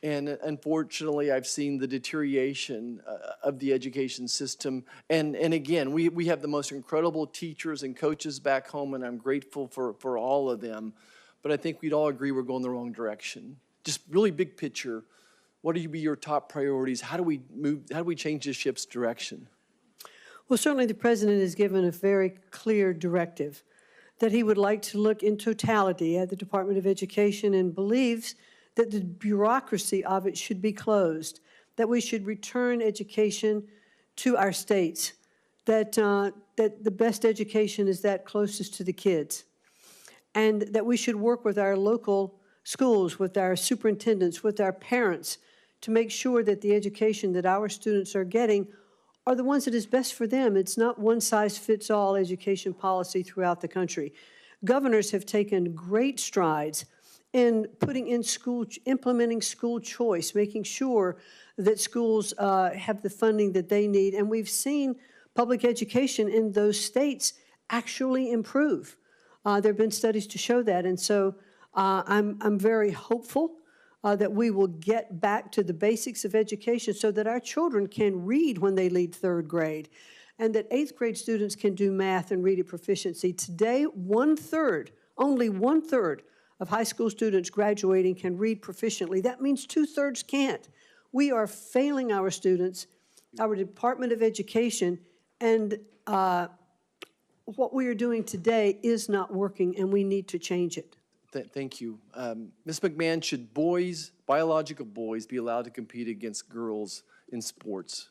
Speaker 16: And unfortunately, I've seen the deterioration of the education system. And again, we have the most incredible teachers and coaches back home, and I'm grateful for all of them. But I think we'd all agree we're going the wrong direction. Just really big picture, what would be your top priorities? How do we change the ship's direction?
Speaker 5: Well, certainly the President has given a very clear directive that he would like to look in totality at the Department of Education and believes that the bureaucracy of it should be closed, that we should return education to our states, that the best education is that closest to the kids, and that we should work with our local schools, with our superintendents, with our parents, to make sure that the education that our students are getting are the ones that is best for them. It's not one-size-fits-all education policy throughout the country. Governors have taken great strides in implementing school choice, making sure that schools have the funding that they need. And we've seen public education in those states actually improve. There have been studies to show that. And so I'm very hopeful that we will get back to the basics of education so that our children can read when they leave 3rd grade, and that 8th grade students can do math and read at proficiency. Today, only one third of high school students graduating can read proficiently. That means 2/3 can't. We are failing our students, our Department of Education, and what we are doing today is not working, and we need to change it.
Speaker 16: Thank you. Ms. McMahon, should biological boys, be allowed to compete against girls in sports?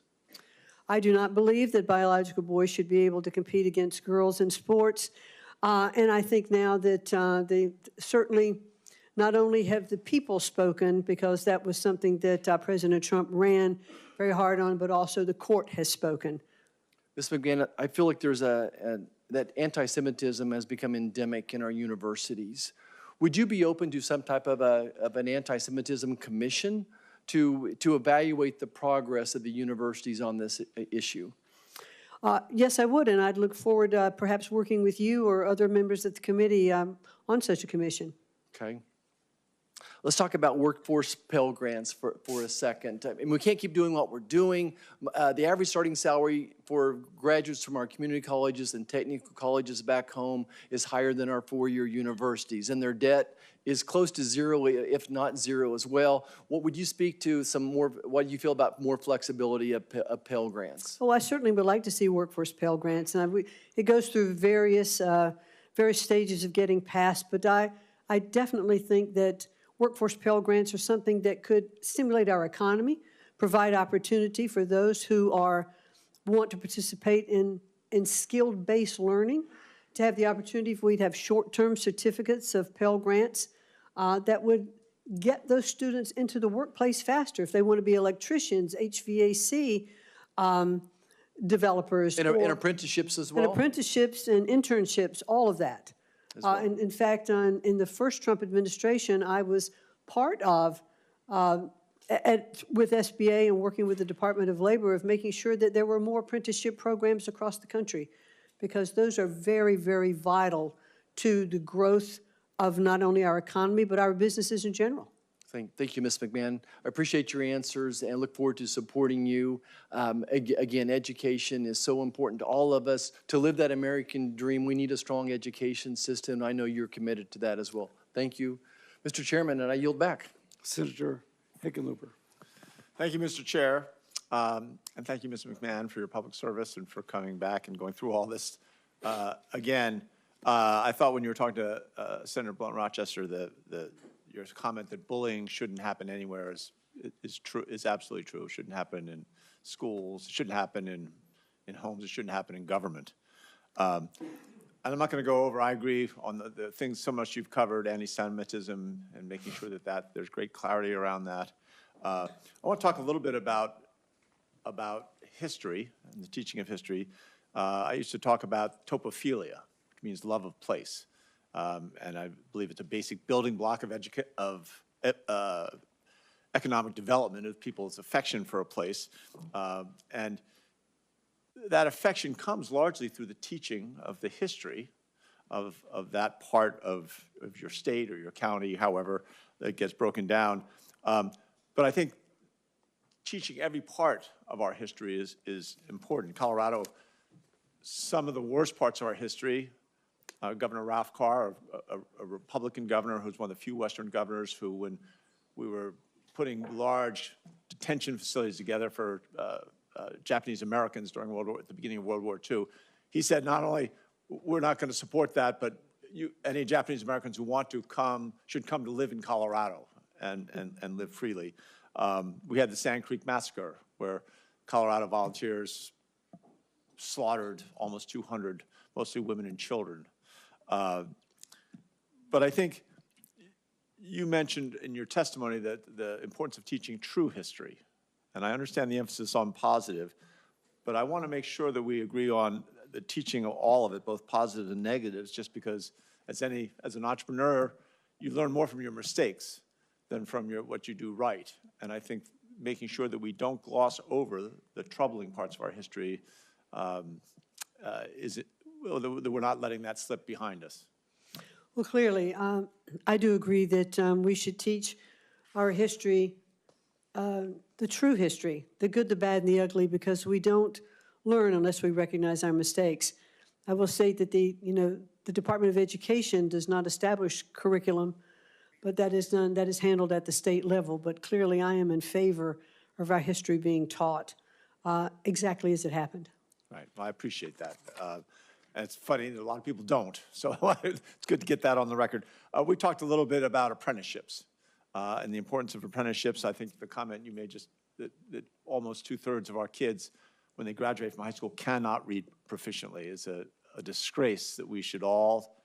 Speaker 5: I do not believe that biological boys should be able to compete against girls in sports. And I think now that they certainly not only have the people spoken, because that was something that President Trump ran very hard on, but also the court has spoken.
Speaker 16: Ms. McMahon, I feel like there's that anti-Semitism has become endemic in our universities. Would you be open to some type of an anti-Semitism commission to evaluate the progress of the universities on this issue?
Speaker 5: Yes, I would, and I'd look forward to perhaps working with you or other members of the committee on such a commission.
Speaker 16: Okay. Let's talk about workforce Pell Grants for a second. I mean, we can't keep doing what we're doing. The average starting salary for graduates from our community colleges and technical colleges back home is higher than our four-year universities, and their debt is close to zero, if not zero as well. What would you speak to what do you feel about more flexibility of Pell Grants?
Speaker 5: Well, I certainly would like to see workforce Pell Grants, and it goes through various stages of getting passed, but I definitely think that workforce Pell Grants are something that could stimulate our economy, provide opportunity for those who want to participate in skilled-based learning, to have the opportunity if we'd have short-term certificates of Pell Grants that would get those students into the workplace faster if they want to be electricians, HVAC developers.
Speaker 16: And apprenticeships as well?
Speaker 5: And apprenticeships and internships, all of that. Well. In fact, in the first Trump administration, I was part of, with SBA and working with the Department of Labor, of making sure that there were more apprenticeship programs across the country, because those are very, very vital to the growth of not only our economy, but our businesses in general.
Speaker 16: Thank you, Ms. McMahon. I appreciate your answers and look forward to supporting you. Again, education is so important to all of us. To live that American dream, we need a strong education system. I know you're committed to that as well. Thank you. Mr. Chairman, and I yield back.
Speaker 17: Senator Hickenlooper. Thank you, Mr. Chair. And thank you, Ms. McMahon, for your public service and for coming back and going through all this again. I thought when you were talking to Senator Blunt Rochester, your comment that bullying shouldn't happen anywhere is true, is absolutely true. It shouldn't happen in schools. It shouldn't happen in homes. It shouldn't happen in government. And I'm not going to go over. I agree on the things so much you've covered, anti-Semitism, and making sure that there's great clarity around that. I want to talk a little bit about history and the teaching of history. I used to talk about topophilia, which means love of place. And I believe it's a basic building block of economic development of people's affection for a place. And that affection comes largely through the teaching of the history of that part of your state or your county, however that gets broken down. But I think teaching every part of our history is important. Colorado, some of the worst parts of our history, Governor Ralph Carr, a Republican governor who's one of the few Western governors who, when we were putting large detention facilities together for Japanese Americans during at the beginning of World War II, he said not only we're not going to support that, but any Japanese Americans who want to should come to live in Colorado and live freely. We had the Sand Creek Massacre, where Colorado volunteers slaughtered almost 200, mostly women and children. But I think you mentioned in your testimony that the importance of teaching true history. And I understand the emphasis on positive, but I want to make sure that we agree on the teaching of all of it, both positive and negatives, just because as an entrepreneur, you learn more from your mistakes than from what you do right. And I think making sure that we don't gloss over the troubling parts of our history that we're not letting that slip behind us.
Speaker 5: Well, clearly, I do agree that we should teach our history, the true history, the good, the bad, and the ugly, because we don't learn unless we recognize our mistakes. I will say that the Department of Education does not establish curriculum, but that is handled at the state level. But clearly, I am in favor of our history being taught exactly as it happened.
Speaker 17: Right. Well, I appreciate that. And it's funny that a lot of people don't, so it's good to get that on the record. We talked a little bit about apprenticeships and the importance of apprenticeships. I think the comment you made that almost 2/3 of our kids when they graduate from high school cannot read proficiently is a disgrace that we should all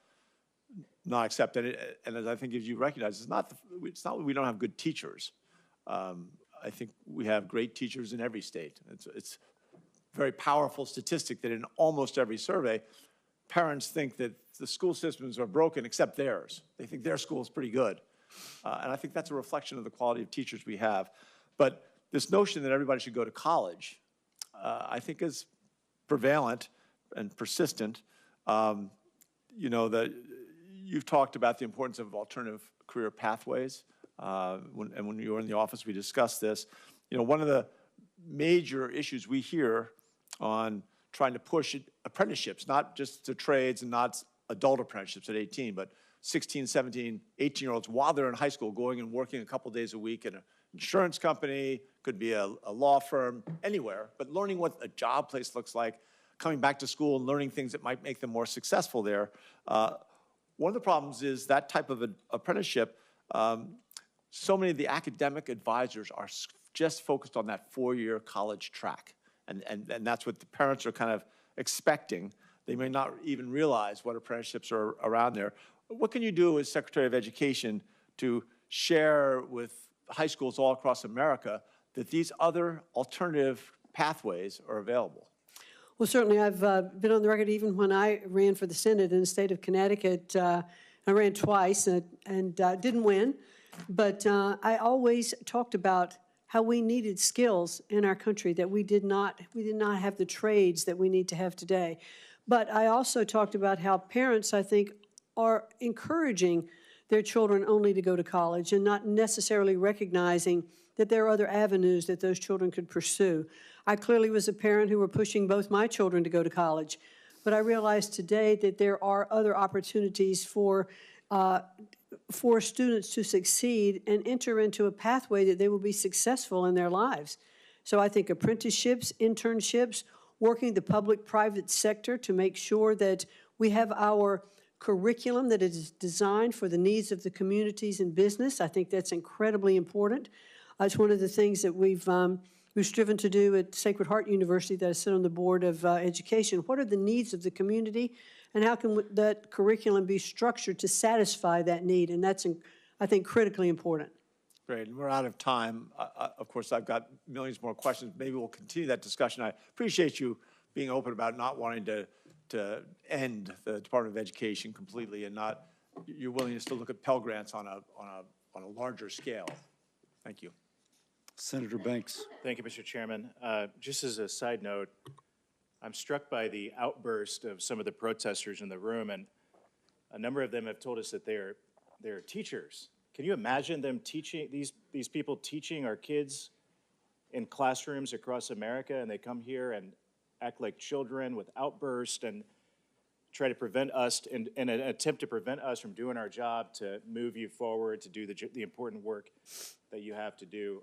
Speaker 17: not accept. And as I think as you recognize, it's not that we don't have good teachers. I think we have great teachers in every state. It's a very powerful statistic that in almost every survey, parents think that the school systems are broken except theirs. They think their school is pretty good. And I think that's a reflection of the quality of teachers we have. But this notion that everybody should go to college, I think is prevalent and persistent. You know, that you've talked about the importance of alternative career pathways. When you were in the office, we discussed this. You know, one of the major issues we hear on trying to push apprenticeships, not just to trades and not adult apprenticeships at 18, but 16, 17, 18-year-olds while they're in high school going and working a couple days a week in an insurance company, could be a law firm, anywhere, but learning what a job place looks like, coming back to school and learning things that might make them more successful there. One of the problems is that type of an apprenticeship, so many of the academic advisors are just focused on that 4-year college track. And that's what the parents are kind of expecting. They may not even realize what apprenticeships are around there. What can you do as Secretary of Education to share with high schools all across America that these other alternative pathways are available?
Speaker 5: Well, certainly I've been on the record even when I ran for the Senate in the state of Connecticut. I ran twice and didn't win, but I always talked about how we needed skills in our country that we did not have the trades that we need to have today. But I also talked about how parents, I think, are encouraging their children only to go to college and not necessarily recognizing that there are other avenues that those children could pursue. I clearly was a parent who were pushing both my children to go to college, but I realize today that there are other opportunities for students to succeed and enter into a pathway that they will be successful in their lives. So I think apprenticeships, internships, working the public-private sector to make sure that we have our curriculum that is designed for the needs of the communities and business. I think that's incredibly important. It's one of the things that we've striven to do at Sacred Heart University that I sit on the board of education. What are the needs of the community, and how can that curriculum be structured to satisfy that need? And that's, I think, critically important.
Speaker 17: Great, and we're out of time. Of course, I've got millions more questions. Maybe we'll continue that discussion. I appreciate you being open about not wanting to end the Department of Education completely, and not your willingness to look at Pell Grants on a larger scale. Thank you.
Speaker 1: Senator Banks.
Speaker 19: Thank you, Mr. Chairman. Just as a side note, I'm struck by the outburst of some of the protesters in the room, and a number of them have told us that they're teachers. Can you imagine them teaching, these people teaching our kids in classrooms across America, and they come here and act like children with outbursts and try to prevent us, in an attempt to prevent us from doing our job to move you forward, to do the important work that you have to do.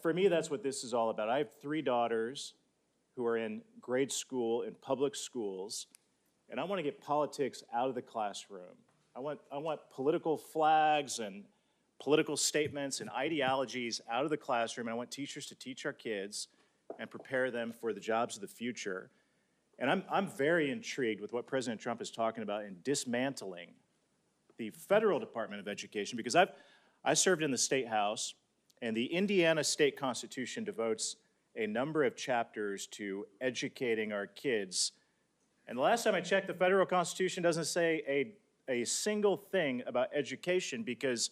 Speaker 19: For me, that's what this is all about. I have 3 daughters who are in grade school, in public schools, and I want to get politics out of the classroom. I want political flags and political statements and ideologies out of the classroom. And I want teachers to teach our kids and prepare them for the jobs of the future. And I'm very intrigued with what President Trump is talking about in dismantling the federal Department of Education, because I served in the State House, and the Indiana State Constitution devotes a number of chapters to educating our kids. And the last time I checked, the federal Constitution doesn't say a single thing about education, because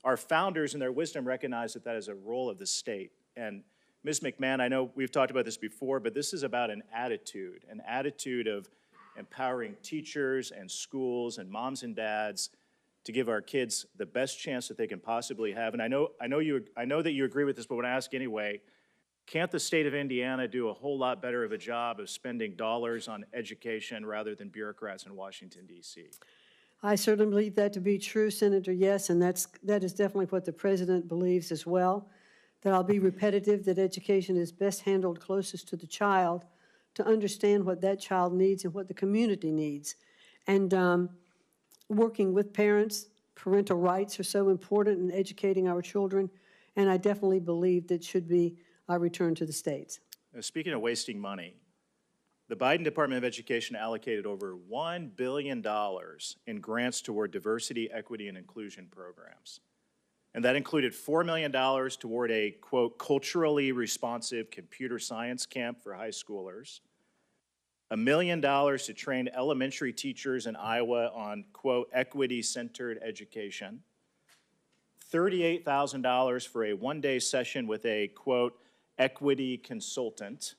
Speaker 19: our founders in their wisdom recognized that is a role of the state. And Ms. McMahon, I know we've talked about this before, but this is about an attitude of empowering teachers and schools and moms and dads to give our kids the best chance that they can possibly have. And I know that you agree with this, but when I ask anyway, can't the state of Indiana do a whole lot better of a job of spending dollars on education rather than bureaucrats in Washington, D.C.?
Speaker 5: I certainly believe that to be true, Senator, yes, and that is definitely what the President believes as well, that I'll be repetitive, that education is best handled closest to the child to understand what that child needs and what the community needs. And working with parents, parental rights are so important in educating our children, and I definitely believe that should be returned to the states.
Speaker 19: speaking of wasting money, the Biden Department of Education allocated over $1 billion in grants toward diversity, equity, and inclusion programs. And that included $4 million toward a, quote, culturally responsive computer science camp for high schoolers, $1 million to train elementary teachers in Iowa on, quote, equity-centered education, $38,000 for a one-day session with a, quote, equity consultant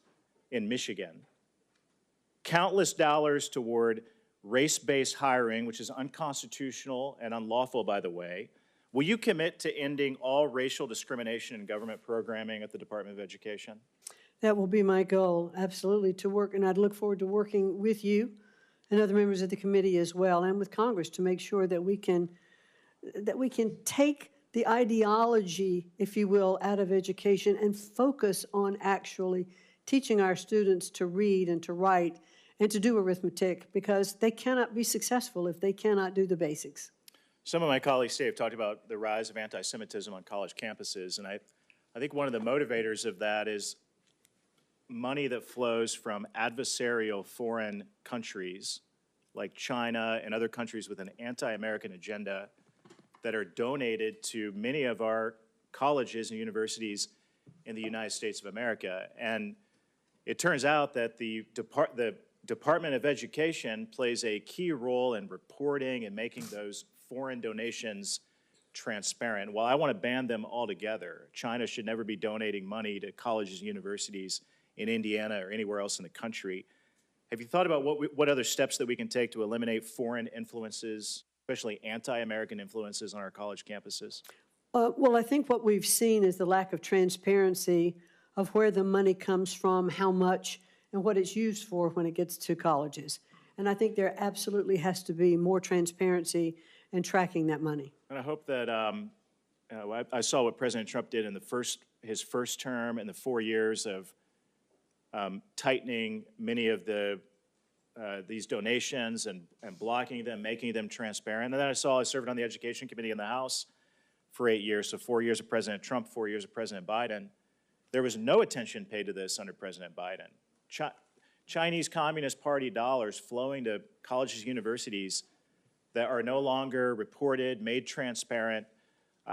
Speaker 19: in Michigan, countless dollars toward race-based hiring, which is unconstitutional and unlawful, by the way. Will you commit to ending all racial discrimination in government programming at the Department of Education?
Speaker 5: That will be my goal, absolutely, to work, and I'd look forward to working with you and other members of the committee as well, and with Congress to make sure that we can take the ideology, if you will, out of education and focus on actually teaching our students to read and to write and to do arithmetic, because they cannot be successful if they cannot do the basics.
Speaker 19: Some of my colleagues today have talked about the rise of anti-Semitism on college campuses, and I think one of the motivators of that is money that flows from adversarial foreign countries like China and other countries with an anti-American agenda that are donated to many of our colleges and universities in the United States of America. And it turns out that the Department of Education plays a key role in reporting and making those foreign donations transparent. While I want to ban them altogether, China should never be donating money to colleges and universities in Indiana or anywhere else in the country. Have you thought about what other steps that we can take to eliminate foreign influences, especially anti-American influences on our college campuses?
Speaker 5: Well, I think what we've seen is the lack of transparency of where the money comes from, how much, and what it's used for when it gets to colleges. And I think there absolutely has to be more transparency in tracking that money.
Speaker 19: And I hope that, I saw what President Trump did in his first term and the 4 years of tightening many of these donations and blocking them, making them transparent. And then I served on the Education Committee in the House for 8 years, so 4 years of President Trump, 4 years of President Biden. There was no attention paid to this under President Biden. Chinese Communist Party dollars flowing to colleges and universities that are no longer reported, made transparent.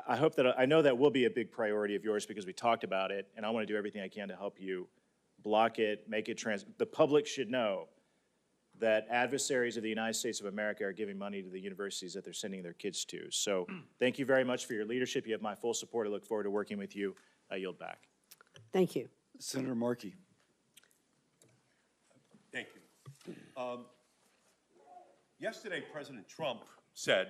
Speaker 19: I know that will be a big priority of yours because we talked about it, and I want to do everything I can to help you block it, make it the public should know that adversaries of the United States of America are giving money to the universities that they're sending their kids to. So thank you very much for your leadership. You have my full support. I look forward to working with you. I yield back.
Speaker 5: Thank you.
Speaker 1: Senator Markey.
Speaker 20: Thank you. Yesterday, President Trump said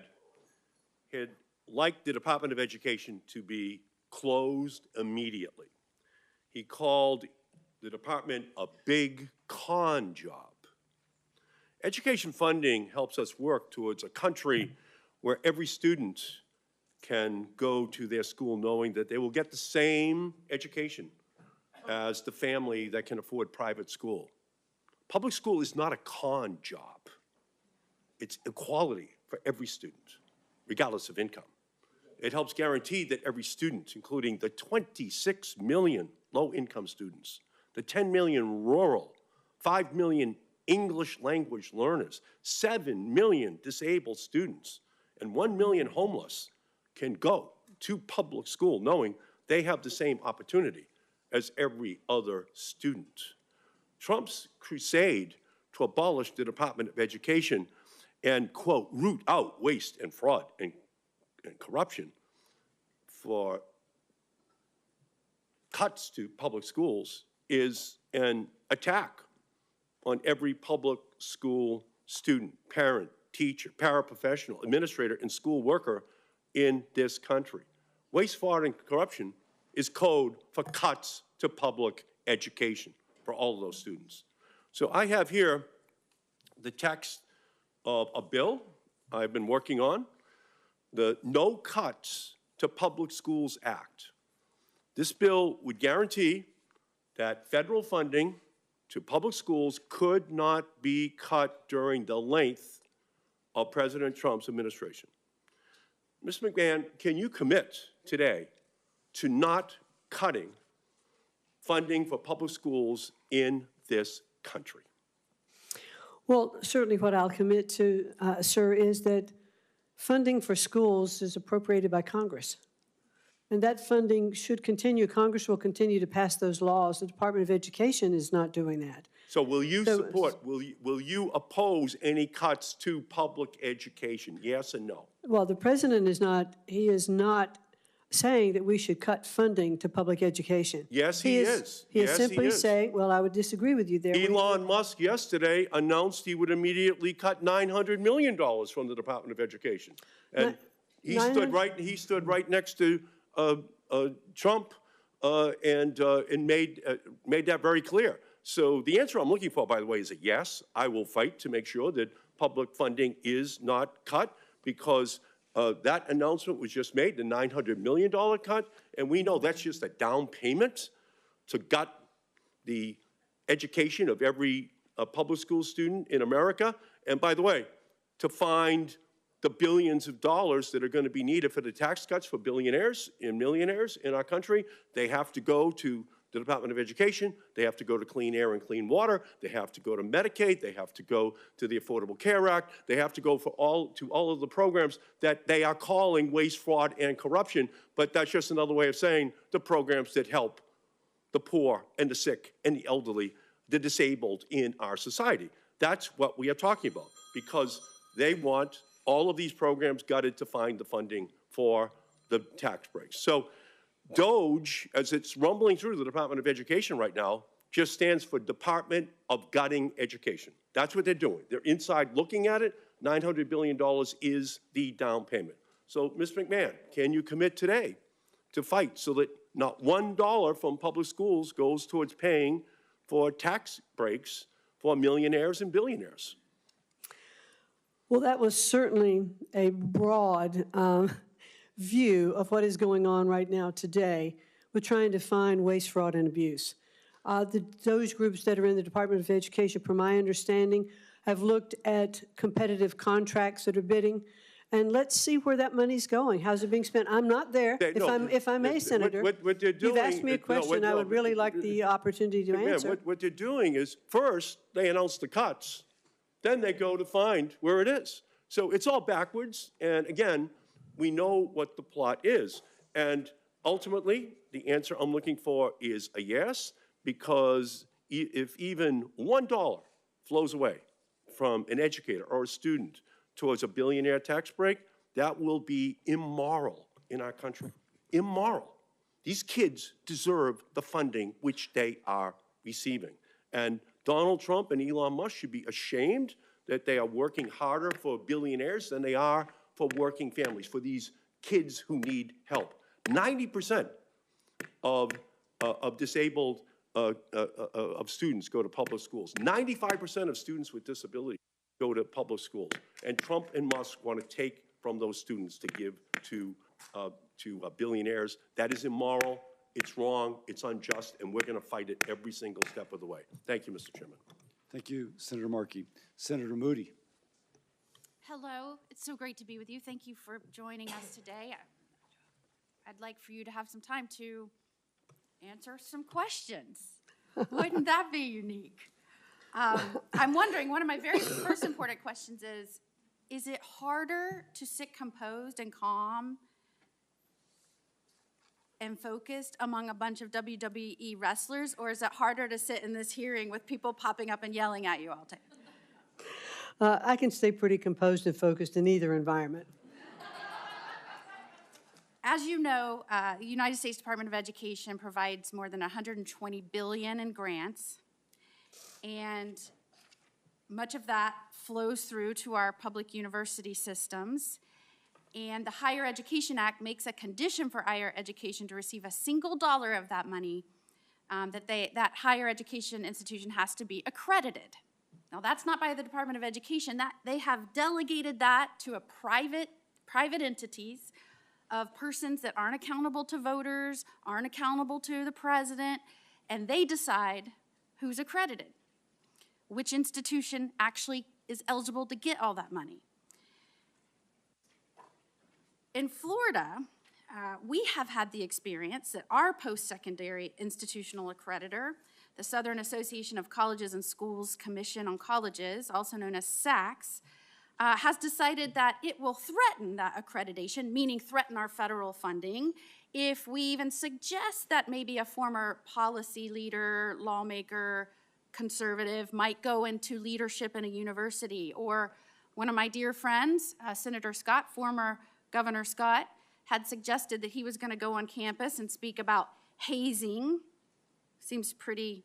Speaker 20: he'd like the Department of Education to be closed immediately. He called the department a big con job. Education funding helps us work towards a country where every student can go to their school knowing that they will get the same education as the family that can afford private school. Public school is not a con job. It's equality for every student, regardless of income. It helps guarantee that every student, including the 26 million low-income students, the 10 million rural, 5 million English language learners, 7 million disabled students, and 1 million homeless can go to public school knowing they have the same opportunity as every other student. Trump's crusade to abolish the Department of Education and, quote, root out waste and fraud and corruption for cuts to public schools is an attack on every public school student, parent, teacher, paraprofessional, administrator, and school worker in this country. Waste, fraud, and corruption is code for cuts to public education for all of those students. So I have here the text of a bill I've been working on, the No Cuts to Public Schools Act. This bill would guarantee that federal funding to public schools could not be cut during the length of President Trump's administration. Ms. McMahon, can you commit today to not cutting funding for public schools in this country?
Speaker 5: Well, certainly what I'll commit to, sir, is that funding for schools is appropriated by Congress. And that funding should continue. Congress will continue to pass those laws. The Department of Education is not doing that.
Speaker 20: So will you support, will you oppose any cuts to public education? Yes or no?
Speaker 5: Well, the president is not saying that we should cut funding to public education.
Speaker 20: Yes, he is.
Speaker 5: He is
Speaker 20: Yes,
Speaker 5: simply
Speaker 20: he is.
Speaker 5: saying, well, I would disagree with you there.
Speaker 20: Elon Musk yesterday announced he would immediately cut $900 million from the Department of Education. And he stood right next to Trump and made that very clear. So the answer I'm looking for, by the way, is a yes. I will fight to make sure that public funding is not cut, because that announcement was just made, the $900 million cut, and we know that's just a down payment to gut the education of every public school student in America. And by the way, to find the billions of dollars that are going to be needed for the tax cuts for billionaires and millionaires in our country, they have to go to the Department of Education, they have to go to Clean Air and Clean Water, they have to go to Medicaid, they have to go to the Affordable Care Act, they have to go to all of the programs that they are calling waste, fraud, and corruption, but that's just another way of saying the programs that help the poor and the sick and the elderly, the disabled in our society. That's what we are talking about, because they want all of these programs gutted to find the funding for the tax breaks. So DOGE, as it's rumbling through the Department of Education right now, just stands for Department of Gutting Education. That's what they're doing. They're inside looking at it. $900 billion is the down payment. So, Ms. McMahon, can you commit today to fight so that not $1 from public schools goes towards paying for tax breaks for millionaires and billionaires?
Speaker 5: Well, that was certainly a broad view of what is going on right now today with trying to find waste, fraud, and abuse. Those groups that are in the Department of Education, from my understanding, have looked at competitive contracts that are bidding, and let's see where that money's going. How's it being spent? I'm not there. If I may, Senator,
Speaker 20: what they're doing,
Speaker 5: you've asked me a question. I would really like the opportunity to answer.
Speaker 20: What they're doing is, first, they announce the cuts, then they go to find where it is. So it's all backwards, and again, we know what the plot is. And ultimately, the answer I'm looking for is a yes, because if even $1 flows away from an educator or a student towards a billionaire tax break, that will be immoral in our country. Immoral. These kids deserve the funding which they are receiving. And Donald Trump and Elon Musk should be ashamed that they are working harder for billionaires than they are for working families, for these kids who need help. 90% of disabled of students go to public schools. 95% of students with disabilities go to public schools. And Trump and Musk want to take from those students to give to billionaires. That is immoral, it's wrong, it's unjust, and we're going to fight it every single step of the way. Thank you, Mr. Chairman.
Speaker 1: Thank you, Senator Markey. Senator Moody.
Speaker 21: Hello, it's so great to be with you. Thank you for joining us today. I'd like for you to have some time to answer some questions. Wouldn't that be unique? I'm wondering, one of my very first important questions is it harder to sit composed and calm and focused among a bunch of WWE wrestlers, or is it harder to sit in this hearing with people popping up and yelling at you all the time?
Speaker 5: I can stay pretty composed and focused in either environment.
Speaker 21: As you know, the United States Department of Education provides more than $120 billion in grants, and much of that flows through to our public university systems. And the Higher Education Act makes a condition for higher education to receive a single dollar of that money, that higher education institution has to be accredited. Now, that's not by the Department of Education. That they have delegated that to a private entities of persons that aren't accountable to voters, aren't accountable to the president, and they decide who's accredited, which institution actually is eligible to get all that money. In Florida, we have had the experience that our post-secondary institutional accreditor, the Southern Association of Colleges and Schools Commission on Colleges, also known as SACS, has decided that it will threaten that accreditation, meaning threaten our federal funding, if we even suggest that maybe a former policy leader, lawmaker, conservative might go into leadership in a university. Or one of my dear friends, Senator Scott, former Governor Scott, had suggested that he was going to go on campus and speak about hazing. Seems pretty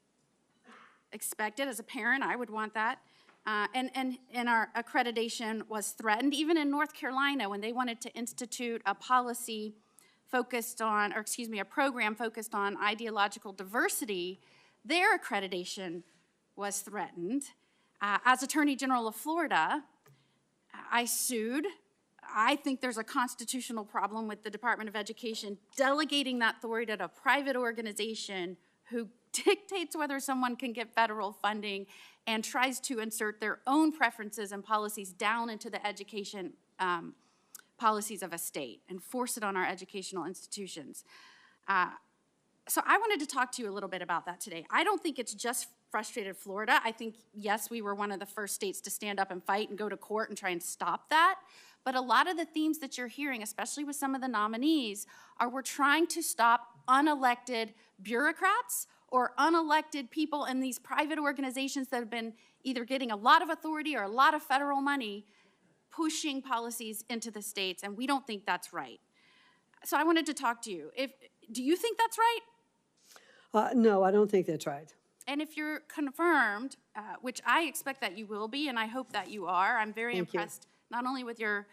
Speaker 21: expected. As a parent, I would want that. And our accreditation was threatened. Even in North Carolina, when they wanted to institute a policy focused on, or excuse me, a program focused on ideological diversity, their accreditation was threatened. As Attorney General of Florida, I sued. I think there's a constitutional problem with the Department of Education delegating that authority to a private organization who dictates whether someone can get federal funding and tries to insert their own preferences and policies down into the education policies of a state and force it on our educational institutions. So I wanted to talk to you a little bit about that today. I don't think it's just frustrated Florida. I think, yes, we were one of the first states to stand up and fight and go to court and try and stop that. But a lot of the themes that you're hearing, especially with some of the nominees, are we're trying to stop unelected bureaucrats or unelected people in these private organizations that have been either getting a lot of authority or a lot of federal money pushing policies into the states, and we don't think that's right. So I wanted to talk to you. Do you think that's right?
Speaker 5: No, I don't think that's right.
Speaker 21: And if you're confirmed, which I expect that you will be, and I hope that you are, I'm very impressed not only with your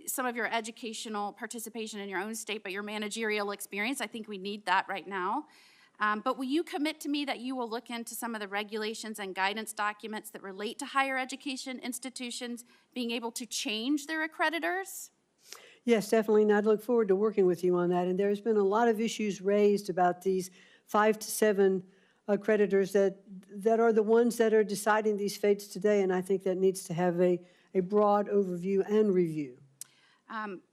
Speaker 21: some of your educational participation in your own state, but your managerial experience. I think we need that right now. But will you commit to me that you will look into some of the regulations and guidance documents that relate to higher education institutions being able to change their accreditors?
Speaker 5: Yes, definitely, and I'd look forward to working with you on that. And there's been a lot of issues raised about these 5 to 7 accreditors that are the ones that are deciding these fates today, and I think that needs to have a broad overview and review.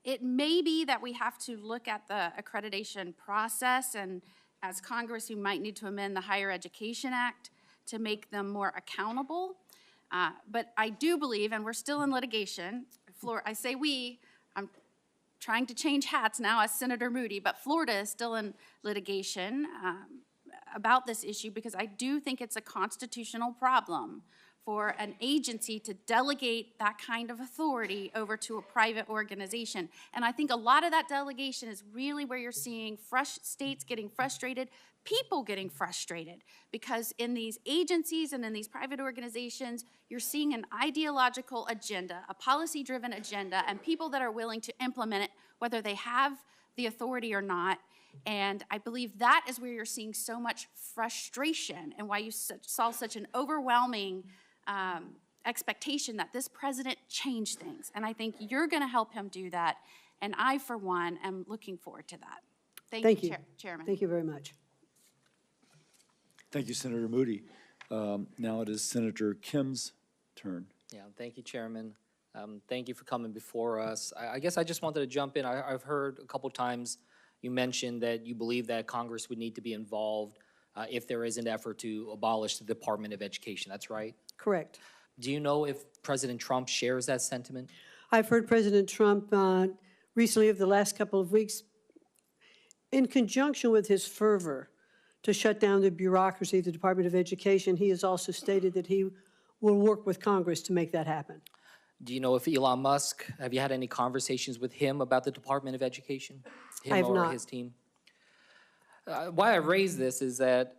Speaker 21: It may be that we have to look at the accreditation process, and as Congress, we might need to amend the Higher Education Act to make them more accountable. But I do believe, and we're still in litigation, I say we, I'm trying to change hats now as Senator Moody, but Florida is still in litigation about this issue because I do think it's a constitutional problem for an agency to delegate that kind of authority over to a private organization. And I think a lot of that delegation is really where you're seeing states getting frustrated, people getting frustrated, because in these agencies and in these private organizations, you're seeing an ideological agenda, a policy-driven agenda, and people that are willing to implement it, whether they have the authority or not. And I believe that is where you're seeing so much frustration and why you saw such an overwhelming expectation that this president change things. And I think you're going to help him do that. And I, for one, am looking forward to that. Thank you, Chairman.
Speaker 5: Thank you very much.
Speaker 1: Thank you, Senator Moody. Now it is Senator Kim's turn.
Speaker 2: Yeah, thank you, Chairman. Thank you for coming before us. I guess I just wanted to jump in. I've heard a couple times you mentioned that you believe that Congress would need to be involved if there is an effort to abolish the Department of Education. That's right?
Speaker 5: Correct.
Speaker 2: Do you know if President Trump shares that sentiment?
Speaker 5: I've heard President Trump recently, over the last couple of weeks, in conjunction with his fervor to shut down the bureaucracy of the Department of Education, he has also stated that he will work with Congress to make that happen.
Speaker 2: Do you know if Elon Musk, have you had any conversations with him about the Department of Education? Him
Speaker 5: I have
Speaker 2: or
Speaker 5: not.
Speaker 2: his team? Why I raise this is that,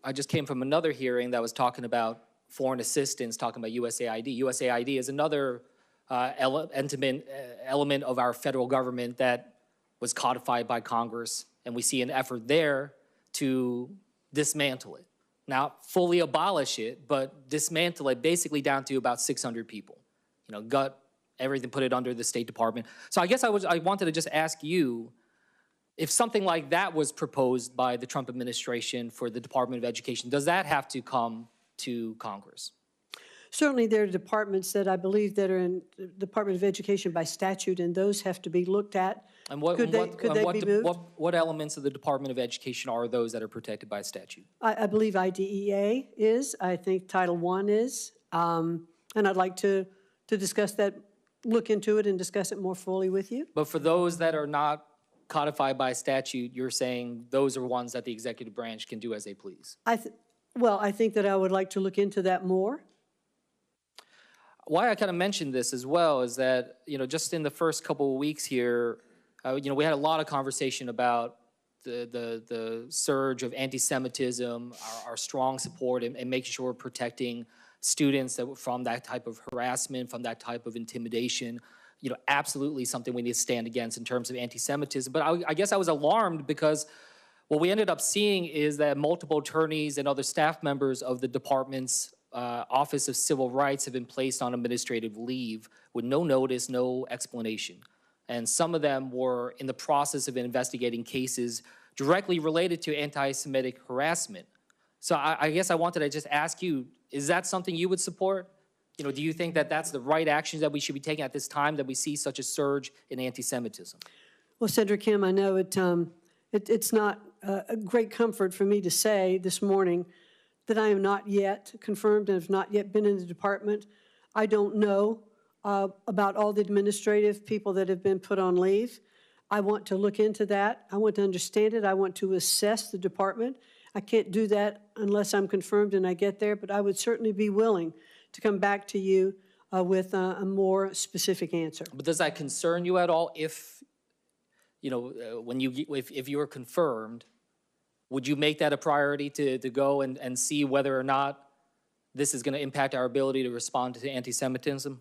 Speaker 2: I just came from another hearing that was talking about foreign assistance, talking about USAID. USAID is another element of our federal government that was codified by Congress, and we see an effort there to dismantle it. Not fully abolish it, but dismantle it basically down to about 600 people. Gut everything, put it under the State Department. So I guess I wanted to just ask you, if something like that was proposed by the Trump administration for the Department of Education, does that have to come to Congress?
Speaker 5: Certainly, there are departments that I believe that are in the Department of Education by statute, and those have to be looked at.
Speaker 2: And what,
Speaker 5: Could they be moved?
Speaker 2: what elements of the Department of Education are those that are protected by statute?
Speaker 5: I believe IDEA is. I think Title I is. And I'd like to discuss that, look into it and discuss it more fully with you.
Speaker 2: But for those that are not codified by statute, you're saying those are ones that the executive branch can do as they please?
Speaker 5: Well, I think that I would like to look into that more.
Speaker 2: Why I kind of mentioned this as well is that, just in the first couple of weeks here, we had a lot of conversation about the surge of anti-Semitism, our strong support and making sure we're protecting students from that type of harassment, from that type of intimidation. Absolutely something we need to stand against in terms of anti-Semitism. But I guess I was alarmed because what we ended up seeing is that multiple attorneys and other staff members of the department's Office of Civil Rights have been placed on administrative leave with no notice, no explanation. And some of them were in the process of investigating cases directly related to anti-Semitic harassment. So I guess I wanted to just ask you, is that something you would support? Do you think that that's the right actions that we should be taking at this time that we see such a surge in anti-Semitism?
Speaker 5: Well, Senator Kim, I know it's not a great comfort for me to say this morning that I am not yet confirmed and have not yet been in the department. I don't know about all the administrative people that have been put on leave. I want to look into that. I want to understand it. I want to assess the department. I can't do that unless I'm confirmed and I get there, but I would certainly be willing to come back to you with a more specific answer.
Speaker 2: But does that concern you at all if you were confirmed? Would you make that a priority to go and see whether or not this is going to impact our ability to respond to anti-Semitism?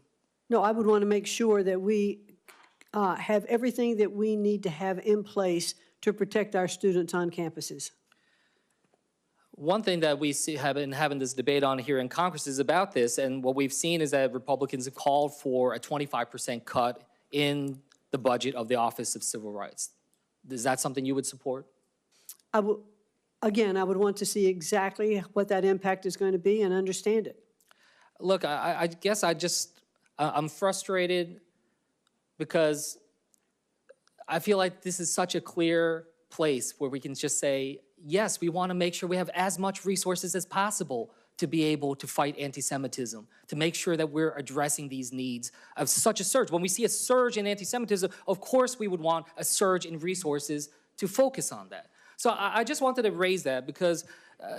Speaker 5: No, I would want to make sure that we have everything that we need to have in place to protect our students on campuses.
Speaker 2: One thing that we have been having this debate on here in Congress is about this, and what we've seen is that Republicans have called for a 25% cut in the budget of the Office of Civil Rights. Is that something you would support?
Speaker 5: Again, I would want to see exactly what that impact is going to be and understand it.
Speaker 2: Look, I guess I'm frustrated because I feel like this is such a clear place where we can just say, yes, we want to make sure we have as much resources as possible to be able to fight anti-Semitism, to make sure that we're addressing these needs of such a surge. When we see a surge in anti-Semitism, of course we would want a surge in resources to focus on that. So I just wanted to raise that because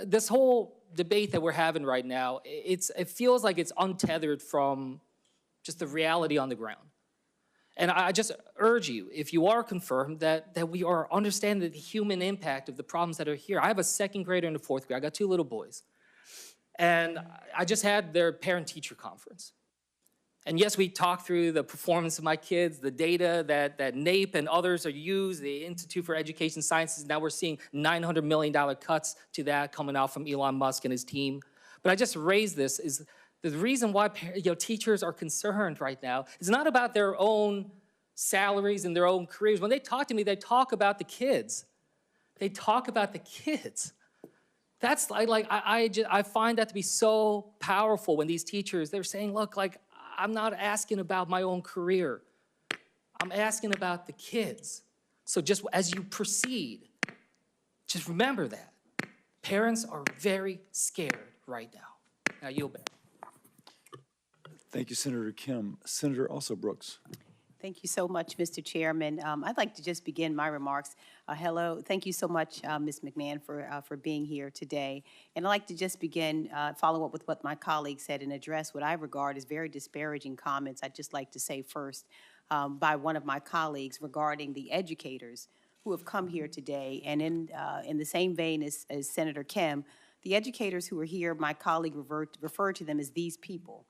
Speaker 2: this whole debate that we're having right now, it feels like it's untethered from just the reality on the ground. And I just urge you, if you are confirmed, that we are understanding the human impact of the problems that are here. I have a second grader and a fourth grader. I got two little boys. And I just had their parent-teacher conference. And yes, we talked through the performance of my kids, the data that NAEP and others are used, the Institute for Education Sciences. Now we're seeing $900 million cuts to that coming out from Elon Musk and his team. But I just raised this is the reason why teachers are concerned right now is not about their own salaries and their own careers. When they talk to me, they talk about the kids. They talk about the kids. That's I find that to be so powerful when these teachers, they're saying, look, I'm not asking about my own career. I'm asking about the kids. So just as you proceed, just remember that. Parents are very scared right now. Now yield back.
Speaker 1: Thank you, Senator Kim. Senator also Brooks.
Speaker 6: Thank you so much, Mr. Chairman. I'd like to just begin my remarks. Hello, thank you so much, Ms. McMahon, for being here today. And I'd like to just begin, follow up with what my colleague said and address what I regard as very disparaging comments. I'd just like to say first by one of my colleagues regarding the educators who have come here today. And in the same vein as Senator Kim, the educators who are here, my colleague referred to them as these people,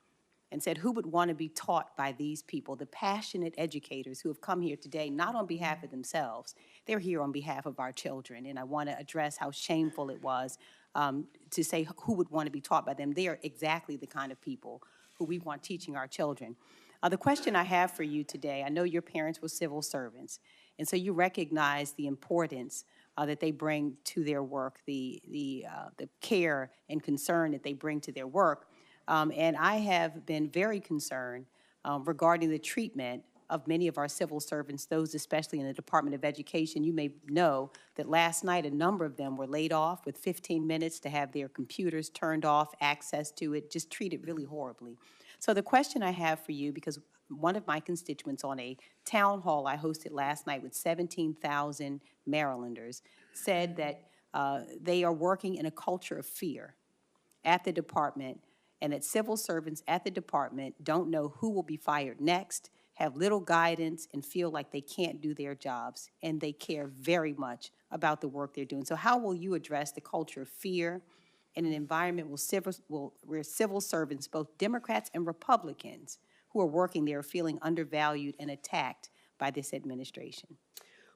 Speaker 6: and said, who would want to be taught by these people, the passionate educators who have come here today, not on behalf of themselves, they're here on behalf of our children. And I want to address how shameful it was to say who would want to be taught by them. They are exactly the kind of people who we want teaching our children. The question I have for you today, I know your parents were civil servants, and so you recognize the importance that they bring to their work, the care and concern that they bring to their work. And I have been very concerned regarding the treatment of many of our civil servants, those especially in the Department of Education. You may know that last night a number of them were laid off with 15 minutes to have their computers turned off, access to it, just treated really horribly. So the question I have for you, because one of my constituents on a town hall I hosted last night with 17,000 Marylanders said that they are working in a culture of fear at the department, and that civil servants at the department don't know who will be fired next, have little guidance, and feel like they can't do their jobs, and they care very much about the work they're doing. So how will you address the culture of fear in an environment where civil servants, both Democrats and Republicans, who are working there are feeling undervalued and attacked by this administration?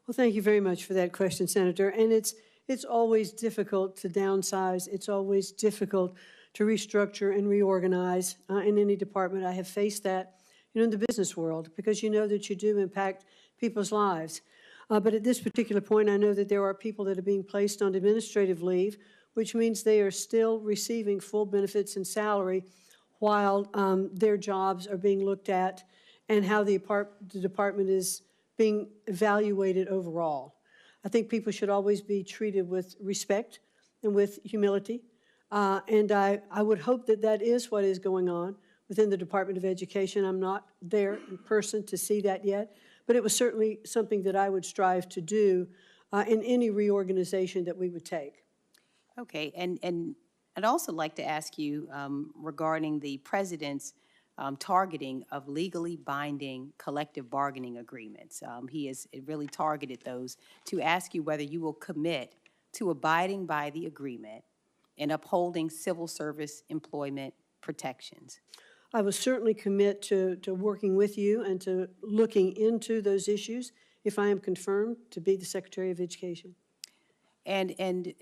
Speaker 5: Well, thank you very much for that question, Senator. And it's always difficult to downsize. It's always difficult to restructure and reorganize in any department. I have faced that, in the business world, because you know that you do impact people's lives. But at this particular point, I know that there are people that are being placed on administrative leave, which means they are still receiving full benefits and salary while their jobs are being looked at and how the department is being evaluated overall. I think people should always be treated with respect and with humility. And I would hope that that is what is going on within the Department of Education. I'm not there in person to see that yet, but it was certainly something that I would strive to do in any reorganization that we would take.
Speaker 6: Okay, and I'd also like to ask you regarding the president's targeting of legally binding collective bargaining agreements. He has really targeted those, to ask you whether you will commit to abiding by the agreement and upholding civil service employment protections.
Speaker 5: I will certainly commit to working with you and to looking into those issues if I am confirmed to be the Secretary of Education.
Speaker 6: And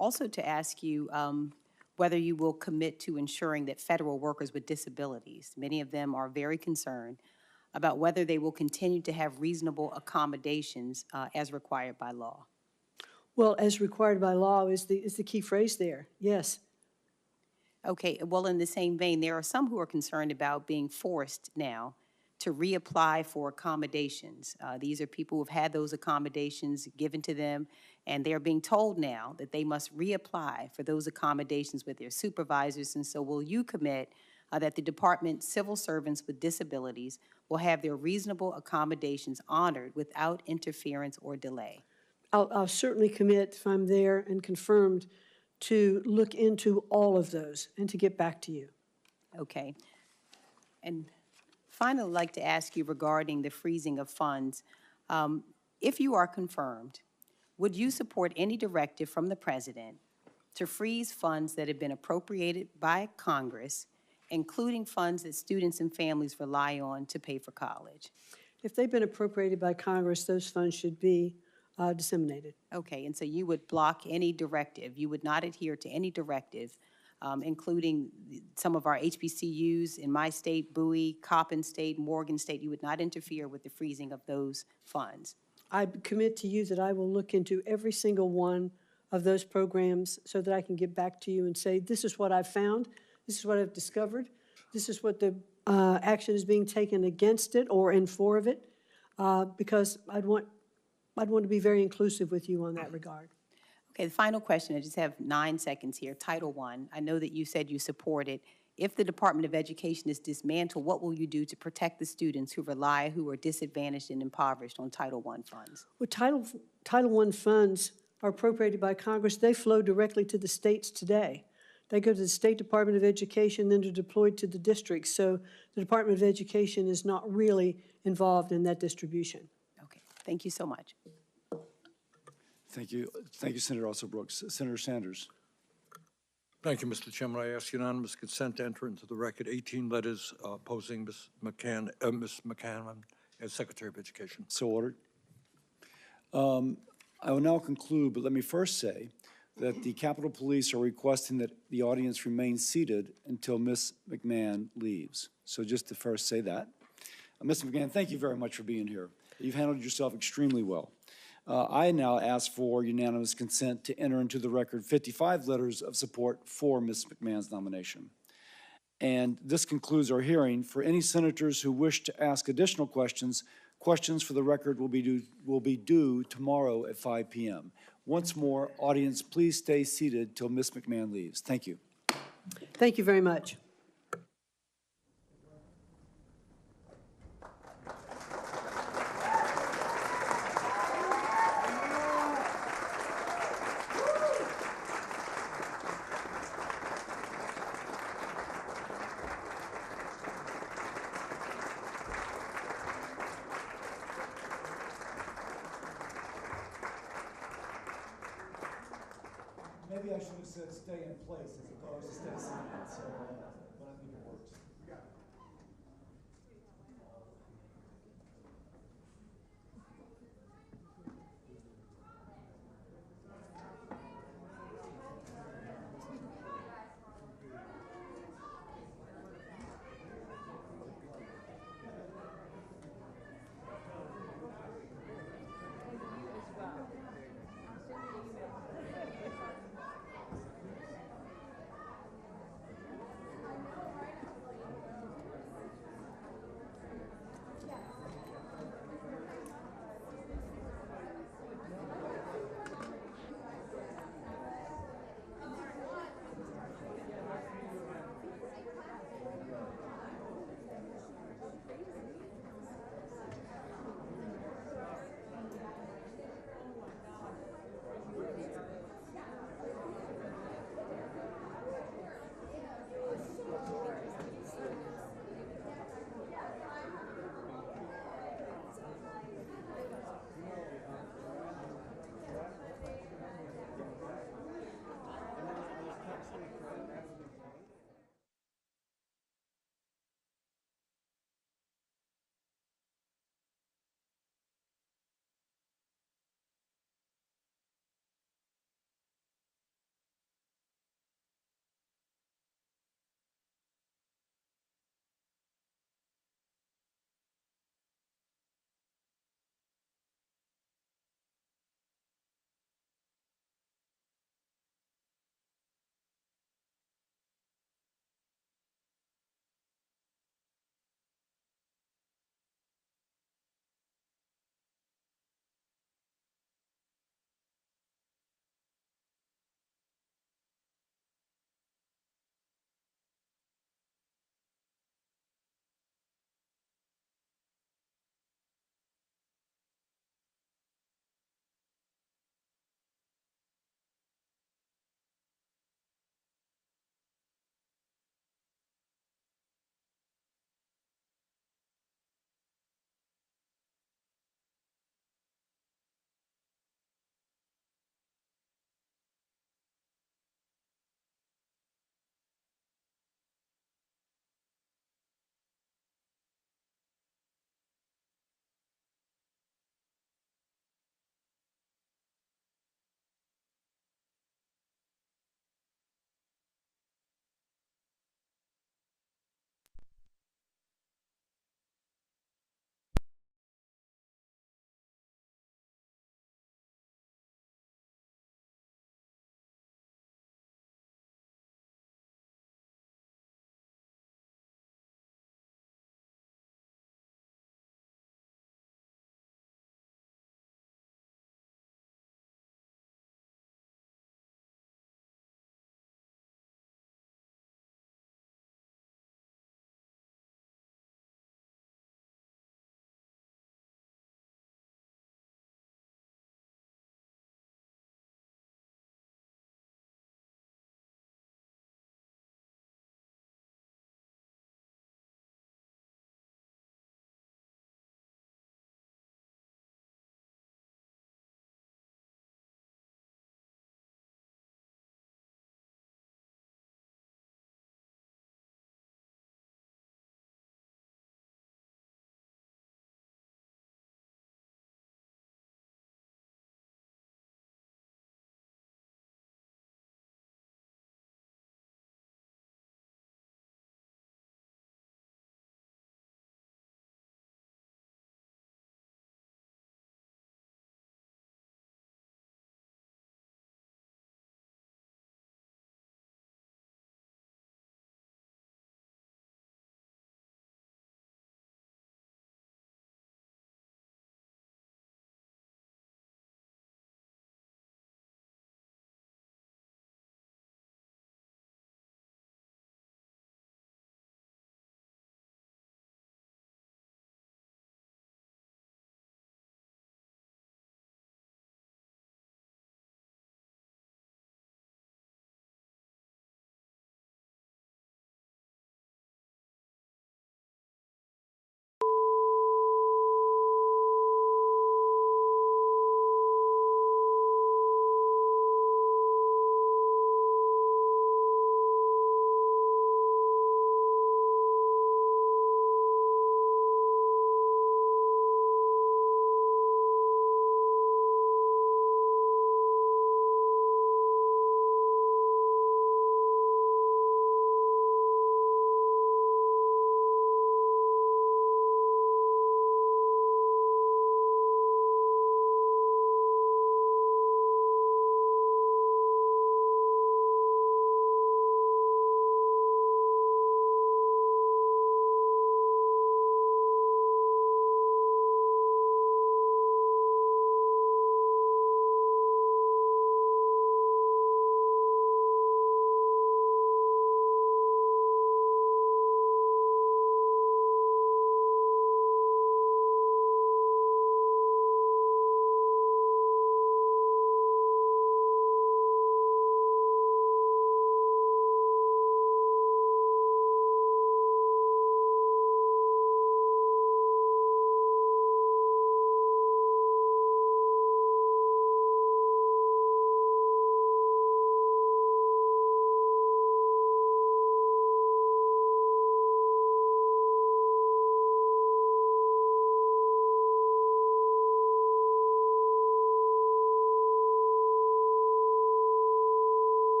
Speaker 6: also to ask you whether you will commit to ensuring that federal workers with disabilities, many of them are very concerned about whether they will continue to have reasonable accommodations as required by law.
Speaker 5: Well, as required by law is the key phrase there, yes.
Speaker 6: Okay, well, in the same vein, there are some who are concerned about being forced now to reapply for accommodations. These are people who have had those accommodations given to them, and they're being told now that they must reapply for those accommodations with their supervisors. And so will you commit that the department's civil servants with disabilities will have their reasonable accommodations honored without interference or delay?
Speaker 5: I'll certainly commit, if I'm there and confirmed, to look into all of those and to get back to you.
Speaker 6: Okay. And finally, I'd like to ask you regarding the freezing of funds. If you are confirmed, would you support any directive from the President to freeze funds that have been appropriated by Congress, including funds that students and families rely on to pay for college?
Speaker 5: If they've been appropriated by Congress, those funds should be disseminated.
Speaker 6: Okay, and so you would block any directive. You would not adhere to any directive, including some of our HBCUs in my state, Bowie, Coppin State, Morgan State. You would not interfere with the freezing of those funds.
Speaker 5: I commit to you that I will look into every single one of those programs so that I can get back to you and say, this is what I've found, this is what I've discovered, this is what the action is being taken against it or in favor of it, because I'd want to be very inclusive with you on that regard.
Speaker 6: Okay, the final question, I just have 9 seconds here. Title I, I know that you said you support it. If the Department of Education is dismantled, what will you do to protect the students who are disadvantaged and impoverished on Title I funds?
Speaker 5: Well, Title I funds are appropriated by Congress. They flow directly to the states today. They go to the State Department of Education, then they're deployed to the districts. So the Department of Education is not really involved in that distribution.
Speaker 6: Okay, thank you so much.
Speaker 1: Thank you. Thank you, Senator Brooks. Senator Sanders.
Speaker 8: Thank you, Mr. Chairman. I ask unanimous consent to enter into the record 18 letters opposing Ms. McMahon as Secretary of Education.
Speaker 1: So ordered. I will now conclude, but let me first say that the Capitol Police are requesting that the audience remain seated until Ms. McMahon leaves. So just to first say that. Ms. McMahon, thank you very much for being here. You've handled yourself extremely well. I now ask for unanimous consent to enter into the record 55 letters of support for Ms. McMahon's nomination. And this concludes our hearing. For any senators who wish to ask additional questions, questions for the record will be due tomorrow at 5 p.m. Once more, audience, please stay seated till Ms. McMahon leaves. Thank you.
Speaker 5: Thank you very much.
Speaker 1: Maybe I should have said stay in place as opposed to stay seated. So,